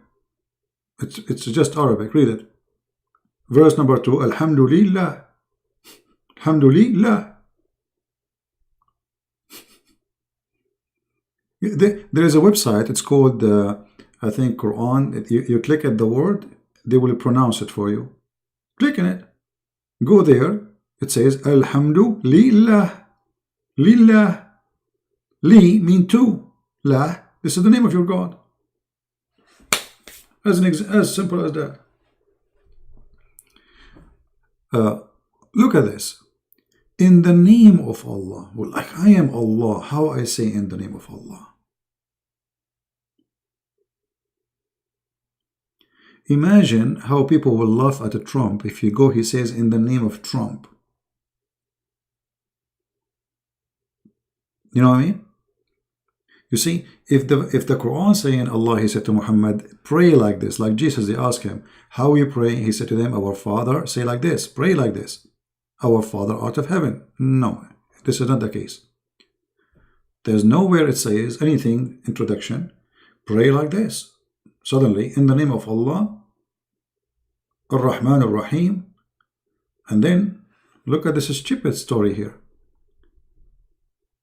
It's just Arabic. Read it. Verse number 2. Alhamdulillah. Alhamdulillah. There is a website. It's called, I think, Quran. You click at the word, they will pronounce it for you. Click on it. Go there. It says Alhamdulillah. Lillah. Li mean to. La. This is the name of your God. As simple as that. Look at this. In the name of Allah. Well, like I am Allah. How I say in the name of Allah? Imagine how people will laugh at Trump if you go, he says, in the name of Trump. You know what I mean? You see, if the Quran saying Allah, he said to Muhammad, pray like this, like Jesus, they asked him, how you pray? He said to them, our Father, say like this, pray like this. Our Father out of heaven. No, this is not the case. There's nowhere it says anything, introduction, pray like this. Suddenly, in the name of Allah, Ar-Rahman Ar-Rahim, and then look at this stupid story here.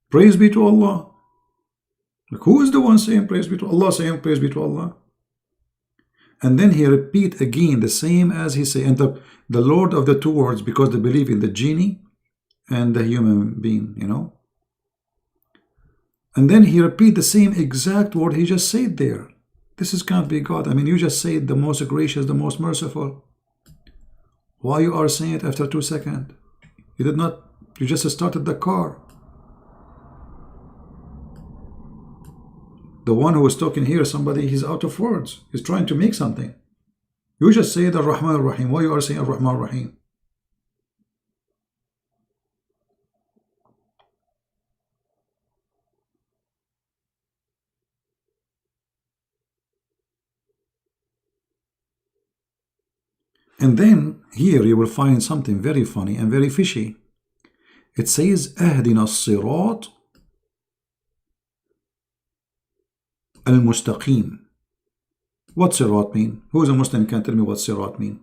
Praise be to Allah. Like, who is the one saying praise be to Allah, saying praise be to Allah? And then he repeat again the same as he say, and the Lord of the two words, because they believe in the genie and the human being, you know. And then he repeat the same exact word he just said there. This can't be God. I mean, you just said the most gracious, the most merciful. Why you are saying it after 2 seconds? You did not, you just started the car. The one who is talking here, somebody, he's out of words. He's trying to make something. You just say it Ar-Rahman Ar-Rahim. Why you are saying Ar-Rahman Ar-Rahim? And then here you will find something very funny and very fishy. It says أهدنا الصراط المستقيم. What sirat mean? Who is a Muslim can tell me what sirat mean?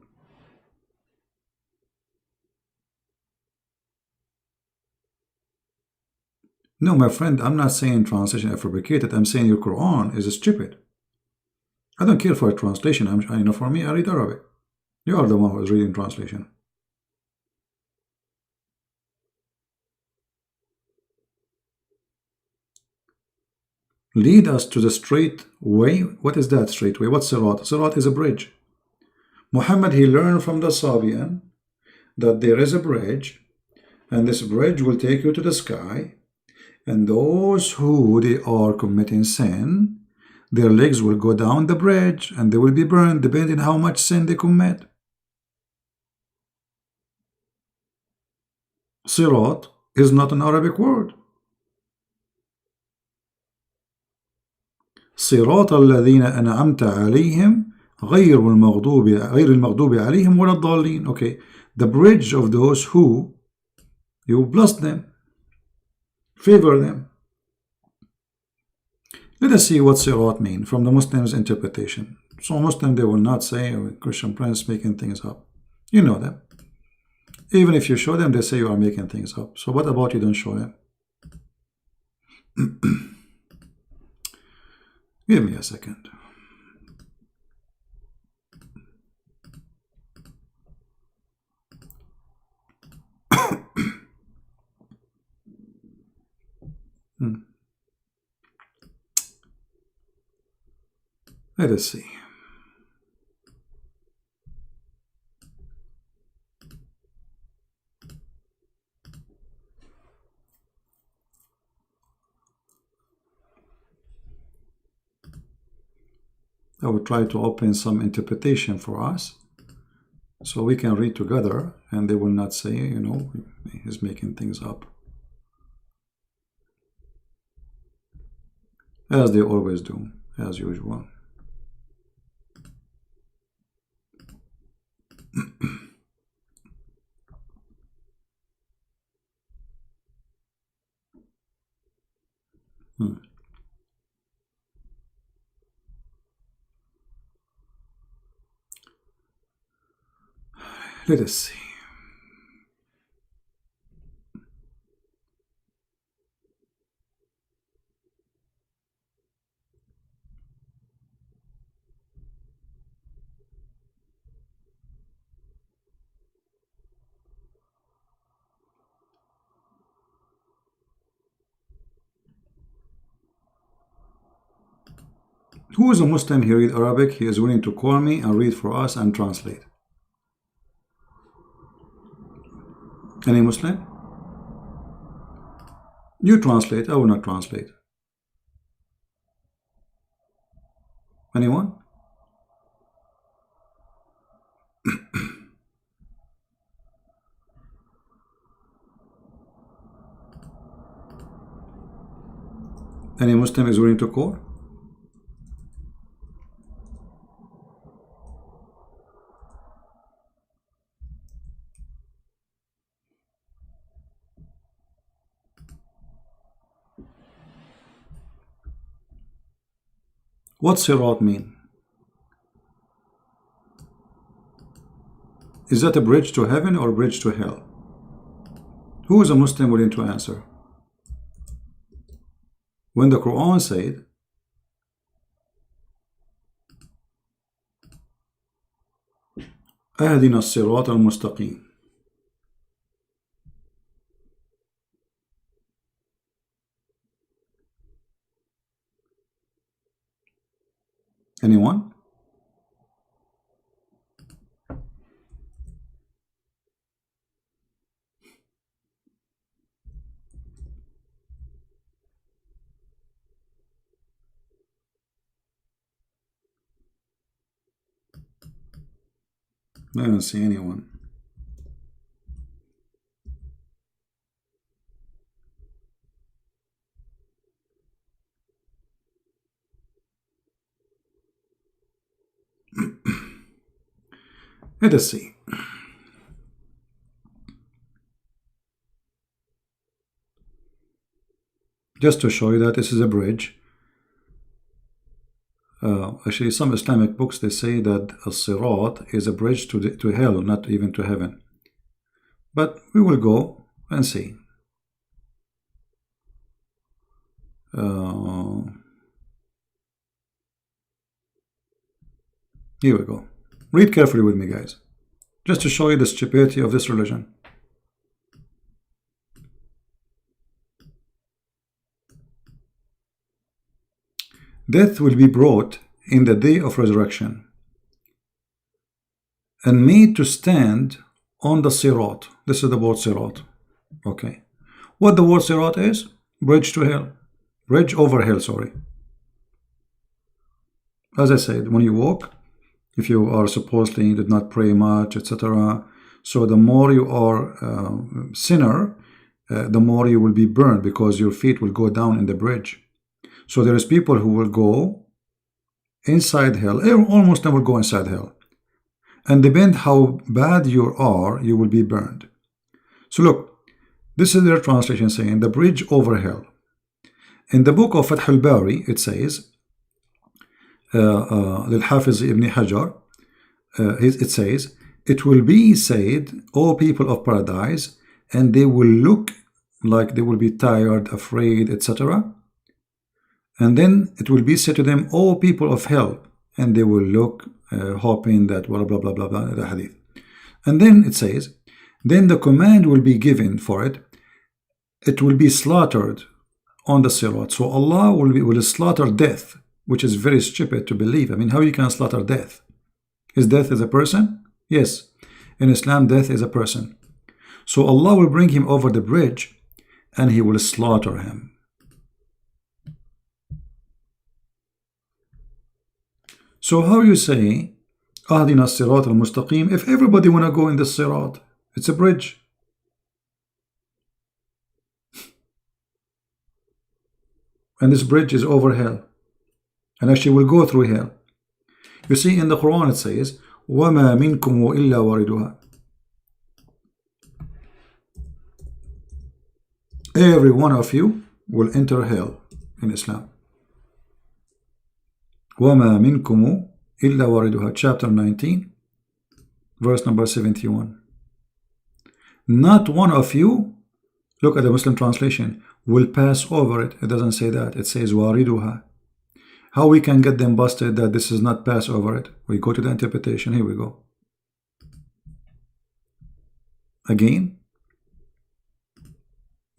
No, my friend, I'm not saying translation is fabricated. I'm saying your Quran is stupid. I don't care for a translation. You know, for me, I read Arabic. You are the one who is reading translation. Lead us to the straight way. What is that straight way? What's Sirat? Sirat is a bridge. Muhammad, he learned from the Sabian that there is a bridge, and this bridge will take you to the sky, and those who they are committing sin, their legs will go down the bridge, and they will be burned depending on how much sin they commit. Sirat is not an Arabic word. صراط الذين أنعمت عليهم غير المغضوب عليهم ولا الضالين. Okay, the bridge of those who you bless them, favor them. Let us see what sirat mean from the Muslims' interpretation. So Muslim, they will not say, oh, Christian Prince making things up. You know them. Even if you show them, they say you are making things up. So what about you don't show them? Give me a second. Let us see. I will try to open some interpretation for us so we can read together and they will not say, you know, he's making things up. As they always do, as usual. Let us see. Who is a Muslim? He read Arabic. He is willing to call me and read for us and translate. Any Muslim? You translate. I will not translate. Anyone? Any Muslim is willing to call? What sirat mean? Is that a bridge to heaven or a bridge to hell? Who is a Muslim willing to answer? When the Quran said, أهدنا الصراط المستقيم. Anyone? I don't see anyone. Let us see. Just to show you that this is a bridge. Actually, some Islamic books, they say that a sirat is a bridge to hell, not even to heaven. But we will go and see. Here we go. Read carefully with me, guys, just to show you the stupidity of this religion. Death will be brought in the day of resurrection and made to stand on the sirat. This is the word sirat. Okay. What the word sirat is? Bridge to hell. Bridge over hell, sorry. As I said, when you walk, if you are supposedly did not pray much, etc., so the more you are sinner, the more you will be burned, because your feet will go down in the bridge. So there is people who will go inside hell, all Muslims will go inside hell, and depend how bad you are, you will be burned. So look, this is their translation saying the bridge over hell. In the book of Fath al-Bari, it says, للحافظ ibn Hajar, it says, it will be said, O people of paradise, and they will look like they will be tired, afraid, etc. And then it will be said to them, O people of hell, and they will look hoping that blah blah blah blah blah, the hadith. And then it says, then the command will be given for it, it will be slaughtered on the sirat. So Allah will slaughter death, which is very stupid to believe. I mean, how you can slaughter death? Is death is a person? Yes. In Islam, death is a person. So Allah will bring him over the bridge and he will slaughter him. So how you say Ahdina as-sirat al-mustaqim if everybody want to go in the sirat? It's a bridge. And this bridge is over hell. And actually will go through hell. You see, in the Quran it says, وَمَا مِنْكُمْ إِلَّا وَارِدُهَا. Every one of you will enter hell in Islam. وَمَا مِنْكُمْ إِلَّا وَارِدُهَا. Chapter 19, verse number 71. Not one of you, look at the Muslim translation, will pass over it. It doesn't say that. It says وَارِدُهَا. How we can get them busted that this is not pass over it? We go to the interpretation. Here we go. Again,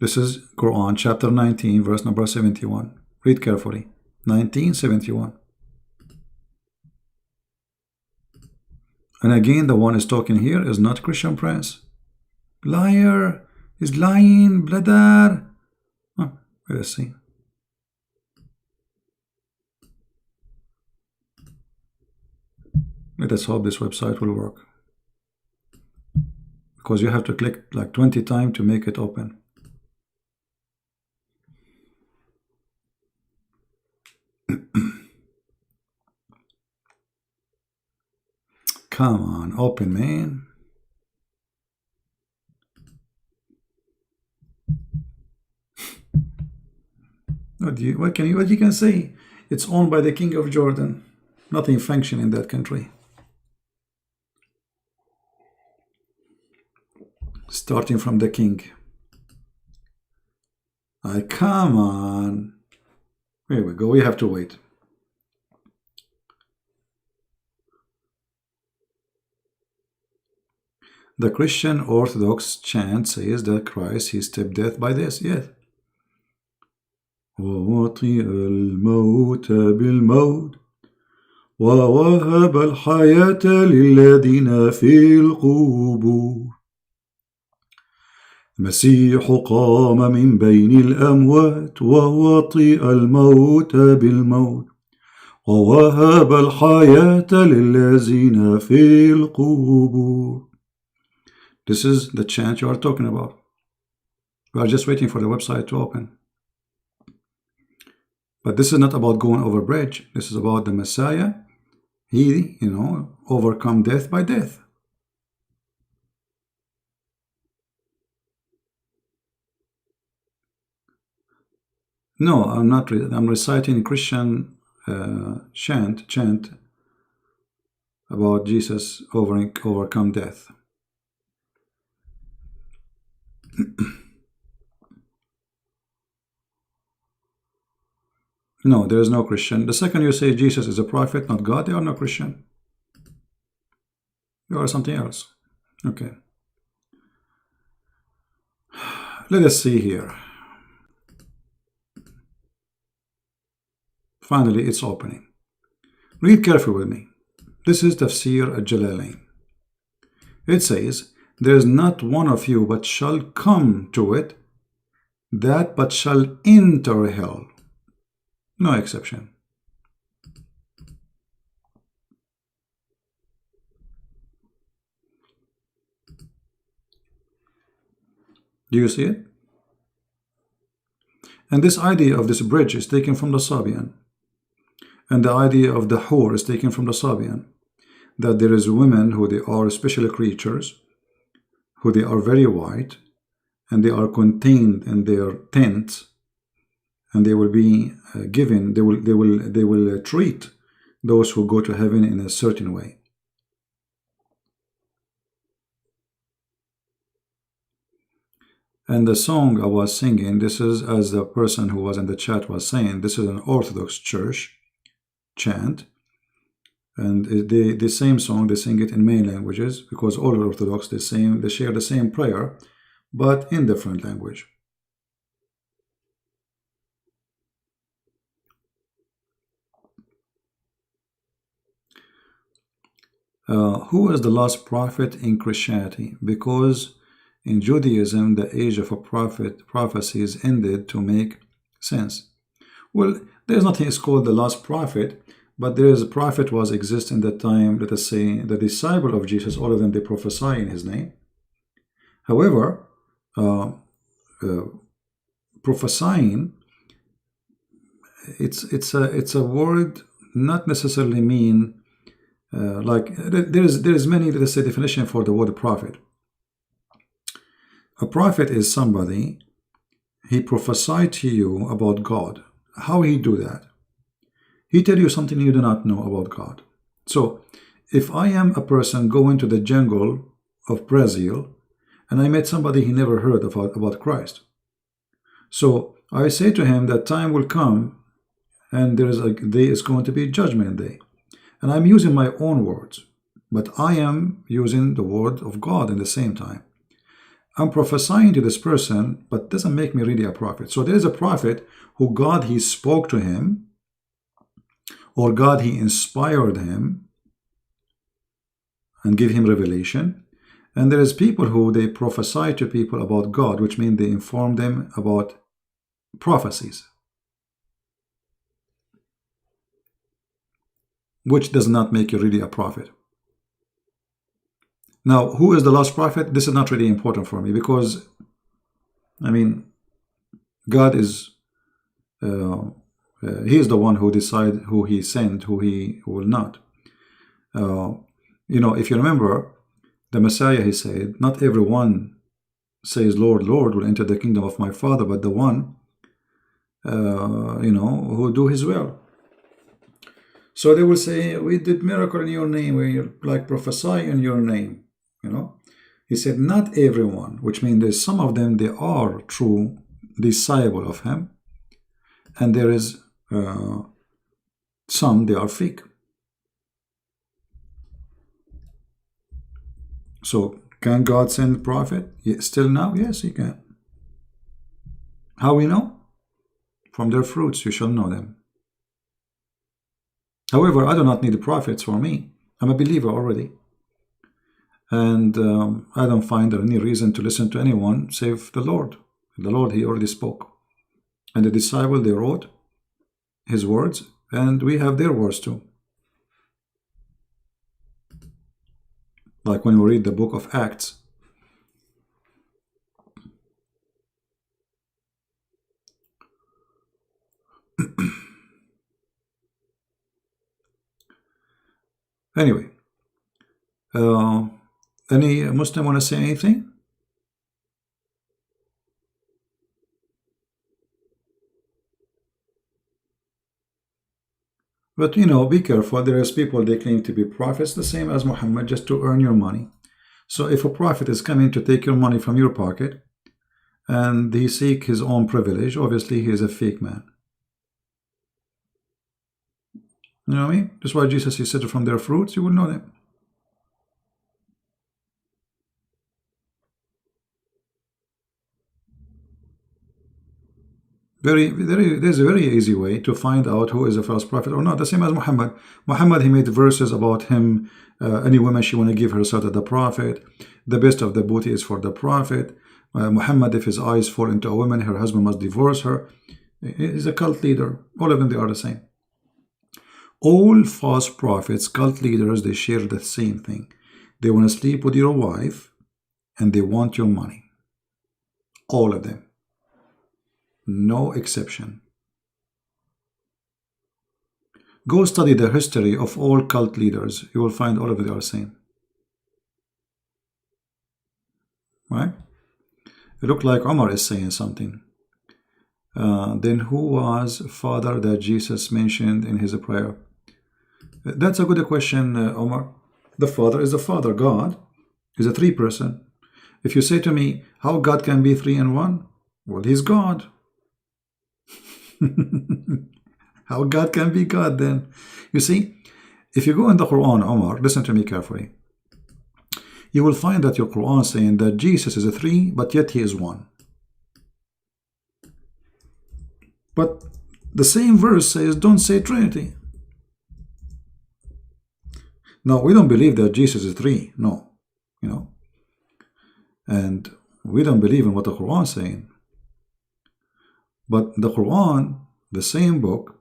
this is Quran chapter 19 verse number 71. Read carefully. 1971. And again, the one is talking here is not Christian Prince. Liar. He's lying, brother. Oh, let's see. Let us hope this website will work, because you have to click like 20 times to make it open. Come on, open, man. What you can say? It's owned by the King of Jordan. Nothing function in that country. Starting from the king. Come on. Here we go. We have to wait. The Christian Orthodox chant says that Christ, he stepped death by this. Yes. وَوَطِئَ الْمَوْتَ بِالْمَوْتِ وَوَهَبَ الْحَيَاةَ لِلَّذِينَ فِي الْقُبُورِ المسيح قام من بين الأموات ووطئ الموت بالموت ووهب الحياة للذين في القبور. This is the chant you are talking about. We are just waiting for the website to open. But this is not about going over bridge. This is about the Messiah. He, overcome death by death. No, I'm not. I'm reciting Christian chant about Jesus overcome death. No, there is no Christian. The second you say Jesus is a prophet, not God, you are no Christian. You are something else. Okay. Let us see here. Finally, it's opening. Read carefully with me. This is Tafsir al-Jalalain. It says, there is not one of you but shall come to it, that but shall enter hell. No exception. Do you see it? And this idea of this bridge is taken from the Sabian. And the idea of the Hur is taken from the Sabian. That there is women who they are special creatures, who they are very white, and they are contained in their tents, and they will be given, they will treat those who go to heaven in a certain way. And the song I was singing, this is, as the person who was in the chat was saying, this is an Orthodox church chant. And the same song, they sing it in many languages, because all Orthodox, they share the same prayer, but in different language. Who is the last prophet in Christianity? Because in Judaism, the age of a prophecies ended to make sense. Well, there's nothing is called the last prophet, but there is a prophet was exist in that time. Let us say the disciple of Jesus, all of them, they prophesy in his name. However, prophesying, it's a word not necessarily mean like there is many, let us say, definition for the word prophet. A prophet is somebody, he prophesied to you about God. How he do that? He tell you something you do not know about God. So if I am a person going to the jungle of Brazil and I met somebody he never heard about Christ, so I say to him that time will come and there is a day is going to be judgment day, and I'm using my own words, but I am using the word of God in the same time. I'm prophesying to this person, but doesn't make me really a prophet. So there is a prophet who God, he spoke to him, or God, he inspired him and give him revelation. And there is people who they prophesy to people about God, which means they inform them about prophecies, which does not make you really a prophet. Now, who is the last prophet? This is not really important for me, because, I mean, God is, he is the one who decides who he sent, who he will not. If you remember, the Messiah, he said, not everyone says, Lord, Lord, will enter the kingdom of my Father, but the one, who do his will. So they will say, we did miracle in your name, we like prophesy in your name. He said, not everyone, which means there's some of them, they are true disciple of him, and there is some, they are fake. So can God send a prophet? Still now? Yes, he can. How we know? From their fruits you shall know them. However, I do not need prophets for me. I'm a believer already. And I don't find any reason to listen to anyone save the Lord. The Lord, he already spoke. And the disciple, they wrote his words, and we have their words too. Like when we read the book of Acts. Anyway, any Muslim want to say anything? But you know, be careful. There is people, they claim to be prophets, the same as Muhammad, just to earn your money. So if a prophet is coming to take your money from your pocket and he seek his own privilege, obviously he is a fake man. You know what I mean? That's why Jesus, he said, from their fruits you will know them. There's a very easy way to find out who is a false prophet or not. The same as Muhammad. Muhammad, he made verses about him. Any woman, she want to give herself to the prophet. The best of the booty is for the prophet. Muhammad, if his eyes fall into a woman, her husband must divorce her. He's a cult leader. All of them, they are the same. All false prophets, cult leaders, they share the same thing. They want to sleep with your wife and they want your money. All of them. No exception. Go study the history of all cult leaders. You will find all of them are the same. Right? It looked like Omar is saying something. Then who was father that Jesus mentioned in his prayer? That's a good question, Omar. The Father is the Father. God is a three-person. If you say to me, how God can be three in one? Well, he's God. How God can be God then? You see, if you go in the Quran, Omar, listen to me carefully. You will find that your Quran is saying that Jesus is a three, but yet he is one. But the same verse says, don't say Trinity. No, we don't believe that Jesus is three. No, you know. And we don't believe in what the Quran is saying. But the Quran, the same book,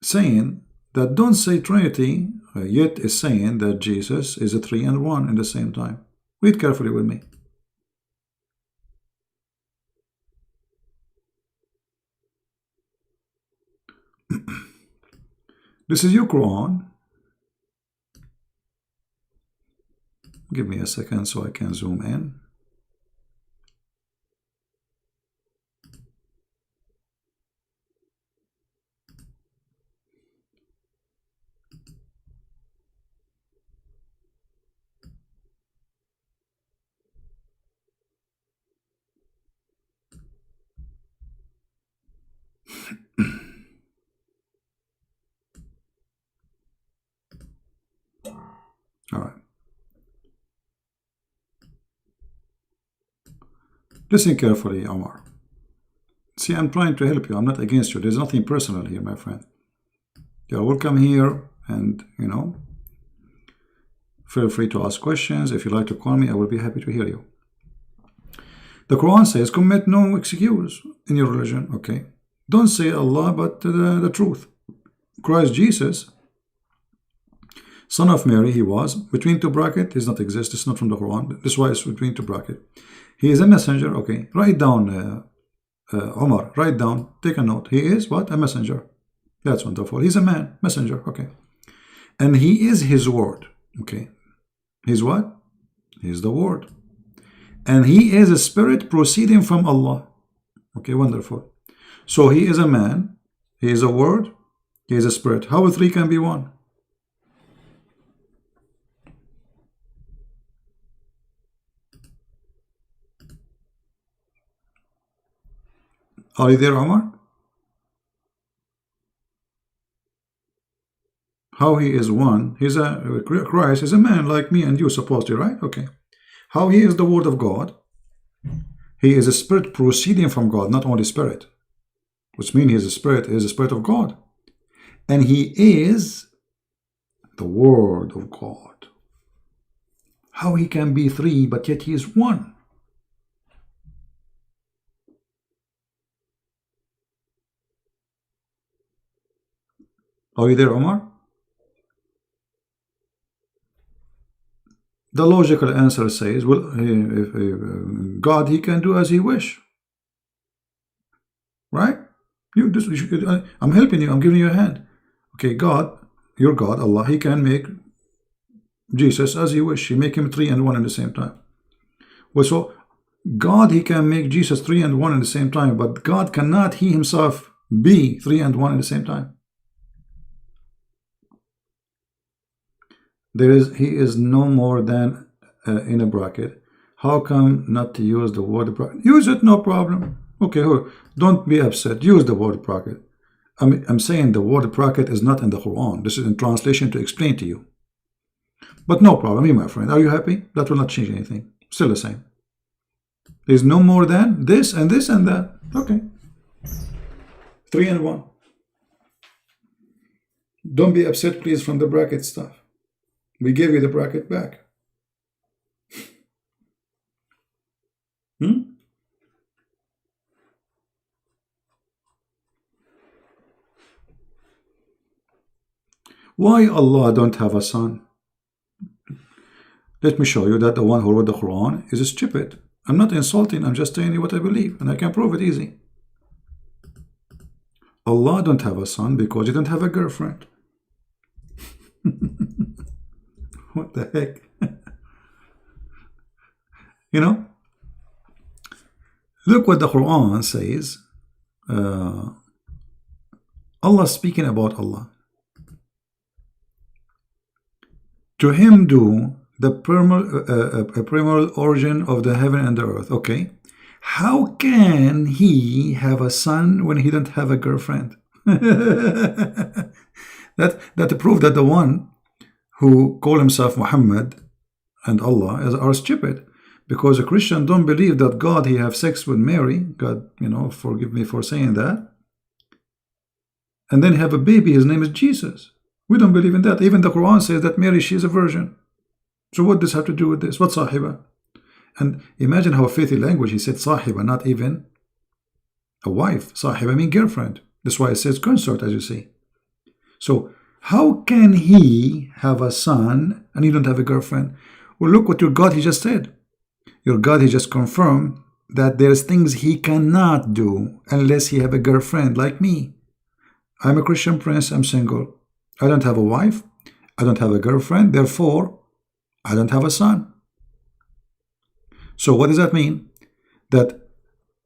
saying that don't say Trinity, yet is saying that Jesus is a three and one in the same time. Read carefully with me. This is your Quran. Give me a second so I can zoom in. All right. Listen carefully, Omar. See, I'm trying to help you. I'm not against you. There's nothing personal here, my friend. You're welcome here, and, you know, feel free to ask questions. If you like to call me, I will be happy to hear you. The Quran says, commit no excuse in your religion. Okay. Don't say Allah, but the truth. Christ Jesus, son of Mary, he was, between two brackets, does not exist. It's not from the Quran. This is why it's between two brackets. He is a messenger. Okay. Write down, Omar, write down, take a note. He is what? A messenger. That's wonderful. He's a man, messenger. Okay. And he is his word. Okay. He's what? He's the word. And he is a spirit proceeding from Allah. Okay, wonderful. So he is a man, he is a word, he is a spirit. How the three can be one? Are you there, Omar? How he is one? He's a Christ is a man like me and you, supposedly, right? Okay. How he is the word of God? He is a spirit proceeding from God, not only spirit, which means he is a spirit of God, and he is the word of God. How he can be three, but yet he is one? Are you there, Omar? The logical answer says, well, God, he can do as he wish. Right? I'm helping you. I'm giving you a hand. Okay, God, your God, Allah, he can make Jesus as he wish. He make him 3 and 1 at the same time. Well, so God, he can make Jesus 3 and 1 at the same time, but God cannot he himself be 3 and 1 at the same time. He is no more than in a bracket. How come not to use the word bracket? Use it, no problem. Okay, don't be upset. Use the word bracket. I'm saying the word bracket is not in the Quran. This is in translation to explain to you. But no problem, my friend. Are you happy? That will not change anything. Still the same. There's no more than this and this and that. Okay. 3 and 1. Don't be upset, please, from the bracket stuff. We gave you the bracket back. Why Allah don't have a son? Let me show you that the one who wrote the Quran is stupid. I'm not insulting, I'm just telling you what I believe, and I can prove it easy. Allah don't have a son because he don't have a girlfriend. What the heck? You know? Look what the Quran says. Allah speaking about Allah. To him do the primal origin of the heaven and the earth. Okay. How can he have a son when he don't have a girlfriend? that prove that the one who call himself Muhammad and Allah are stupid, because a Christian don't believe that God he have sex with Mary. God, forgive me for saying that. And then have a baby. His name is Jesus. We don't believe in that. Even the Quran says that Mary, she is a virgin. So what does this have to do with this? What sahiba? And imagine how filthy language. He said sahiba, not even a wife. Sahiba means girlfriend. That's why it says consort, as you see. So how can he have a son and he don't have a girlfriend? Well, look what your God he just said. Your God he just confirmed that there's things he cannot do unless he have a girlfriend, like me. I'm a Christian prince. I'm single. I don't have a wife. I don't have a girlfriend. Therefore, I don't have a son. So what does that mean? That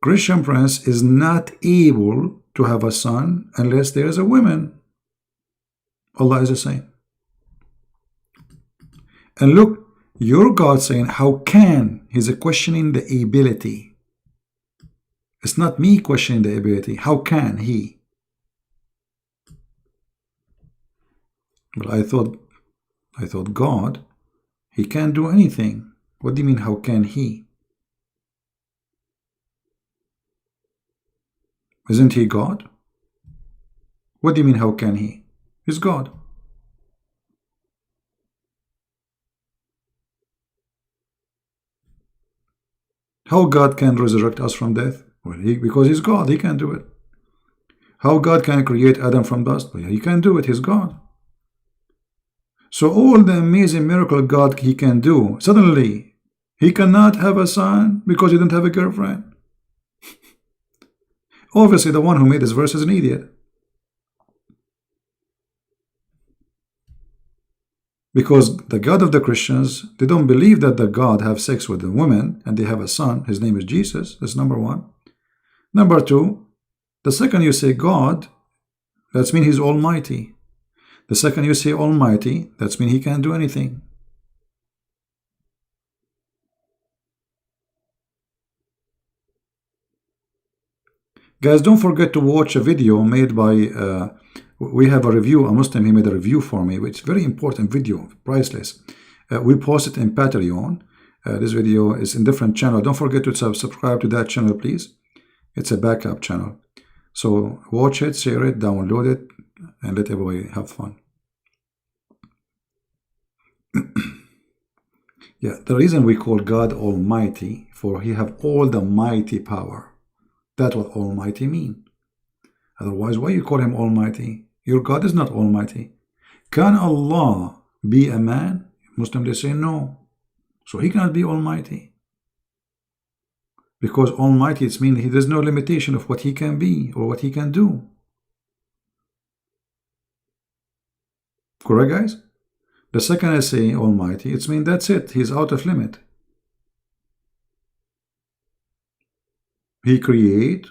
Christian prince is not able to have a son unless there is a woman. Allah is the same. And look, your God saying, how can? He's questioning the ability. It's not me questioning the ability. How can he? But I thought God, he can't do anything. What do you mean, how can he? Isn't he God? What do you mean, how can he? He's God. How God can resurrect us from death? Well, because he's God, he can do it. How God can create Adam from dust? Well, he can do it, he's God. So all the amazing miracle God he can do, suddenly he cannot have a son because he didn't have a girlfriend. Obviously the one who made this verse is an idiot. Because the God of the Christians, they don't believe that the God have sex with a woman and they have a son. His name is Jesus. That's number one. Number two, the second you say God, that's mean he's almighty. The second you say almighty, that's mean he can't do anything. Guys, don't forget to watch a video made by, we have a review, a Muslim, he made a review for me, which is a very important video, priceless. We post it in Patreon. This video is in different channel. Don't forget to subscribe to that channel, please. It's a backup channel. So watch it, share it, download it, and let everybody have fun. Yeah, the reason we call God Almighty, for he have all the mighty power. That's what Almighty mean. Otherwise, why you call him Almighty? Your God is not almighty. Can Allah be a man? Muslims, they say no. So he cannot be almighty. Because almighty, it means there's no limitation of what he can be or what he can do. Correct, guys? The second I say almighty, it means that's it. He's out of limit. He create,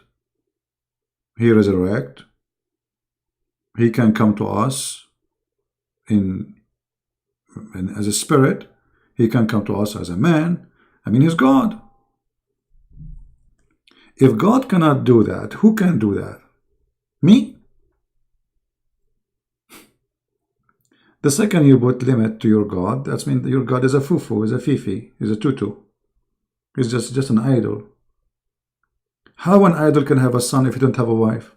he resurrect, he can come to us as a spirit, he can come to us as a man. I mean, he's God. If God cannot do that, who can do that? Me? The second you put limit to your God, that means your God is a fufu, is a fifi, is a tutu. He's just an idol. How an idol can have a son if you don't have a wife?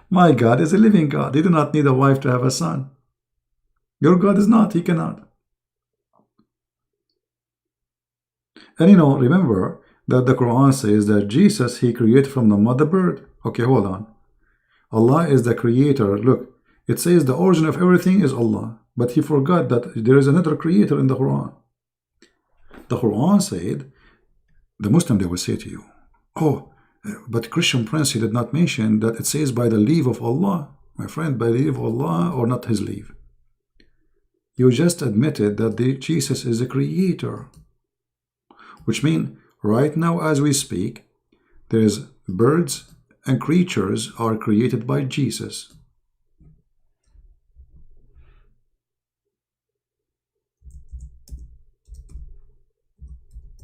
My God is a living God. He do not need a wife to have a son. Your God is not. He cannot. And remember that the Quran says that Jesus, he created from the mother bird. Okay, hold on. Allah is the creator. Look, it says the origin of everything is Allah. But he forgot that there is another creator in the Quran. The Quran said, the Muslim, they will say to you, oh, but Christian Prince, he did not mention that it says by the leave of Allah. My friend, by the leave of Allah or not his leave. You just admitted that Jesus is a creator. Which means, right now as we speak, there is birds and creatures are created by Jesus.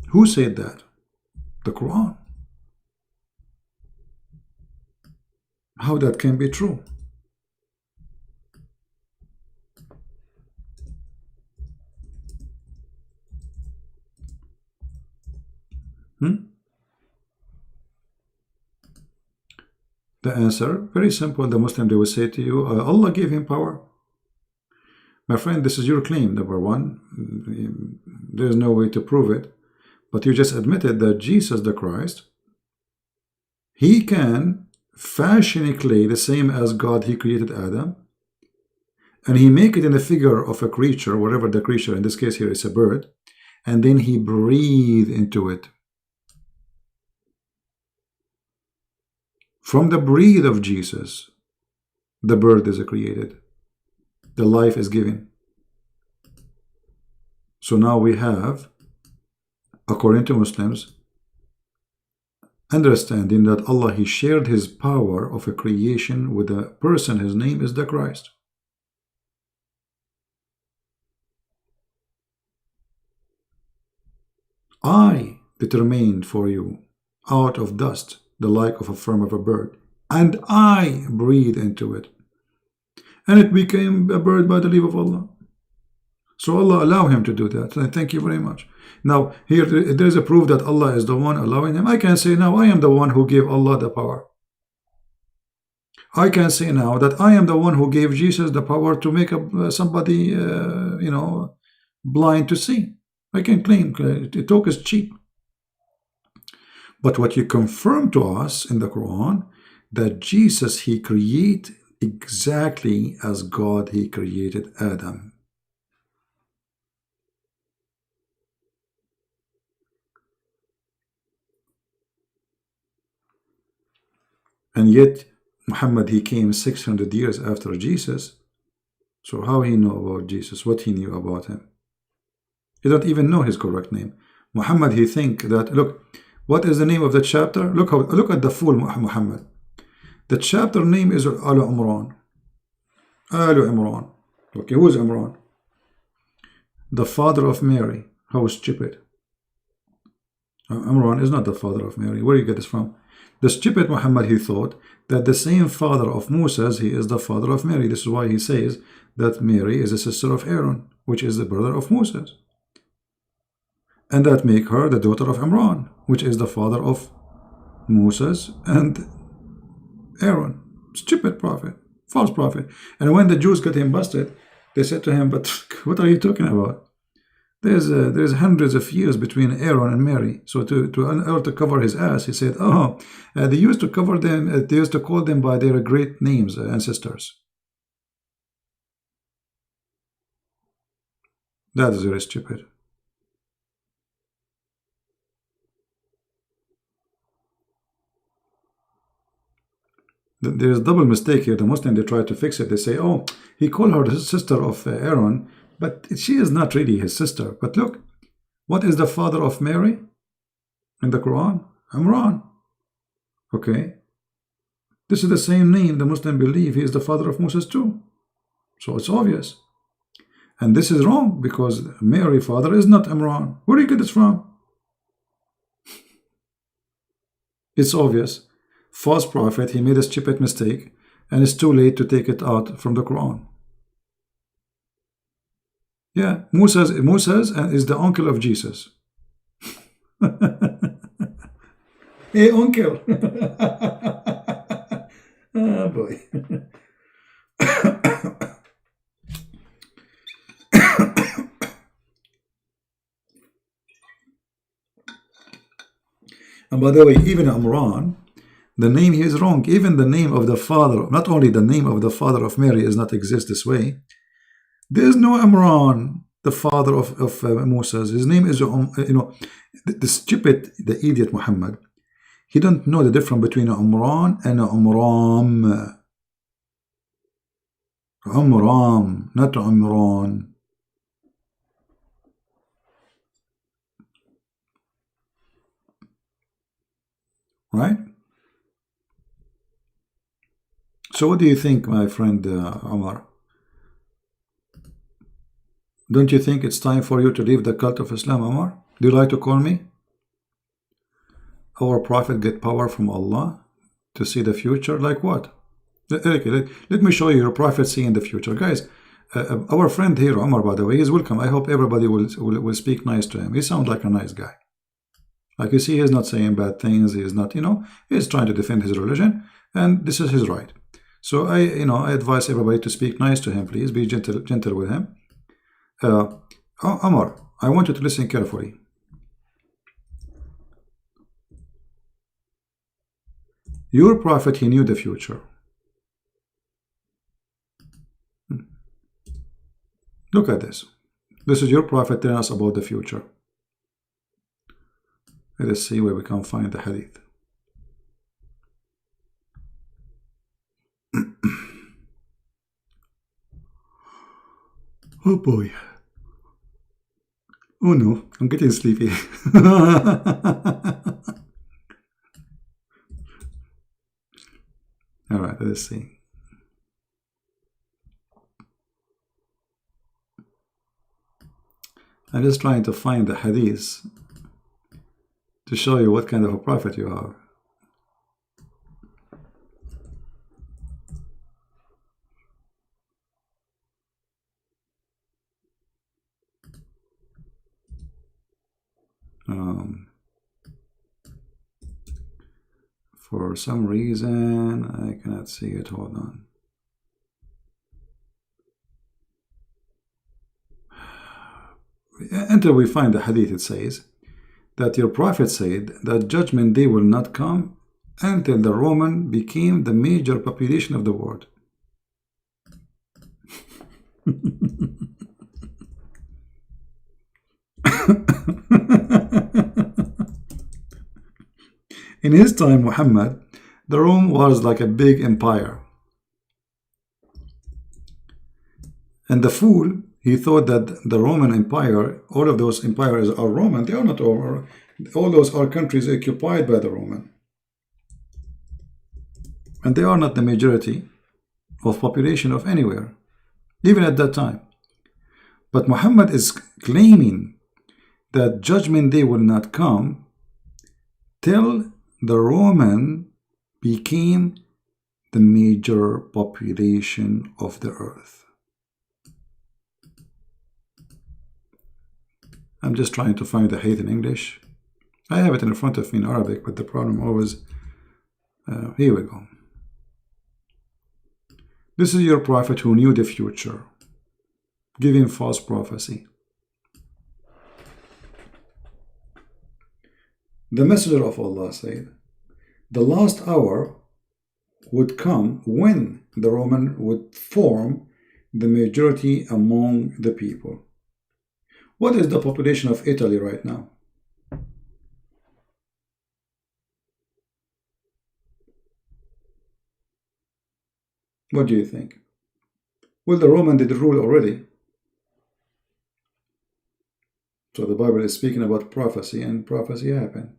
Who said that? The Quran. How that can be true? The answer, very simple. The Muslim, they will say to you, Allah gave him power. My friend, this is your claim, number one. There's no way to prove it. But you just admitted that Jesus the Christ, he can fashion a clay the same as God, he created Adam. And he make it in the figure of a creature, whatever the creature, in this case here is a bird. And then he breathe into it. From the breath of Jesus, the bird is created. The life is given. So now we have, according to Muslims, understanding that Allah, he shared his power of a creation with a person. His name is the Christ. I determined for you out of dust the like of a form of a bird, and I breathe into it, and it became a bird by the leave of Allah. So Allah allow him to do that. And thank you very much. Now here there is a proof that Allah is the one allowing him. I can say now I am the one who gave Allah the power. I can say now that I am the one who gave Jesus the power to make somebody blind to see. I can claim talk is cheap. But what you confirm to us in the Quran, that Jesus, he created exactly as God, he created Adam. And yet Muhammad, he came 600 years after Jesus. So how he know about Jesus? What he knew about him? He don't even know his correct name. Muhammad, he think that, look, what is the name of the chapter? Look at the fool Muhammad. The chapter name is Al Imran. Al Imran. Okay, who is Imran? The father of Mary. How stupid. Imran is not the father of Mary. Where do you get this from? The stupid Muhammad, he thought that the same father of Moses, he is the father of Mary. This is why he says that Mary is a sister of Aaron, which is the brother of Moses. And that make her the daughter of Imran, which is the father of Moses and Aaron. Stupid prophet, false prophet. And when the Jews got him busted, they said to him, but what are you talking about? There's hundreds of years between Aaron and Mary. So in order to cover his ass, he said, "Oh, they used to cover them. They used to call them by their great names, ancestors." That is very stupid. There's a double mistake here. The Muslim, they try to fix it. They say, "Oh, he called her the sister of Aaron, but she is not really his sister." But look, what is the father of Mary in the Quran? Imran. Okay. This is the same name the Muslim believe he is the father of Moses too. So it's obvious. And this is wrong because Mary's father is not Imran. Where do you get this from? It's obvious. False prophet, he made a stupid mistake, and it's too late to take it out from the Quran. Yeah, Moses is the uncle of Jesus. Hey, uncle. Oh boy. And by the way, even Imran, the name, he is wrong. Even the name of the father, not only the name of the father of Mary does not exist this way. There is no Imran, the father of Moses. His name is, the stupid, the idiot Muhammad. He don't know the difference between Imran and Amram. Amram, not Imran. Right? So what do you think, my friend Omar? Don't you think it's time for you to leave the cult of Islam, Omar? Do you like to call me? Our prophet get power from Allah to see the future? Like what? Okay, let me show you your prophet seeing the future. Guys, our friend here, Omar, by the way, is welcome. I hope everybody will speak nice to him. He sounds like a nice guy. Like you see, he's not saying bad things. He's not, he's trying to defend his religion, and this is his right. So I advise everybody to speak nice to him. Please be gentle with him. Omar, I want you to listen carefully. Your prophet, he knew the future. Look at this. This is your prophet telling us about the future. Let us see where we can find the hadith. Oh boy. Oh no, I'm getting sleepy. Alright, let's see. I'm just trying to find the hadith to show you what kind of a prophet you are. For some reason, I cannot see it. Hold on. Until we find the hadith, it says that your prophet said that judgment day will not come until the Roman became the major population of the world. In his time, Muhammad, the Rome was like a big empire. And the fool, he thought that the Roman Empire, all of those empires are Roman. They are not all. All those are countries occupied by the Roman. And they are not the majority of population of anywhere, even at that time. But Muhammad is claiming that judgment day will not come till the Roman became the major population of the earth. I'm just trying to find the hadith in English. I have it in front of me in Arabic, but the problem always... here we go. This is your prophet who knew the future, giving false prophecy. The Messenger of Allah said, the last hour would come when the Roman would form the majority among the people. What is the population of Italy right now? What do you think? Well, the Roman did rule already. So the Bible is speaking about prophecy, and prophecy happened.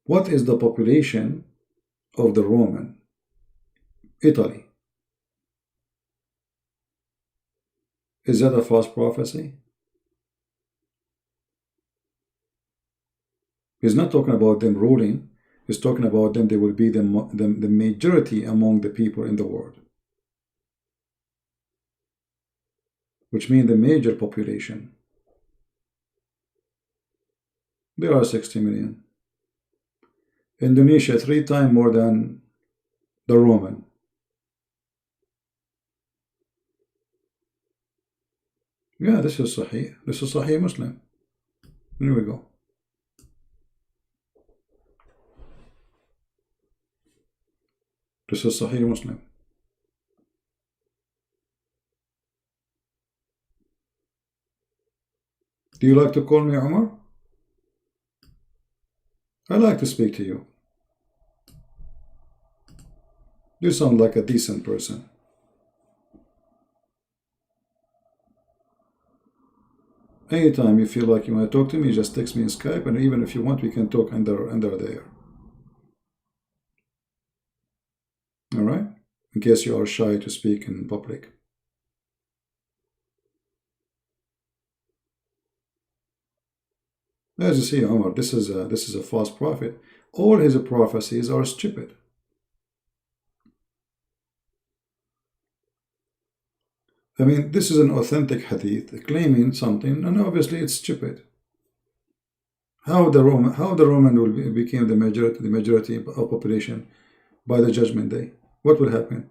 What is the population of the Roman Italy? Is that a false prophecy? He's not talking about them ruling. He's talking about them. They will be the majority among the people in the world, which means the major population. There are 60 million. Indonesia 3 times more than the Roman. Yeah, this is Sahih. This is Sahih Muslim. Here we go. This is Sahih Muslim. Do you like to call me Umar? I like to speak to you. You sound like a decent person. Anytime you feel like you want to talk to me, just text me in Skype, and even if you want, we can talk under there. Alright? In case you are shy to speak in public. As you see, Omar, this is a false prophet. All his prophecies are stupid. I mean, this is an authentic hadith claiming something, and obviously it's stupid. How the Roman will become the majority of population by the judgment day? What will happen?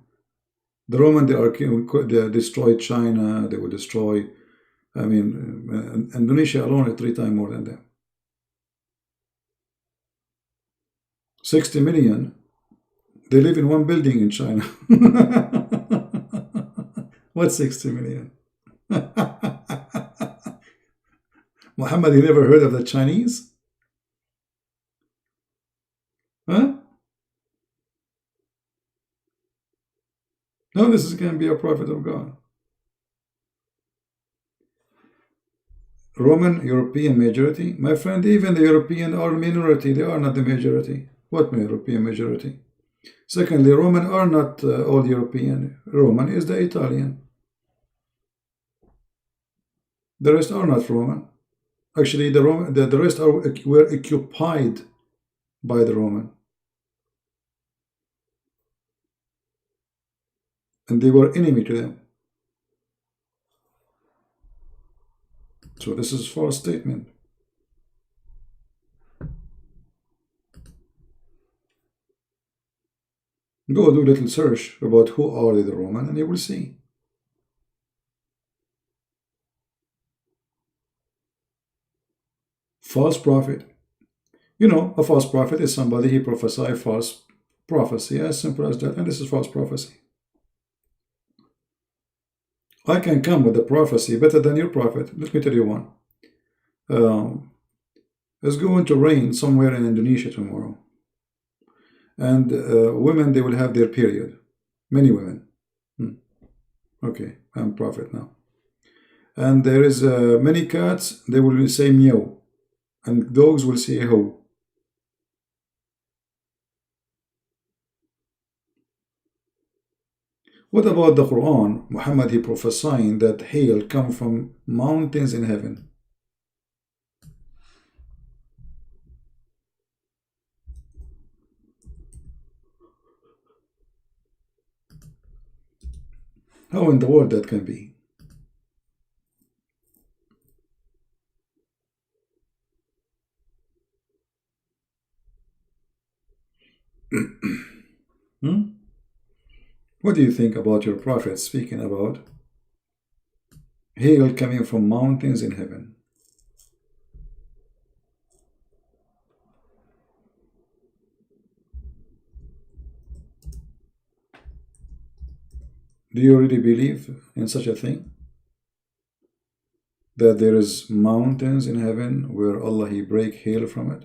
The Roman, they destroy China. They will destroy. I mean, Indonesia alone is 3 times more than them. 60 million. They live in one building in China. What's 60 million? Muhammad, you never heard of the Chinese? Huh? No, this is going to be a prophet of God. Roman European majority? My friend, even the European are minority. They are not the majority. What European majority? Secondly, Roman are not all European. Roman is the Italian. The rest are not Roman. Actually, the rest were occupied by the Roman. And they were enemy to them. So this is a false statement. Go do a little search about who are the Roman, and you will see. False prophet. You know, a false prophet is somebody who prophesies false prophecy, as simple as that, and this is false prophecy. I can come with a prophecy better than your prophet. Let me tell you one. It's going to rain somewhere in Indonesia tomorrow. And women, they will have their period. Many women. Okay, I'm prophet now. And there is many cats, they will say meow. And dogs will say ho. What about the Quran? Muhammad, he prophesying that hail come from mountains in heaven. How in the world that can be? What do you think about your prophet speaking about Hail coming from mountains in heaven. Do you really believe in such a thing? That there is mountains in heaven where Allah He break hail from it?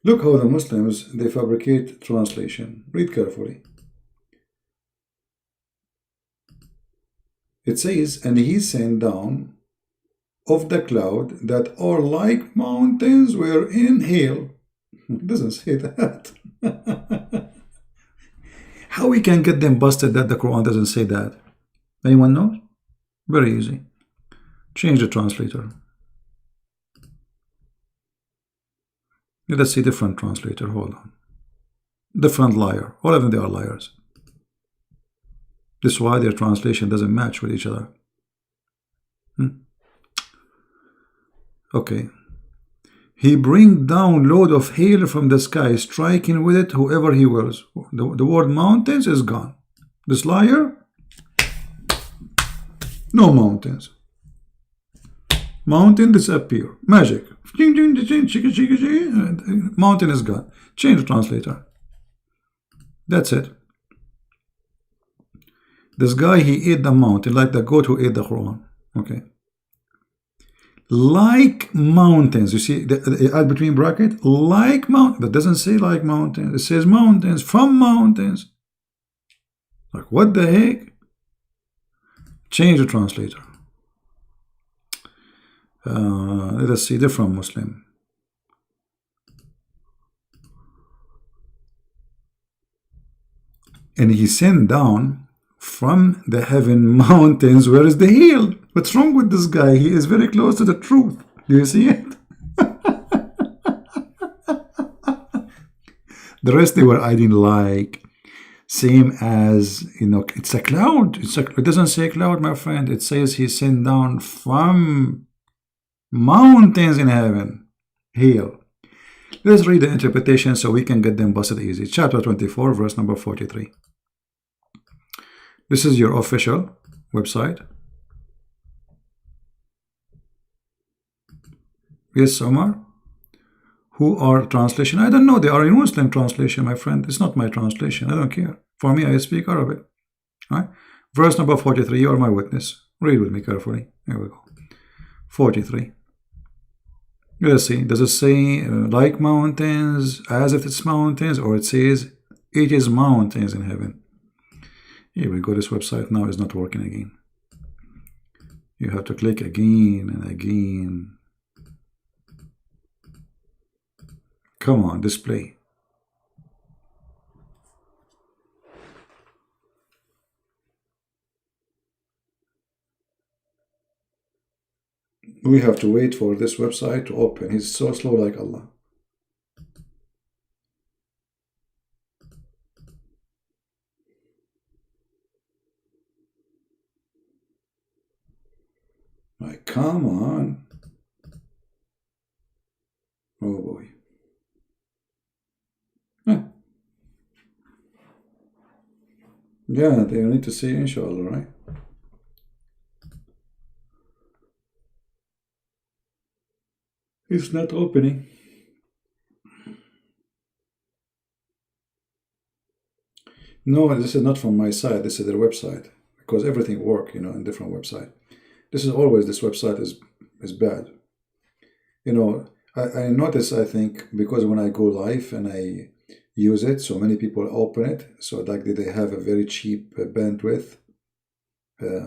Look how the Muslims, they fabricate translation. Read carefully. It says, and He sent down of the cloud that are like mountains were in hail. It doesn't say that. How we can get them busted that the Quran doesn't say that? Anyone knows? Very easy. Change the translator. Let's see different translator. Hold on. Different liar. All of them, they are liars. This is why their translation doesn't match with each other. Okay. He bring down load of hail from the sky, striking with it whoever he wills. The word mountains is gone. This liar, no mountains. Mountain disappear. Magic. Mountain is gone. Change the translator. That's it. This guy, he ate the mountain like the goat who ate the Quran. Okay. Like mountains. You see, add between bracket, like mountains. That doesn't say like mountains. It says mountains, from mountains. Like, what the heck? Change the translator. Let us see different Muslim. And he sent down from the heaven mountains. Where is the hail? What's wrong with this guy? He is very close to the truth. Do you see it? The rest they were adding like, same as, you know, it's a cloud. It doesn't say cloud, my friend. It says he sent down from mountains in heaven. Hail. Let's read the interpretation so we can get them busted easy. Chapter 24, verse number 43. This is your official website. Yes, Omar. Who are translation? I don't know. They are in Muslim translation, my friend. It's not my translation. I don't care. For me, I speak Arabic. All right. Verse number 43. You are my witness. Read with me carefully. Here we go. 43. Let's see. Does it say like mountains, as if it's mountains, or it says it is mountains in heaven? Here we go. This website now is not working again. You have to click again and again. Come on, display. We have to wait for this website to open. He's so slow like Allah. Like, come on. Oh boy. Huh. Yeah, they need to see inshallah, right? It's not opening. No, this is not from my side. This is their website, because everything works, you know, in different website. This is always, this website is bad. You know, I notice, I think, because when I go live and I use it, so many people open it, so like they have a very cheap bandwidth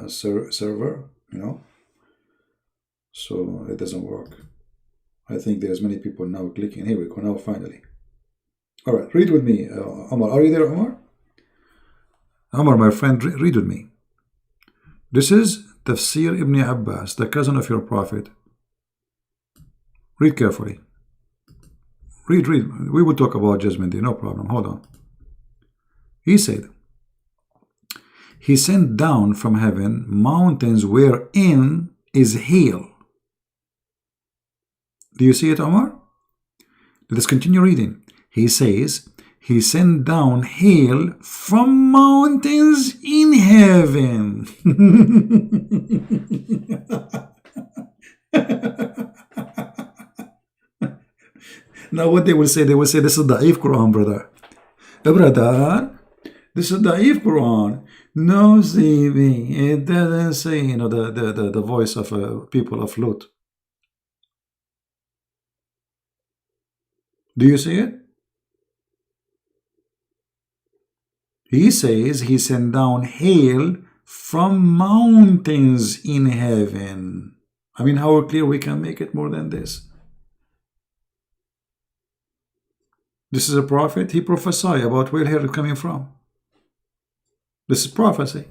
server, you know, so it doesn't work. I think there's many people now clicking. Here we go, now finally. All right, read with me, Omar. Are you there, Omar? Omar, my friend, read with me. This is Tafsir Ibn Abbas, the cousin of your prophet. Read carefully. Read. We will talk about Judgment Day, no problem. Hold on. He said, He sent down from heaven mountains wherein is hail. Do you see it, Omar? Let's continue reading. He says, he sent down hail from mountains in heaven. Now what they will say this is Da'if Quran, brother. Brother, this is Da'if Quran. No, Zivi, it doesn't say, the voice of people of Lut. Do you see it? He says he sent down hail from mountains in heaven. I mean, how clear we can make it more than this? This is a prophet. He prophesied about where hail is coming from. This is prophecy.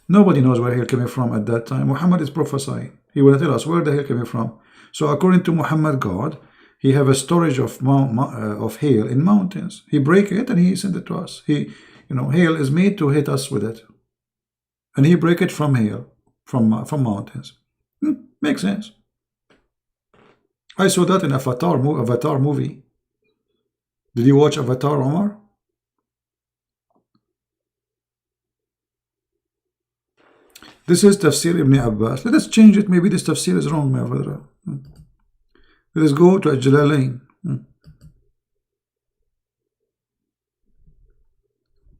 Nobody knows where hail coming from at that time. Muhammad is prophesying. He will tell us where the hail coming from. So according to Muhammad God, he have a storage of hail in mountains. He break it and he send it to us. Hail is made to hit us with it, and he break it from hail, from mountains. Makes sense. I saw that in Avatar movie. Did you watch Avatar, Omar? This is Tafsir Ibn Abbas. Let us change it. Maybe this Tafsir is wrong, my brother. Let us go to Al-Jalalain.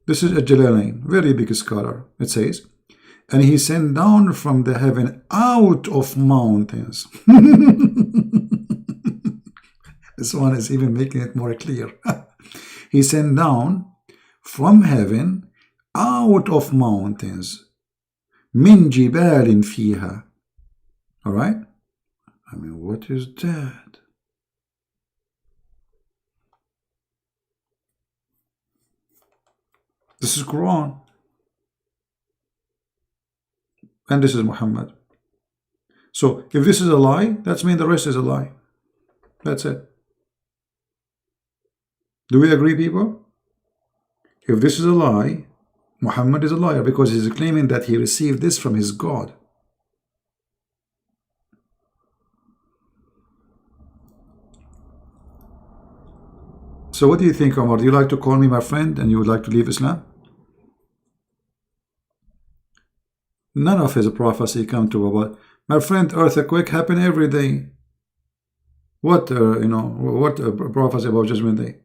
This is Al-Jalalain, very big scholar. It says, and he sent down from the heaven out of mountains. This one is even making it more clear. He sent down from heaven out of mountains. Min jibalin fiha. All right? I mean, what is that? This is Quran. And this is Muhammad. So if this is a lie, that means the rest is a lie. That's it. Do we agree, people? If this is a lie, Muhammad is a liar because he's claiming that he received this from his God. So what do you think, Omar? Do you like to call me my friend and you would like to leave Islam? None of his prophecy come to about, my friend, earthquake happen every day. What prophecy about Judgment Day?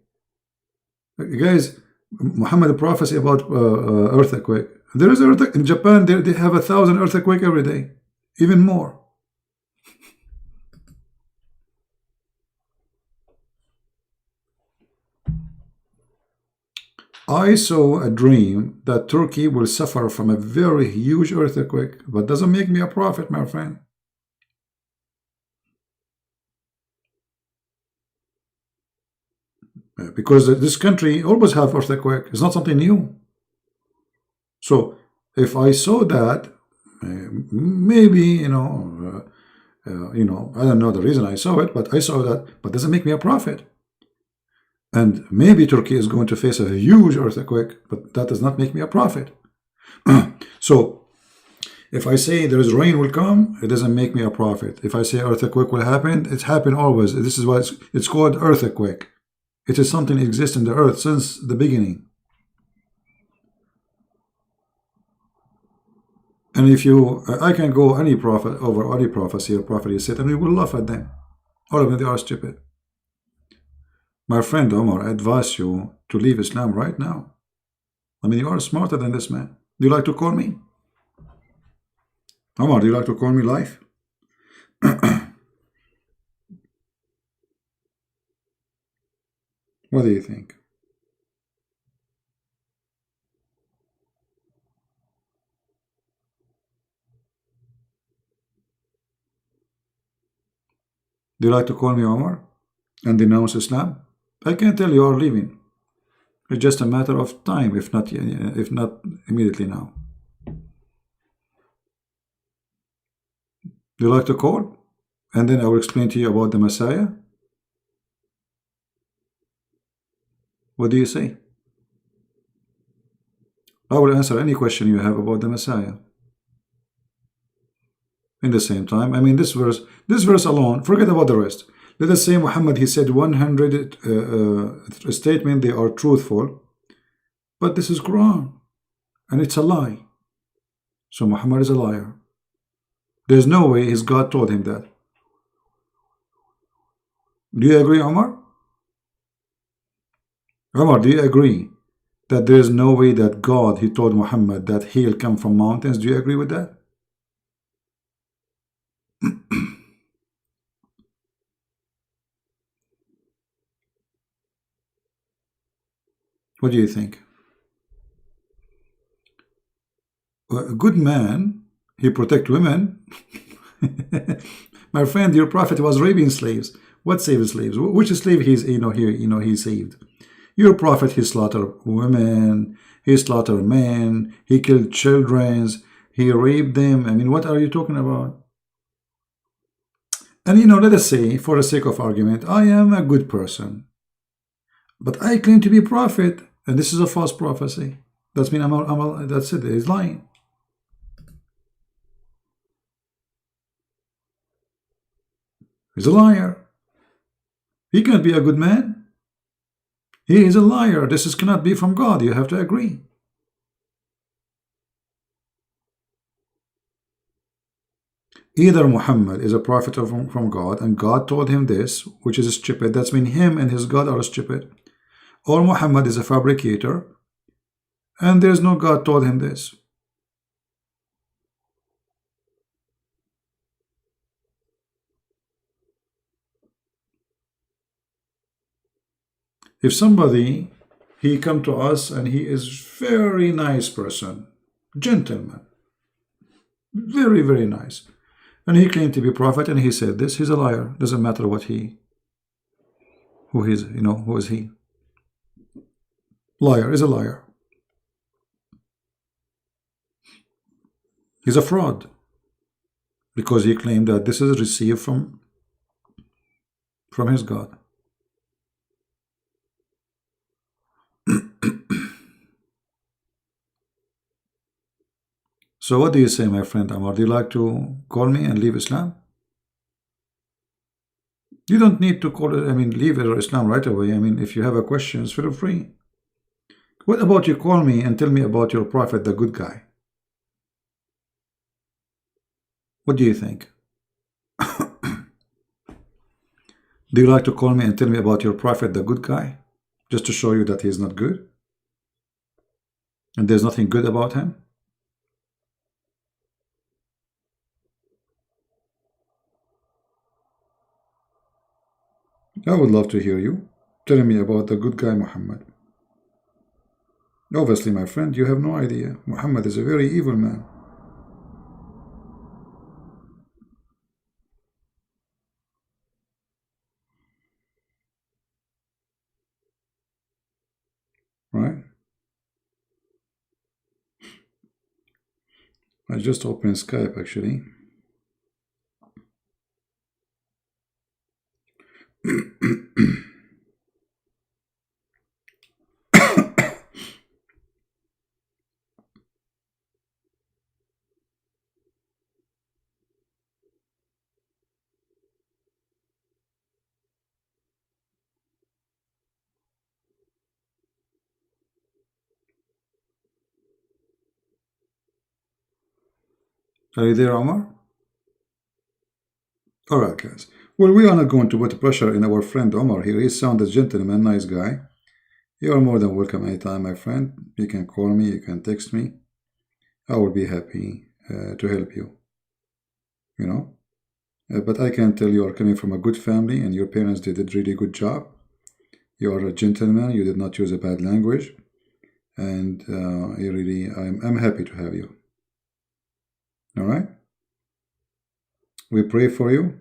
Guys, Muhammad prophecy about earthquake. There is earthquake in Japan. They have 1,000 earthquake every day, even more. I saw a dream that Turkey will suffer from a very huge earthquake, but doesn't make me a prophet, my friend. Because this country always have earthquake. It's not something new. So if I saw that, maybe I don't know the reason I saw it, but I saw that, but doesn't make me a prophet. And maybe Turkey is going to face a huge earthquake, but that does not make me a prophet. So if I say there is rain will come, it doesn't make me a prophet. If I say earthquake will happen, it's happened always. This is why it's called earthquake. It is something that exists in the earth since the beginning. And if I can go any prophet over any prophecy or prophet you said, and we will laugh at them. All of them, they are stupid. My friend Omar, I advise you to leave Islam right now. I mean, you are smarter than this man. Do you like to call me? Omar, do you like to call me live? What do you think? Do you like to call me Omar and denounce Islam? I can tell you are leaving. It's just a matter of time, if not immediately now. Do you like to call? And then I will explain to you about the Messiah. What do you say? I will answer any question you have about the Messiah. In the same time, I mean, this verse alone, forget about the rest. Let us say Muhammad, he said 100 statement, they are truthful, but this is Quran, and it's a lie. So Muhammad is a liar. There's no way his God told him that. Do you agree, Omar? Omar, do you agree that there is no way that God, he told Muhammad that he'll come from mountains? Do you agree with that? What do you think? A good man, he protect women. My friend, your prophet was raping slaves. What saved slaves? Which slave he's he saved? Your prophet, he slaughtered women, he slaughtered men, he killed children, he raped them. I mean, what are you talking about? And let us say, for the sake of argument, I am a good person, but I claim to be a prophet, and this is a false prophecy. That's mean that's it. He's lying. He's a liar. He can't be a good man. He is a liar. This cannot be from God. You have to agree. Either Muhammad is a prophet from God, and God told him this, which is stupid. That's mean him and his God are stupid. Or Muhammad is a fabricator, and there's no God told him this. If somebody, he come to us and he is very nice person, gentleman, very, very nice, and he claimed to be prophet and he said this, he's a liar. Doesn't matter who is he? Liar is a liar. He's a fraud because he claimed that this is received from his God. So what do you say, my friend Amar? Do you like to call me and leave Islam? You don't need to call it, leave Islam right away. If you have a questions, feel free. What about you call me and tell me about your prophet, the good guy? What do you think? Do you like to call me and tell me about your prophet, the good guy? Just to show you that he is not good? And there's nothing good about him? I would love to hear you telling me about the good guy Muhammad. Obviously, my friend, you have no idea. Muhammad is a very evil man. Right? I just opened Skype actually. Are you there, Omar? Alright, guys. Well, we are not going to put pressure in our friend Omar here. He sounds a gentleman, nice guy. You are more than welcome anytime, my friend. You can call me, you can text me. I will be happy to help you. But I can tell you are coming from a good family and your parents did a really good job. You are a gentleman, you did not use a bad language. And I'm happy to have you. Alright? We pray for you.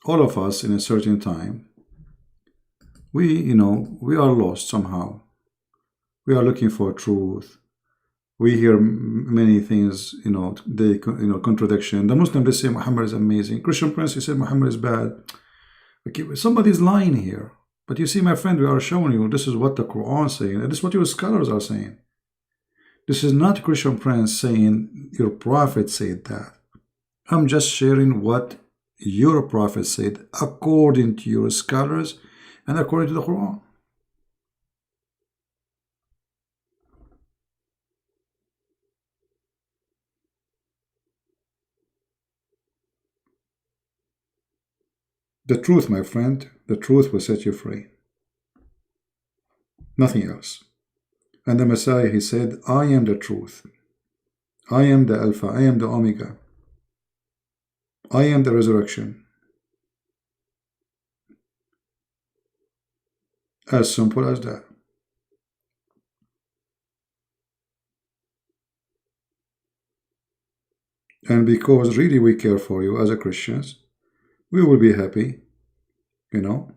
All of us in a certain time, we are lost somehow. We are looking for truth. We hear many things, they, contradiction. The Muslim, they say Muhammad is amazing. Christian Prince, he said Muhammad is bad. Okay, somebody's lying here. But you see, my friend, we are showing you this is what the Quran is saying, and this is what your scholars are saying. This is not Christian Prince saying your prophet said that. I'm just sharing what your prophet said according to your scholars and according to the Quran. The truth, my friend, the truth will set you free. Nothing else. And the Messiah, he said, I am the truth. I am the Alpha. I am the Omega. I am the resurrection. As simple as that. And because really we care for you as a Christians, we will be happy, to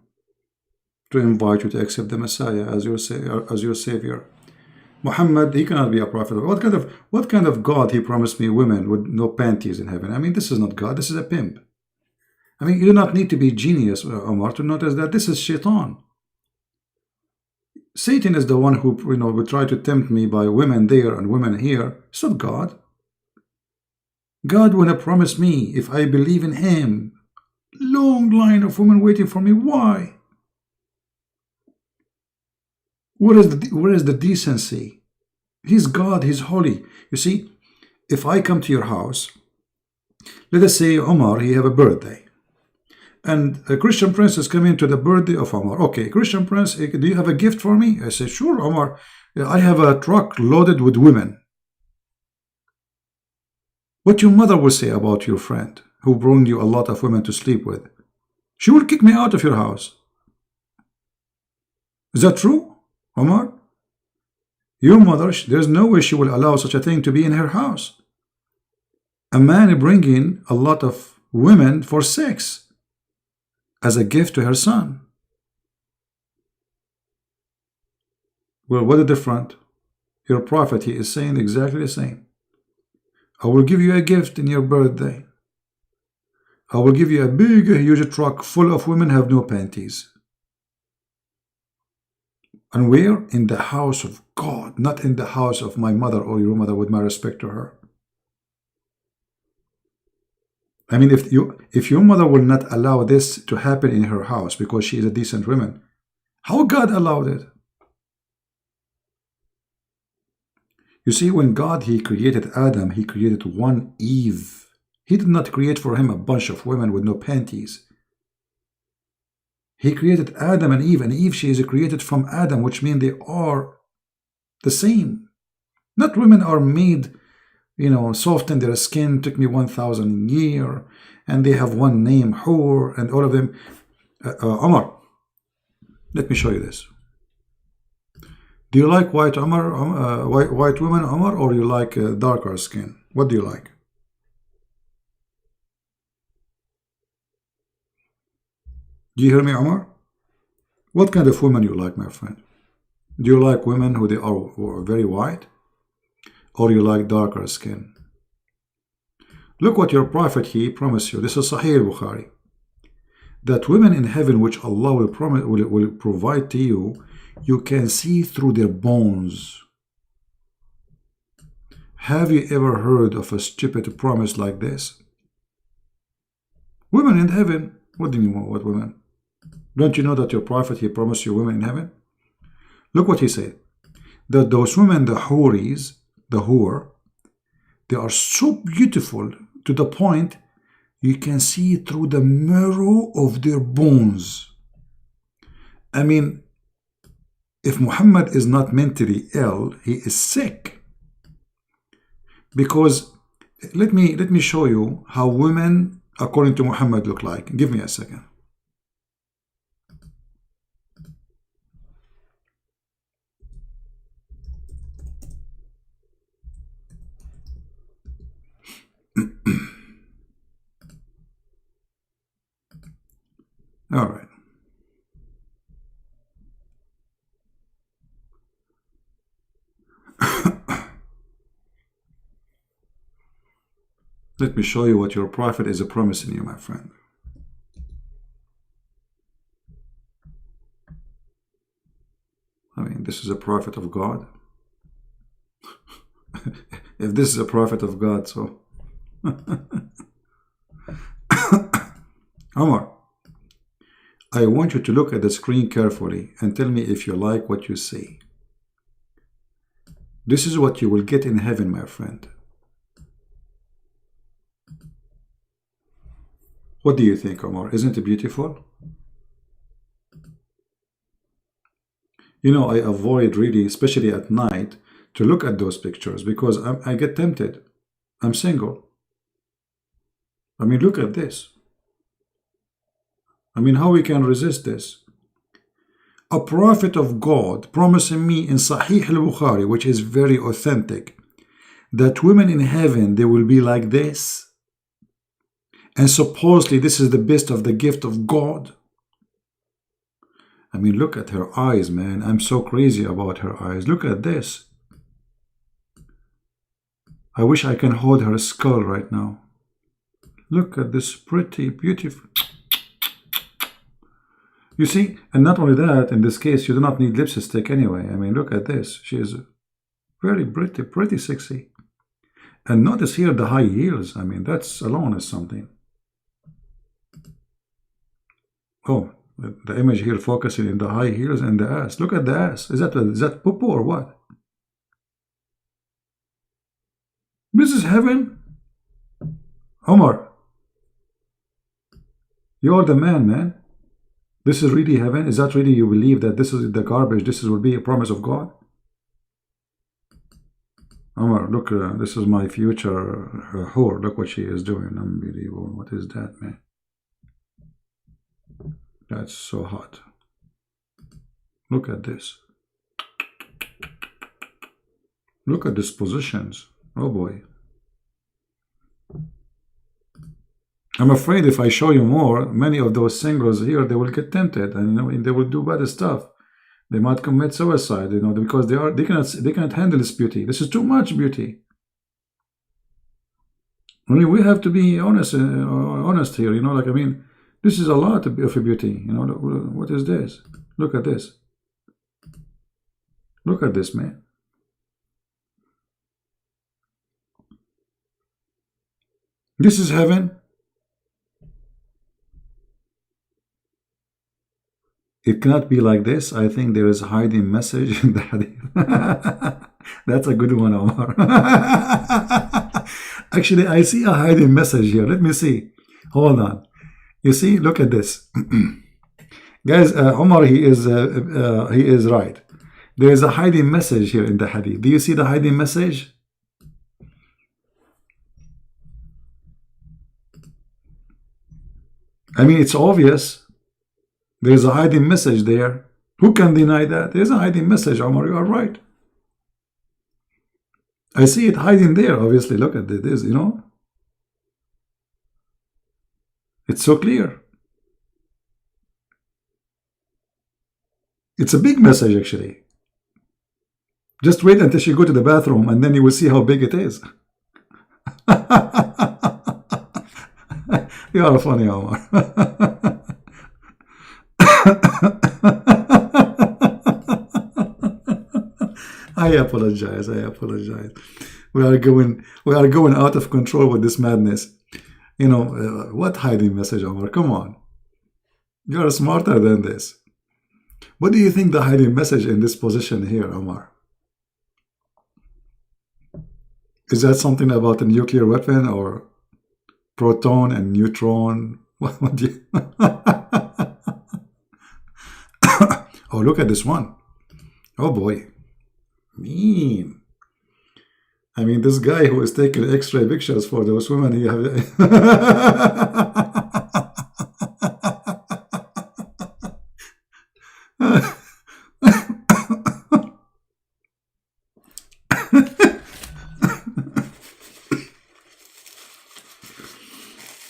invite you to accept the Messiah as your Savior. Muhammad, he cannot be a prophet. What kind of God he promised me women with no panties in heaven? I mean, this is not God, this is a pimp. I mean, you do not need to be genius, Omar, to notice that this is Shaitan. Satan is the one who, will try to tempt me by women there and women here. It's not God. God will promise me, if I believe in him, long line of women waiting for me. Why? Where is the decency? He's God, he's holy. You see, if I come to your house, let us say Omar, he have a birthday. And a Christian Prince is coming to the birthday of Omar. Okay, Christian Prince, do you have a gift for me? I say, sure, Omar. I have a truck loaded with women. What your mother will say about your friend who brought you a lot of women to sleep with? She will kick me out of your house. Is that true, Omar? Your mother, there's no way she will allow such a thing to be in her house. A man bringing a lot of women for sex as a gift to her son. Well, what is different? Your prophet, he is saying exactly the same. I will give you a gift in your birthday. I will give you a big, huge truck full of women have no panties. And where? In the house of God, not in the house of my mother or your mother, with my respect to her. I mean, if your mother will not allow this to happen in her house because she is a decent woman, how God allowed it? You see, when God, he created Adam, he created one Eve. He did not create for him a bunch of women with no panties. He created Adam and Eve, she is created from Adam, which means they are the same. Not women are made, soften their skin, took me 1,000 years, and they have one name, Hur, and all of them. Omar, let me show you this. Do you like white white women, Omar, or you like darker skin? What do you like? Do you hear me, Omar? What kind of women you like, my friend? Do you like women who they are very white, or you like darker skin? Look what your prophet, he promised you. This is Sahih Bukhari. That women in heaven, which Allah will provide to you, you can see through their bones. Have you ever heard of a stupid promise like this? Women in heaven. What do you mean, what women? Don't you know that your prophet, he promised you women in heaven? Look what he said. That those women, the Huris, the Hur, they are so beautiful to the point you can see through the marrow of their bones. I mean, if Muhammad is not mentally ill, he is sick. Because let me show you how women according to Muhammad look like. Give me a second. All right. Let me show you what your prophet is promising you, my friend. I mean, this is a prophet of God. If this is a prophet of God, so Omar, I want you to look at the screen carefully and tell me if you like what you see. This is what you will get in heaven, my friend. What do you think, Omar? Isn't it beautiful? You know, I avoid really, especially at night, to look at those pictures because I get tempted. I'm single. I mean, look at this. I mean, how we can resist this? A prophet of God promising me in Sahih al-Bukhari, which is very authentic, that women in heaven, they will be like this. And supposedly this is the best of the gift of God. I mean, look at her eyes, man. I'm so crazy about her eyes. Look at this. I wish I can hold her skull right now. Look at this pretty, beautiful. You see, and not only that, in this case, you do not need lipstick anyway. I mean, look at this. She is very pretty sexy. And notice here the high heels. I mean, that's alone is something. Oh, the image here focusing in the high heels and the ass. Look at the ass. Is that poo or what? This is heaven? Omar, you're the man. This is really heaven? Is that really you believe that this is the garbage? This will be a promise of God? Omar, look, this is my future whore. Look what she is doing. Unbelievable. What is that, man? That's so hot. Look at this. Look at these positions. Oh boy. I'm afraid if I show you more, many of those singles here, they will get tempted, and you know, they will do bad stuff. They might commit suicide, you know, because they cannot handle this beauty. This is too much beauty. I mean, we have to be honest here, you know, like, I mean, this is a lot of beauty, you know. What is this? Look at this. Look at this, man. This is heaven. It cannot be like this. I think there is a hiding message in the hadith. That's a good one, Omar. Actually, I see a hiding message here. Let me see. Hold on. You see, look at this. Guys, Omar, he is right. There is a hiding message here in the hadith. Do you see the hiding message? I mean, it's obvious. There's a hiding message there. Who can deny that? There's a hiding message, Omar. You are right. I see it hiding there, obviously. Look at this, you know. It's so clear. It's a big message, actually. Just wait until you go to the bathroom, and then you will see how big it is. You are funny, Omar. I apologize. We are going out of control with this madness. You know, what hiding message, Omar? Come on. You are smarter than this. What do you think the hiding message in this position here, Omar? Is that something about a nuclear weapon or proton and neutron? What do you... Oh, look at this one. Oh boy. Mean. I mean, this guy who is taking x-ray pictures for those women, he have...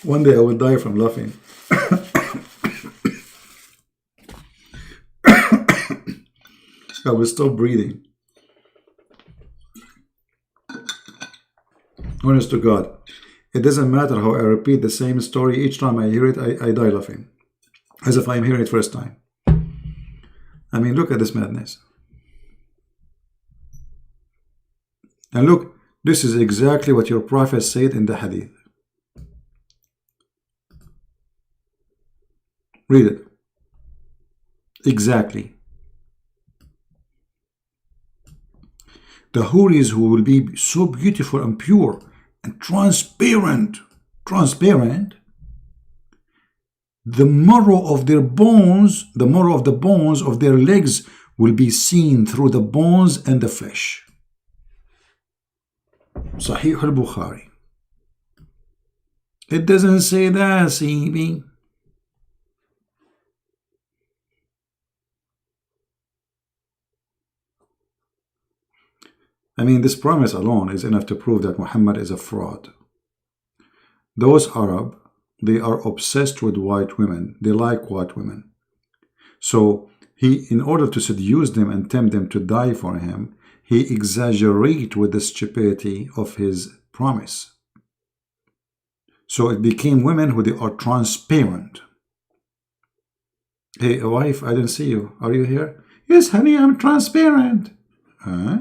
One day I will die from laughing. I will stop breathing. Honest to God. It doesn't matter how I repeat the same story. Each time I hear it, I die laughing, as if I'm hearing it first time. I mean, look at this madness. And look, this is exactly what your prophet said in the hadith. Read it. Exactly. The houris who will be so beautiful and pure and transparent, the marrow of their bones, the marrow of the bones of their legs will be seen through the bones and the flesh. Sahih al-Bukhari. It doesn't say that, CB. I mean, this promise alone is enough to prove that Muhammad is a fraud. Those Arab, they are obsessed with white women. They like white women. So he, in order to seduce them and tempt them to die for him, he exaggerates with the stupidity of his promise. So it became women who they are transparent. Hey, wife, I didn't see you. Are you here? Yes, honey, I'm transparent. Huh?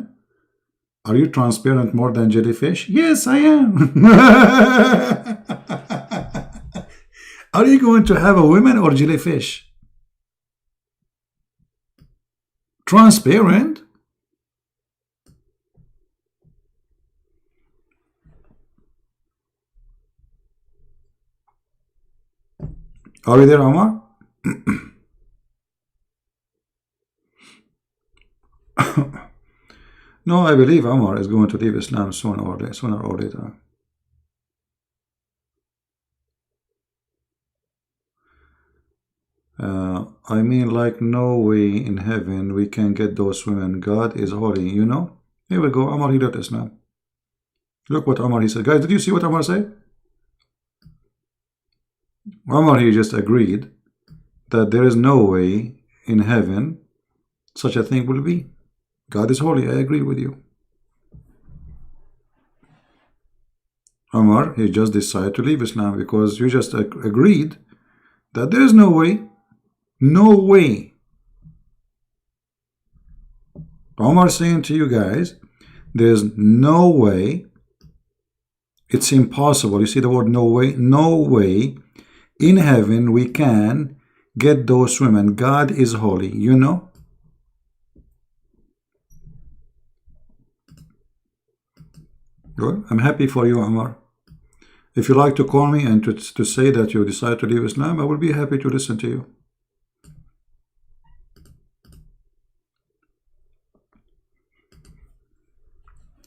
Are you transparent more than jellyfish? Yes, I am. Are you going to have a woman or jellyfish? Transparent? Are you there, Omar? No, I believe Omar is going to leave Islam sooner or later. I mean, like, no way in heaven we can get those women. God is holy, you know? Here we go. Omar, he left Islam. Look what Omar, he said. Guys, did you see what Omar said? Omar, he just agreed that there is no way in heaven such a thing will be. God is holy. I agree with you. Omar, he just decided to leave Islam because you just agreed that there is no way. No way. Omar saying to you guys, there's no way. It's impossible. You see the word no way? No way in heaven we can get those women. God is holy, you know? Good. I'm happy for you, Omar. If you like to call me and to say that you decide to leave Islam, I will be happy to listen to you.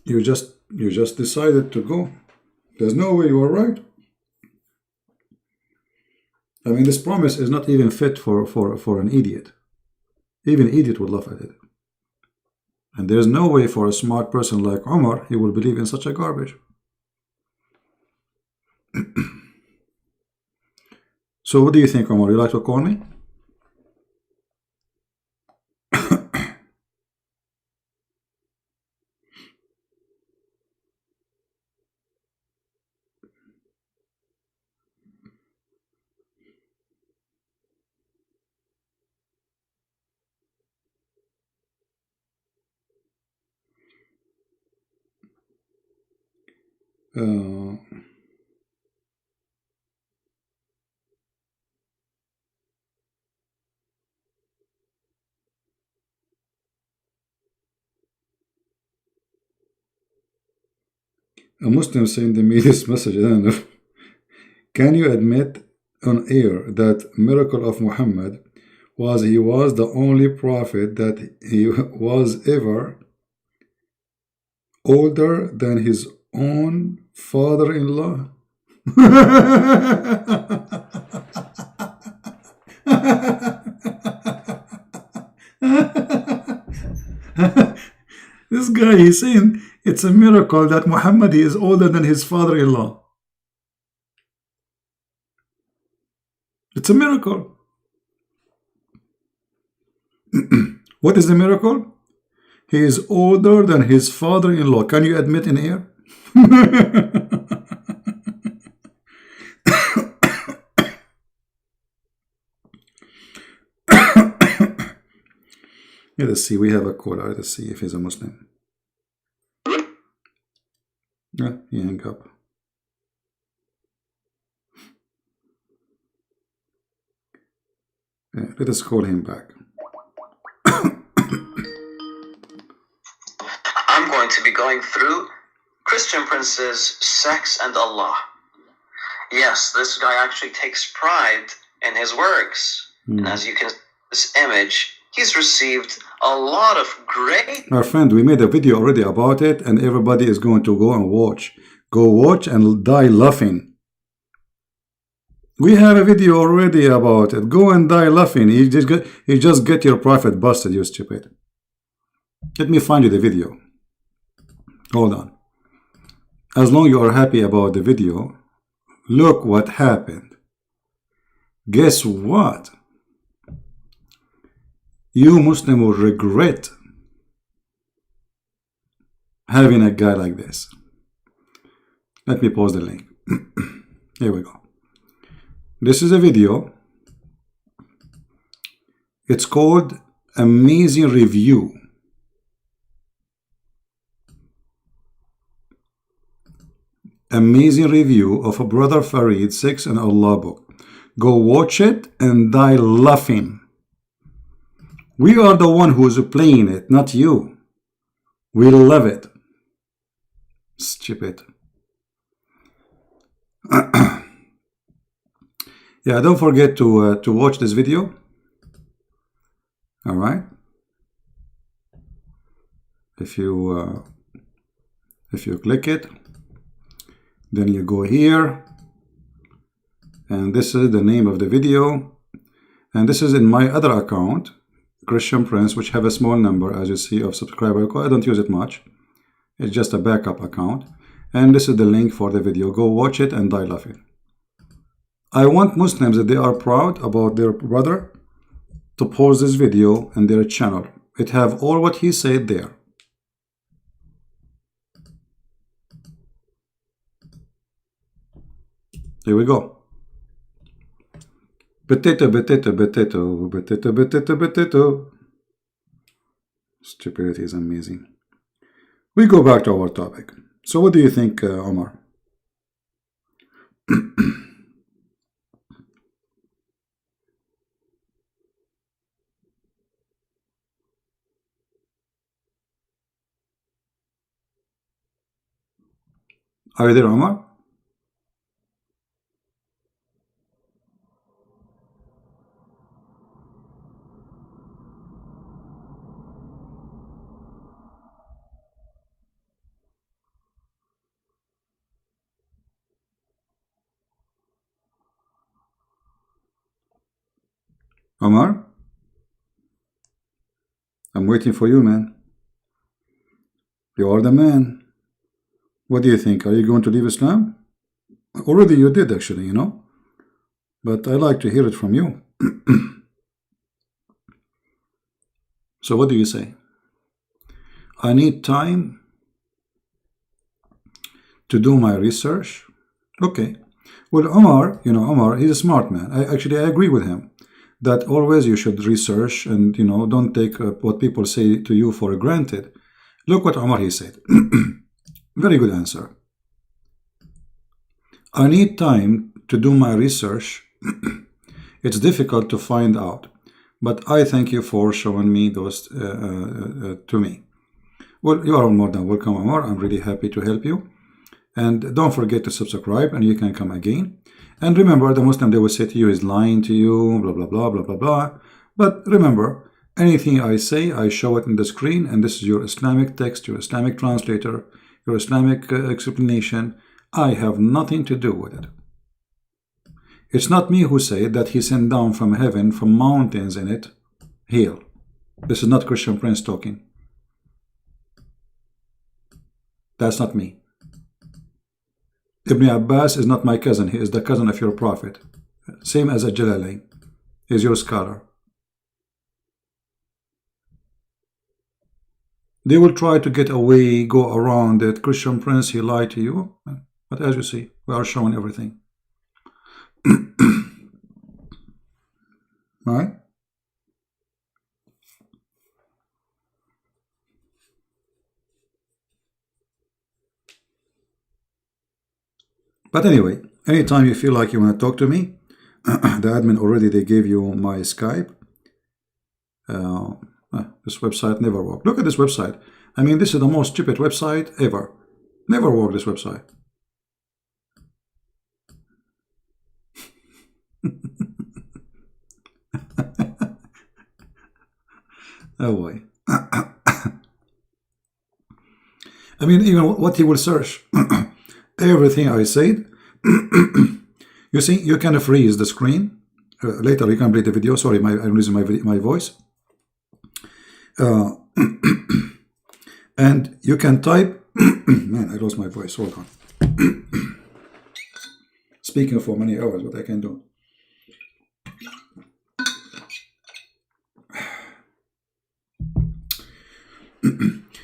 You just decided to go. There's no way you are right. I mean, this promise is not even fit for an idiot. Even an idiot would laugh at it. And there's no way for a smart person like Omar, he will believe in such a garbage. So what do you think, Omar? You like to call me? A Muslim sent me this message. I don't know. Can you admit on air that miracle of Muhammad was he was the only prophet that he was ever older than his own father-in-law? This guy, he's saying it's a miracle that Muhammad is older than his father-in-law. It's a miracle. What is the miracle? He is older than his father-in-law. Can you admit in here? Let us see, we have a caller. Let's see if he's a Muslim. Yeah, he hung up. Yeah, let us call him back. I'm going to be going through Christian Prince's Sex and Allah. Yes, this guy actually takes pride in his works. And as you can see this image, he's received a lot of great... My friend, we made a video already about it, and everybody is going to go and watch. Go watch and die laughing. We have a video already about it. Go and die laughing. You just get your prophet busted, you stupid. Let me find you the video. Hold on. As long as you are happy about the video, look what happened. Guess what? You Muslim will regret having a guy like this. Let me pause the link. Here we go. This is a video. It's called Amazing Review. Amazing review of a Brother Farid Sex and Allah book. Go watch it and die laughing. We are the one who's playing it, not you. We love it. Stupid. Yeah, don't forget to watch this video. All right. If you click it, then you go here, and this is the name of the video, and this is in my other account, Christian Prince, which have a small number, as you see, of subscribers. I don't use it much. It's just a backup account, and this is the link for the video. Go watch it and die laughing. I want Muslims that they are proud about their brother to post this video in their channel. It have all what he said there. Here we go. Potato, potato, potato, potato, potato, potato. Stupidity is amazing. We go back to our topic. So what do you think, Omar? Are you there, Omar? Omar? I'm waiting for you, man. You are the man. What do you think? Are you going to leave Islam? Already you did, actually, you know. But I like to hear it from you. So what do you say? I need time to do my research. Okay. Well, Omar, you know, Omar, he's a smart man. I agree with him that always you should research and, you know, don't take what people say to you for granted. Look what Omar, he said. Very good answer. I need time to do my research. It's difficult to find out, but I thank you for showing me those to me. Well, you are more than welcome, Omar. I'm really happy to help you. And don't forget to subscribe, and you can come again. And remember, the Muslim, they will say to you, is lying to you, blah, blah, blah, blah, blah, blah. But remember, anything I say, I show it on the screen, and this is your Islamic text, your Islamic translator, your Islamic explanation. I have nothing to do with it. It's not me who said that he sent down from heaven, from mountains in it, hail. This is not Christian Prince talking. That's not me. Ibn Abbas is not my cousin. He is the cousin of your prophet. Same as Jalalain. He is your scholar. They will try to get away, go around it. Christian Prince, he lied to you. But as you see, we are showing everything. Right? But anyway, anytime you feel like you want to talk to me, the admin already, they gave you my Skype. This website never worked. Look at this website. I mean, this is the most stupid website ever. Never worked, this website. Oh boy. I mean, even what he will search, everything I said, you see, you can freeze the screen. Later you can play the video. Sorry, I'm losing my voice. And you can type, man, I lost my voice, hold on. Speaking for many hours, what I can do.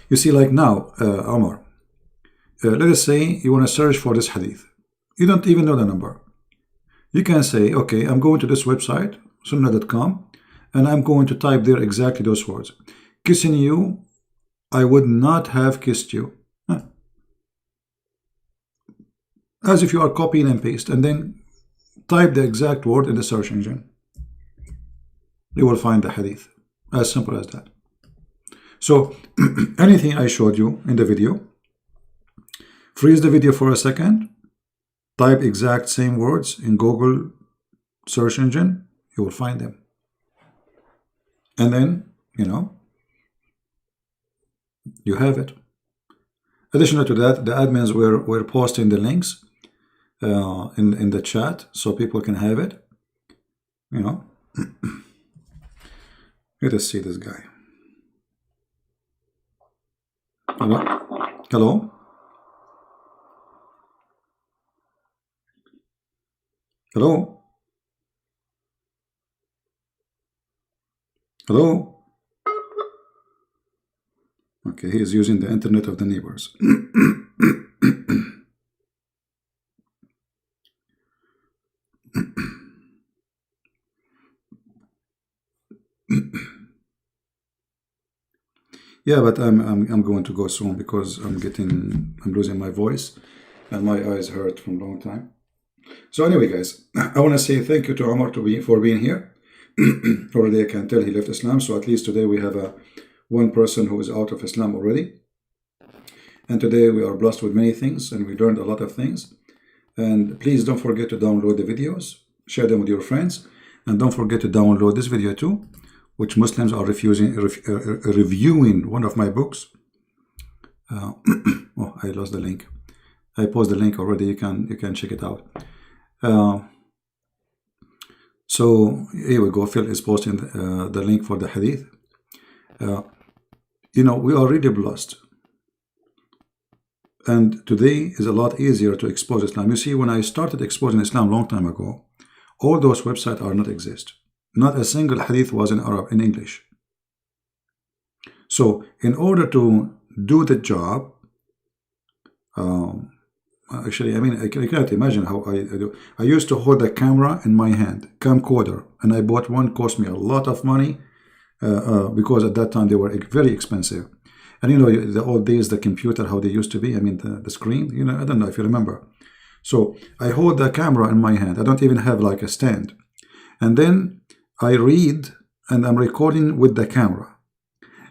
You see, like now, Omar, let us say you want to search for this hadith. You don't even know the number. You can say, okay, I'm going to this website, sunnah.com, and I'm going to type there exactly those words. Kissing you, I would not have kissed you. As if you are copying and paste, and then type the exact word in the search engine. You will find the hadith. As simple as that. So, anything I showed you in the video, freeze the video for a second, type exact same words in Google search engine, you will find them. And then, you know, you have it. Additional to that, the admins were posting the links in the chat so people can have it. You know, let us see this guy. Hello? Hello? Hello? Hello? Okay, he is using the internet of the neighbors. Yeah, but I'm going to go soon because I'm losing my voice and my eyes hurt from a long time. So anyway, guys, I want to say thank you to Omar for being here. Already I can tell he left Islam, so at least today we have one person who is out of Islam already. And today we are blessed with many things and we learned a lot of things. And please don't forget to download the videos, share them with your friends, and don't forget to download this video too, which Muslims are reviewing one of my books. Oh, I lost the link. I posted the link already. You can check it out. So here we go. Phil is posting the link for the hadith. You know, we are really blessed. And today is a lot easier to expose Islam. You see, when I started exposing Islam a long time ago, all those websites are not exist. Not a single hadith was in Arab, in English. So in order to do the job, actually, I mean, I cannot imagine how I do. I used to hold the camera in my hand, camcorder, and I bought one, cost me a lot of money because at that time they were very expensive. And you know, the old days, the computer, how they used to be, I mean, the screen, you know, I don't know if you remember. So I hold the camera in my hand. I don't even have like a stand. And then I read and I'm recording with the camera.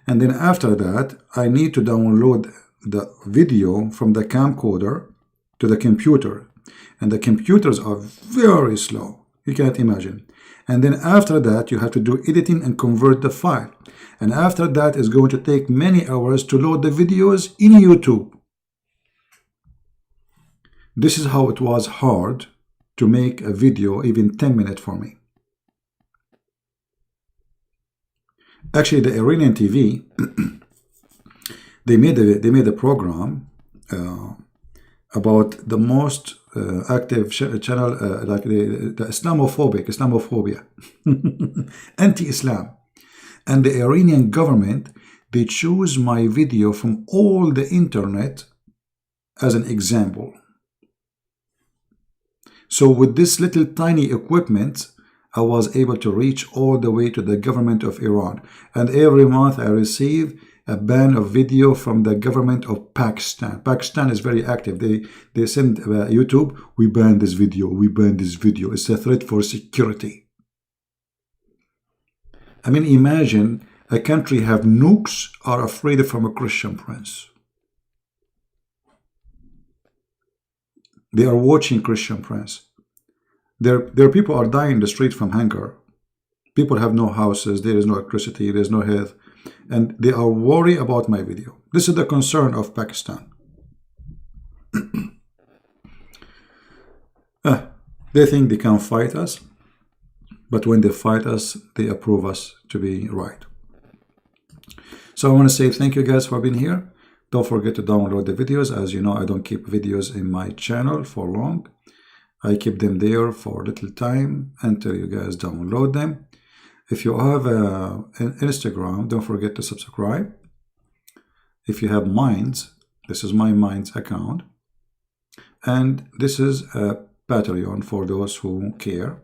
And then after that, I need to download the video from the camcorder to the computer. And the computers are very slow. You can't imagine. And then after that, you have to do editing and convert the file. And after that, it's going to take many hours to load the videos in YouTube. This is how it was hard to make a video, even 10 minutes for me. Actually, the Iranian TV, they made a program about the most active channel, like the Islamophobia, anti-Islam. And the Iranian government, they choose my video from all the internet as an example. So with this little tiny equipment, I was able to reach all the way to the government of Iran. And every month I receive a ban of video from the government of Pakistan. Pakistan is very active. They send YouTube, we ban this video, we ban this video. It's a threat for security. I mean, imagine a country have nukes, are afraid from a Christian prince. They are watching Christian prince. Their people are dying in the street from hunger. People have no houses, there is no electricity, there is no health, and they are worried about my video. This is the concern of Pakistan. They think they can fight us, but when they fight us, they approve us to be right. So I want to say thank you guys for being here. Don't forget to download the videos. As you know, I don't keep videos in my channel for long. I keep them there for a little time until you guys download them. If you have an Instagram, don't forget to subscribe. If you have Minds, this is my Minds account. And this is a Patreon for those who care.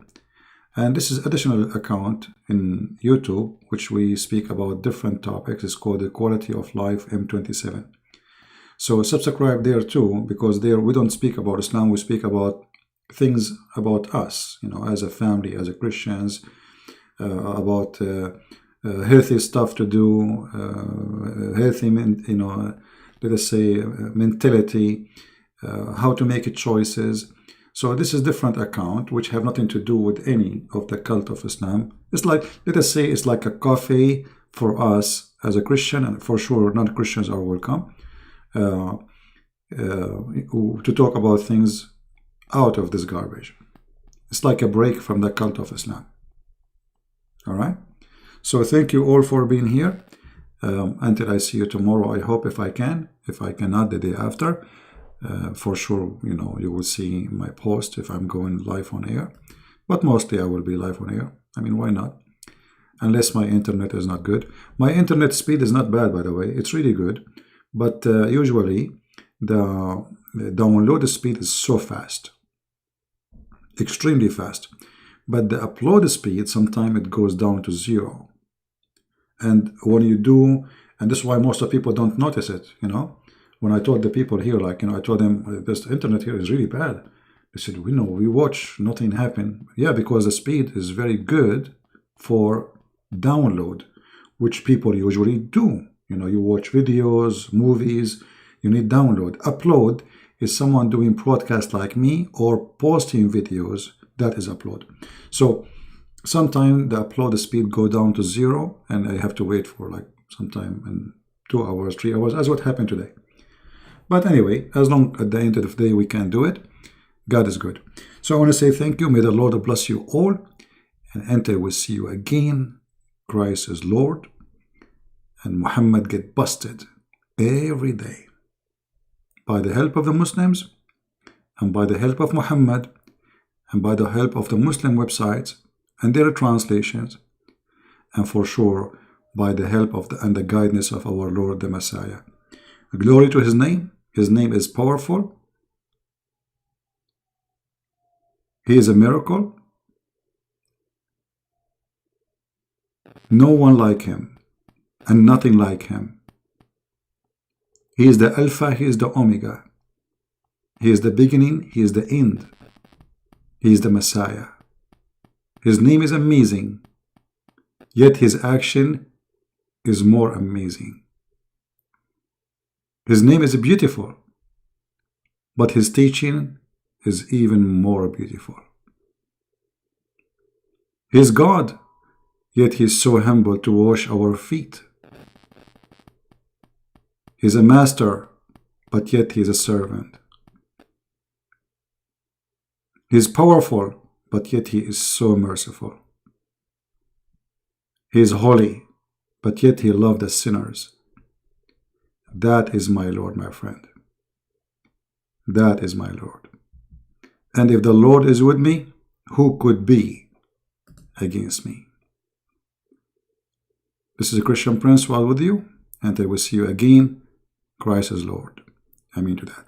And this is additional account in YouTube, which we speak about different topics. It's called the Quality of Life M27. So subscribe there too, because there we don't speak about Islam. We speak about things about us, you know, as a family, as a Christians, about healthy stuff to do, healthy, you know, let us say mentality, how to make choices. So this is different account which have nothing to do with any of the cult of Islam. It's like, let us say, it's like a coffee for us as a Christian, and for sure non-Christians are welcome to talk about things out of this garbage. It's like a break from the cult of Islam. All right. So thank you all for being here. Until I see you tomorrow, I hope, if I can. If I cannot, the day after. For sure, you know, you will see my post if I'm going live on air. But mostly I will be live on air. I mean, why not? Unless my internet is not good. My internet speed is not bad, by the way. It's really good. But usually the download speed is so fast. Extremely fast. But the upload speed, sometimes it goes down to 0. And when you do, and this is why most of people don't notice it, you know. When I told the people here, like, you know, I told them, this internet here is really bad. They said, we know, we watch, nothing happen. Yeah, because the speed is very good for download, which people usually do. You know, you watch videos, movies, you need download. Upload is someone doing broadcast like me or posting videos. That is upload. So sometimes the upload speed go down to 0, and I have to wait for like sometime in 2 hours, 3 hours, as what happened today. But anyway, as long at the end of the day we can do it, God is good. So I want to say thank you. May the Lord bless you all. And until we see you again, Christ is Lord. And Muhammad get busted every day. By the help of the Muslims, and by the help of Muhammad, and by the help of the Muslim websites and their translations, and for sure by the help of and the guidance of our Lord the Messiah. Glory to his name. His name is powerful. He is a miracle. No one like him, and nothing like him. He is the Alpha, he is the Omega. He is the beginning, he is the end. He is the Messiah. His name is amazing, yet his action is more amazing. His name is beautiful, but his teaching is even more beautiful. He is God, yet he is so humble to wash our feet. He is a master, but yet he is a servant. He is powerful, but yet he is so merciful. He is holy, but yet he loved the sinners. That is my Lord, my friend. That is my Lord. And if the Lord is with me, who could be against me? This is a Christian Prince while with you, and I will see you again. Christ is Lord. Amen to that.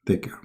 Take care.